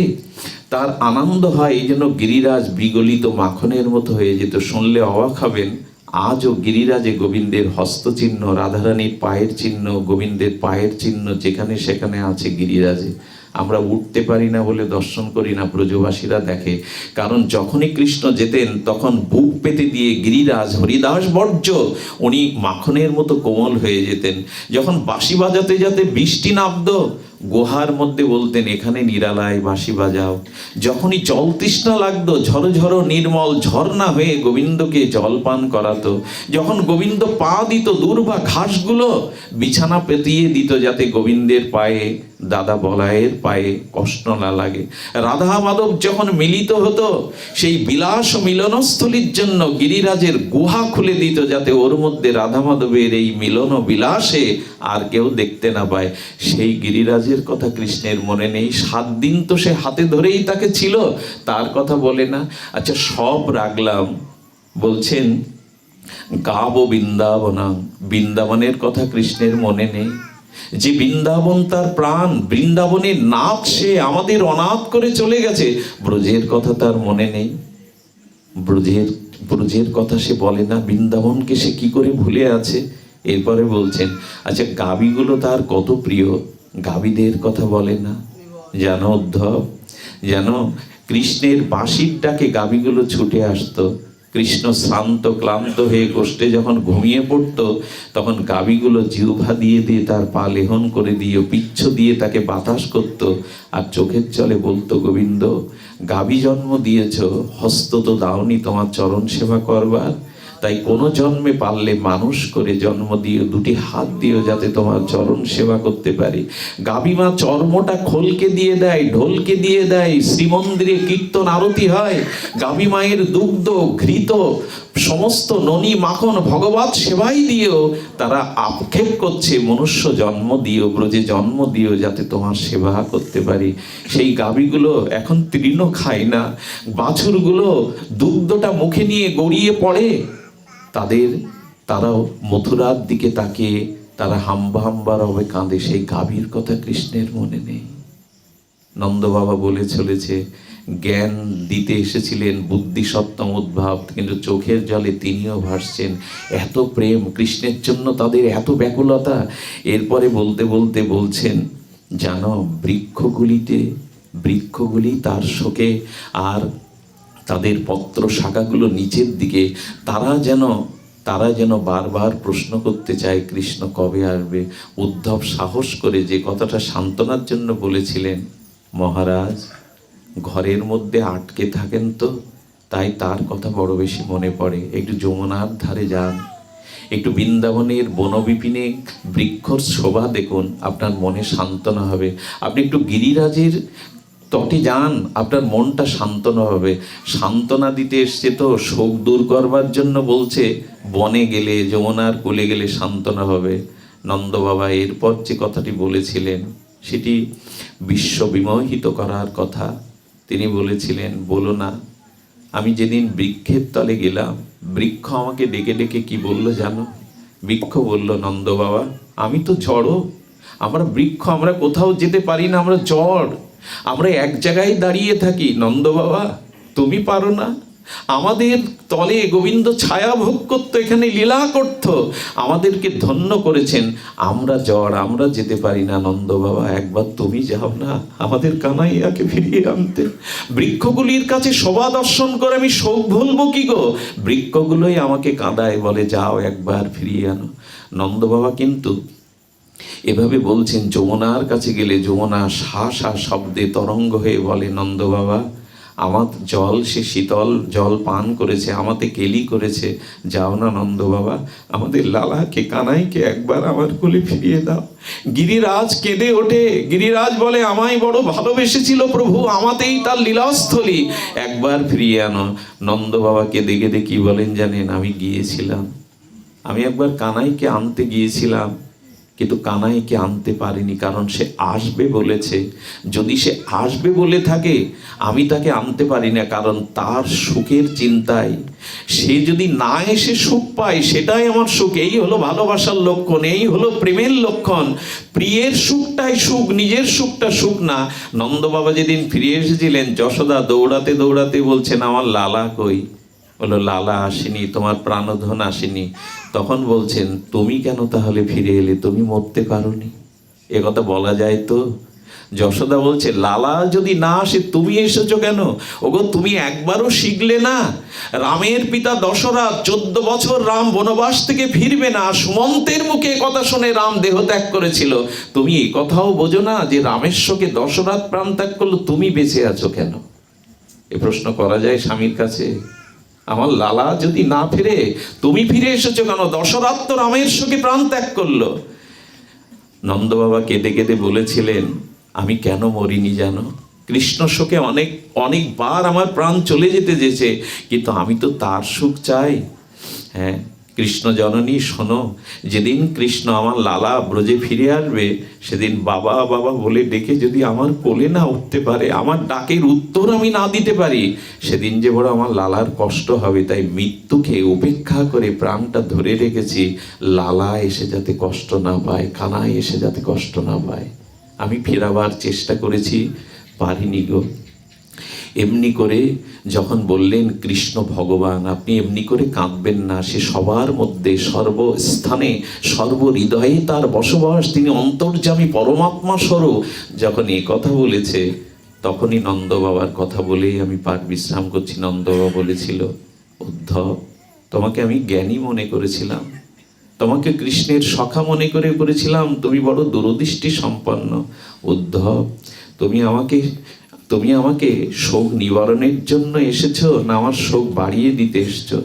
তার আনন্দ হয়, এই জন্য গিরিরাজ বিগলিত মাখনের মতো হয়ে যেত। শুনলে অবাক হবেন, আজও গিরিরাজে গোবিন্দের হস্তচিহ্ন, রাধারানীর পায়ের চিহ্ন, গোবিন্দের পায়ের চিহ্ন যেখানে সেখানে আছে গিরিরাজে। আমরা উঠতে পারি না বলে দর্শন করি না, ব্রজবাসীরা দেখে। কারণ যখনই কৃষ্ণ যেতেন তখন বুক পেতে দিয়ে গিরিরাজ হরিদাস বর্জ্য উনি মাখনের মতো কোমল হয়ে যেতেন। যখন বাঁশি বাজাতে যাতে বৃষ্টি নামতো, গুহার মধ্যে বলতেন এখানে নিরালায় বাঁশি বাজাও। যখনই জল তৃষ্ণা লাগতো, ঝরো ঝরো নির্মল ঝর্ণা হয়ে গোবিন্দকে জল পান করাতো। যখন গোবিন্দ পা দিত, দুর্বা ঘাসগুলো বিছানা পেতিয়ে দিত যাতে গোবিন্দের পায়ে, দাদা বলায়ের পায়ে কষ্ট না লাগে। রাধা মাধব যখন মিলিত হতো, সেই বিলাস মিলনস্থলীর জন্য গিরিরাজের গুহা খুলে দিত যাতে ওর মধ্যে রাধা মাধবের এই মিলন বিলাসে আর কেউ দেখতে না পায়। সেই গিরিরাজের কথা কৃষ্ণের মনে নেই? 7 দিন তো সে হাতে ধরেই তাকে ছিল, তার কথা বলে না। আচ্ছা, সব রাখলাম, বলছেন গাবো বৃন্দাবনাং, বৃন্দাবনের কথা কৃষ্ণের মনে নেই? যে বৃন্দাবন তার প্রাণ, বৃন্দাবনের নাথ সে, আমাদের অনাথ করে চলে গেছে, ব্রজের কথা তার মনে নেই? ব্রজের কথা সে বলে না, বৃন্দাবনকে সে কি করে ভুলে আছে? এরপরে বলছেন আচ্ছা গাভীগুলো তার কত প্রিয়, গাভীদের কথা বলে না? জানো উদ্ধব, জানো কৃষ্ণের বাঁশির ডাকে গাভীগুলো ছুটে আসতো। কৃষ্ণ শ্রান্ত ক্লান্ত হয়ে গোষ্ঠে যখন ঘুমিয়ে পড়তো, তখন গাভীগুলো জিহ্বা দিয়ে দিয়ে তার পা লেহন করে দিয়ে, পিচ্ছ দিয়ে তাকে বাতাস করত, আর চোখের জলে বলতো গোবিন্দ গাভী জন্ম দিয়েছ, হস্ত তো দাওনি তোমার চরণ সেবা করবার, তাই কোনো জন্মে পারলে মানুষ করে জন্ম দিও, 2টি হাত দিও যাতে তোমার চরণ সেবা করতে পারি। গাভী মা চর্মটা খোলকে দিয়ে দেয়, ঢোলকে দিয়ে দেয়, শ্রীমন্দিরে কীর্তন আরতি হয়। গাভী মায়ের দুগ্ধ ঘৃত সমস্ত ননি মাখন ভগবত সেবাই দিও, তারা আক্ষেপ করছে মনুষ্য জন্ম দিও, ব্রজে জন্ম দিও যাতে তোমার সেবা করতে পারি। সেই গাভীগুলো এখন তৃণ খায় না, বাছুরগুলো দুগ্ধটা মুখে নিয়ে গড়িয়ে পড়ে, তারাও মথুরার দিকে তাকিয়ে তারা হাম্বা হাম্বার হবে কাঁদে। সেই গাভীর কথা কৃষ্ণের মনে নেই? নন্দ বাবা বলে চলেছে জ্ঞান দিতে এসেছিলেন বুদ্ধি সপ্তম উদ্ভাব, কিন্তু চোখের জলে তিনিও ভাসছেন। এত প্রেম কৃষ্ণের জন্য, তাদের এত ব্যাকুলতা। এরপরে বলতে বলতে বলছেন জানো বৃক্ষগুলি তার শোকে, আর তাদের পত্র শাখাগুলো নিচের দিকে, তারা যেন বারবার প্রশ্ন করতে চায় কৃষ্ণ কবে আসবে। উদ্ধব সাহস করে যে কথাটা সান্ত্বনার জন্য বলেছিলেন, মহারাজ ঘরের মধ্যে আটকে থাকেন তো, তাই তার কথা বড় বেশি মনে পড়ে। একটু যমুনার ধারে যান, একটু বৃন্দাবনের বনবিপিনে বৃক্ষর শোভা দেখুন, আপনার মনে সান্ত্বনা হবে। আপনি একটু গিরিরাজের তটে যান, আপনার মনটা সান্ত্বনা হবে। সান্ত্বনা দিতে এসছে তো, শোক দূর করবার জন্য বলছে বনে গেলে, যমুনার কোলে গেলে সান্ত্বনা হবে। নন্দ বাবা এরপর যে কথাটি বলেছিলেন সেটি বিশ্ব বিমোহিত করার কথা। তিনি বলেছিলেন বলো না, আমি যেদিন বৃক্ষের তলে গেলাম, বৃক্ষ আমাকে ডেকে ডেকে কি বললো জানো? বৃক্ষ বলল নন্দ বাবা আমি তো জড়, আমরা বৃক্ষ, আমরা কোথাও যেতে পারি না, আমরা জড়, আমরা এক জায়গায় দাঁড়িয়ে থাকি। নন্দ বাবা তুমি পারো না? আমাদের তলে গোবিন্দ ছায়া ভোগ করতো, এখানে লীলা করত, আমাদেরকে ধন্য করেছেন, আমরা জড়, আমরা যেতে পারি না। নন্দ বাবা একবার তুমি যাও না আমাদের কানাইয়াকে ফিরিয়ে আনতে। বৃক্ষগুলির কাছে শোভা দর্শন করে আমি শোক ভুলবো কি গো? বৃক্ষগুলোই আমাকে কাঁদায়, বলে যাও একবার ফিরিয়ে আনো। নন্দ বাবা কিন্তু এভাবে বলছেন, যমুনার কাছে গেলে যমুনা শা শা শব্দে তরঙ্গ হয়ে বলে নন্দ বাবা আমার জল, সে শীতল জল পান করেছে, আমাতে কেলি করেছে, যাও না নন্দ বাবা আমাদের লালাকে কানাইকে একবার আমার কোলে ফিরিয়ে দাও। গিরিরাজ কেঁদে ওঠে, গিরিরাজ বলে আমায় বড় ভালোবেসেছিল প্রভু, আমাতেই তার লীলাস্থলী, একবার ফিরিয়ে আনো। নন্দ বাবা কেঁদে কেঁদে কি বলেন জানেন? আমি গিয়েছিলাম, আমি একবার কানাইকে আনতে গিয়েছিলাম, কিন্তু কানাইকে আনতে পারিনি, কারণ সে আসবে বলেছে। যদি সে আসবে বলে থাকে আমি তাকে আনতে পারি না, কারণ তার সুখের চিন্তায় সে যদি না এসে সুখ পায় সেটাই আমার সুখ। এই হলো ভালোবাসার লক্ষণ, এই হলো প্রেমের লক্ষণ। প্রিয়ের সুখটাই সুখ, নিজের সুখটা সুখ না। নন্দ বাবা যেদিন ফিরে এসেছিলেন, যশোদা দৌড়াতে দৌড়াতে বলছেন আমার লালা কই? বললো লালা আসেনি, তোমার প্রাণধন আসেনি। তখন বলছেন তুমি কেন তাহলে ফিরে এলে? তুমি মরতে পারোনি? এ কথা বলা যায় তো? যশোদা বলছে, লালা যদি না আসে তুমি এসেছো কেন? ওগো তুমি একবারও শিখলে না? রামের পিতা দশরথ 14 বছর রাম বনবাস থেকে ফিরবে না, সুমন্তের মুখে কথা শুনে রাম দেহ ত্যাগ করেছিল। তুমি এই কথাও বোঝো না যে রামের শোকে দশরথ প্রাণ ত্যাগ করলো, তুমি বেঁচে আছো কেন? এ প্রশ্ন করা যায় স্বামীর কাছে? আমার লালা যদি না ফিরে তুমি ফিরে এসেছো কেন? দশরথ তো রামের শোকে প্রাণ ত্যাগ করলো। নন্দ বাবা কেঁদে কেঁদে বলেছিলেন, আমি কেন মরিনি জানো? কৃষ্ণ শোকে অনেকবার আমার প্রাণ চলে যেতে যেছে, কিন্তু আমি তো তার সুখ চাই। হ্যাঁ, কৃষ্ণ জননী শোনো, যেদিন কৃষ্ণ আমার লালা ব্রজে ফিরে আসবে, সেদিন বাবা বাবা বলে ডেকে যদি আমার কোলে না উঠতে পারে, আমার ডাকের উত্তর আমি না দিতে পারি, সেদিন যে বড় আমার লালার কষ্ট হবে। তাই মৃত্যুকে উপেক্ষা করে প্রাণটা ধরে রেখেছি, লালা এসে যাতে কষ্ট না পায়, কানাই এসে যাতে কষ্ট না পায়। আমি ফেরাবার চেষ্টা করেছি, পারিনি গো। এমনি করে যখন বললেন কৃষ্ণ ভগবান, আপনি এমনি করে কাঁদবেন না, সে সবার মধ্যে, সর্বস্থানে, সর্বহৃদয়ে তার বসবাস, তিনি অন্তর্যামী পরমাত্মা স্বরূপ। যখন এই কথা বলেছে, তখনই নন্দ বাবার কথা বলেই আমি পাঠ বিশ্রাম করছি। নন্দ বাবা বলেছিল, উদ্ধব, তোমাকে আমি জ্ঞানী মনে করেছিলাম, তোমাকে কৃষ্ণের সখা মনে করেছিলাম, তুমি বড় দূরদৃষ্টি সম্পন্ন। উদ্ধব, তুমি আমাকে শোক নিবারণের জন্য এসেছো, না আমার শোক বাড়িয়ে দিতে এসেছো?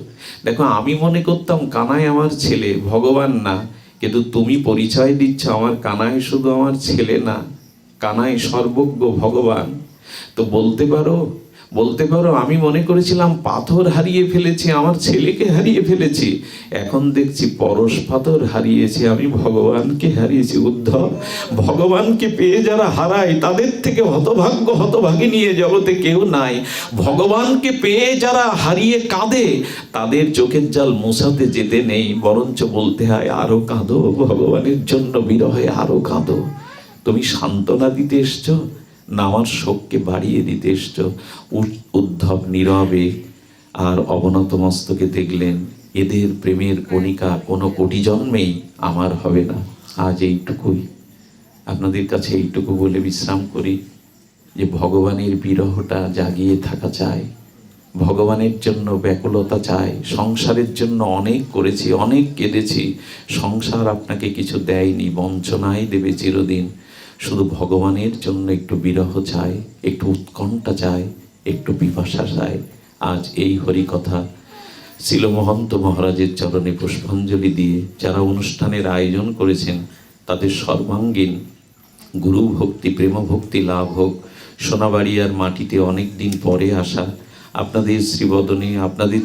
দেখো, আমি মনে করতাম কানাই আমার ছেলে, ভগবান না, কিন্তু তুমি পরিচয় দিচ্ছ আমার কানাই শুধু আমার ছেলে না, কানাই সর্বজ্ঞ ভগবান। তো বলতে পারো আমি মনে করেছিলাম পাথর হারিয়ে ফেলেছি, আমার ছেলেকে হারিয়ে ফেলেছি, এখন দেখছি পরশ পাথর হারিয়েছি, আমি ভগবানকে হারিয়েছি। উদ্ধব, ভগবানকে পেয়ে যারা হারায় তাদের থেকে হতভাগিনী এ জগতে কেউ নাই। ভগবানকে পেয়ে যারা হারিয়ে কাঁদে, তাদের চোখের জল মোছাতে যেতে নেই, বরঞ্চ বলতে হয় আরো কাঁদো, ভগবানের জন্য বিরহে আরো কাঁদো। তুমি সান্ত্বনা দিতে এসছো না আমার শোককে বাড়িয়ে দিতে এসছো? উদ্ধব নীরবে আর অবনত মস্তকে দেখলেন, এদের প্রেমের কণিকা কোনো কোটি জন্মেই আমার হবে না। আজ এইটুকুই আপনাদের কাছে, এইটুকু বলে বিশ্রাম করি যে ভগবানের বিরহটা জাগিয়ে থাকা চাই, ভগবানের জন্য ব্যাকুলতা চাই। সংসারের জন্য অনেক করেছি, অনেক কেঁদেছি, সংসার আপনাকে কিছু দেয়নি, বঞ্চনাই দেবে চিরদিন। শুধু ভগবানের জন্য একটু বিরহ চাই, একটু উৎকণ্ঠা চাই, একটু পিপাসা চাই। আজ এই হরি কথা শিল মহন্ত মহারাজের চরণে পুষ্পাঞ্জলি দিয়ে যারা অনুষ্ঠানের আয়োজন করেছেন, তাদের সর্বাঙ্গীন গুরু ভক্তি, প্রেম ভক্তি লাভ হোক। সোনাবাড়িয়ার মাটিতে অনেক দিন পরে আসা, আপনাদের শ্রীবদনে, আপনাদের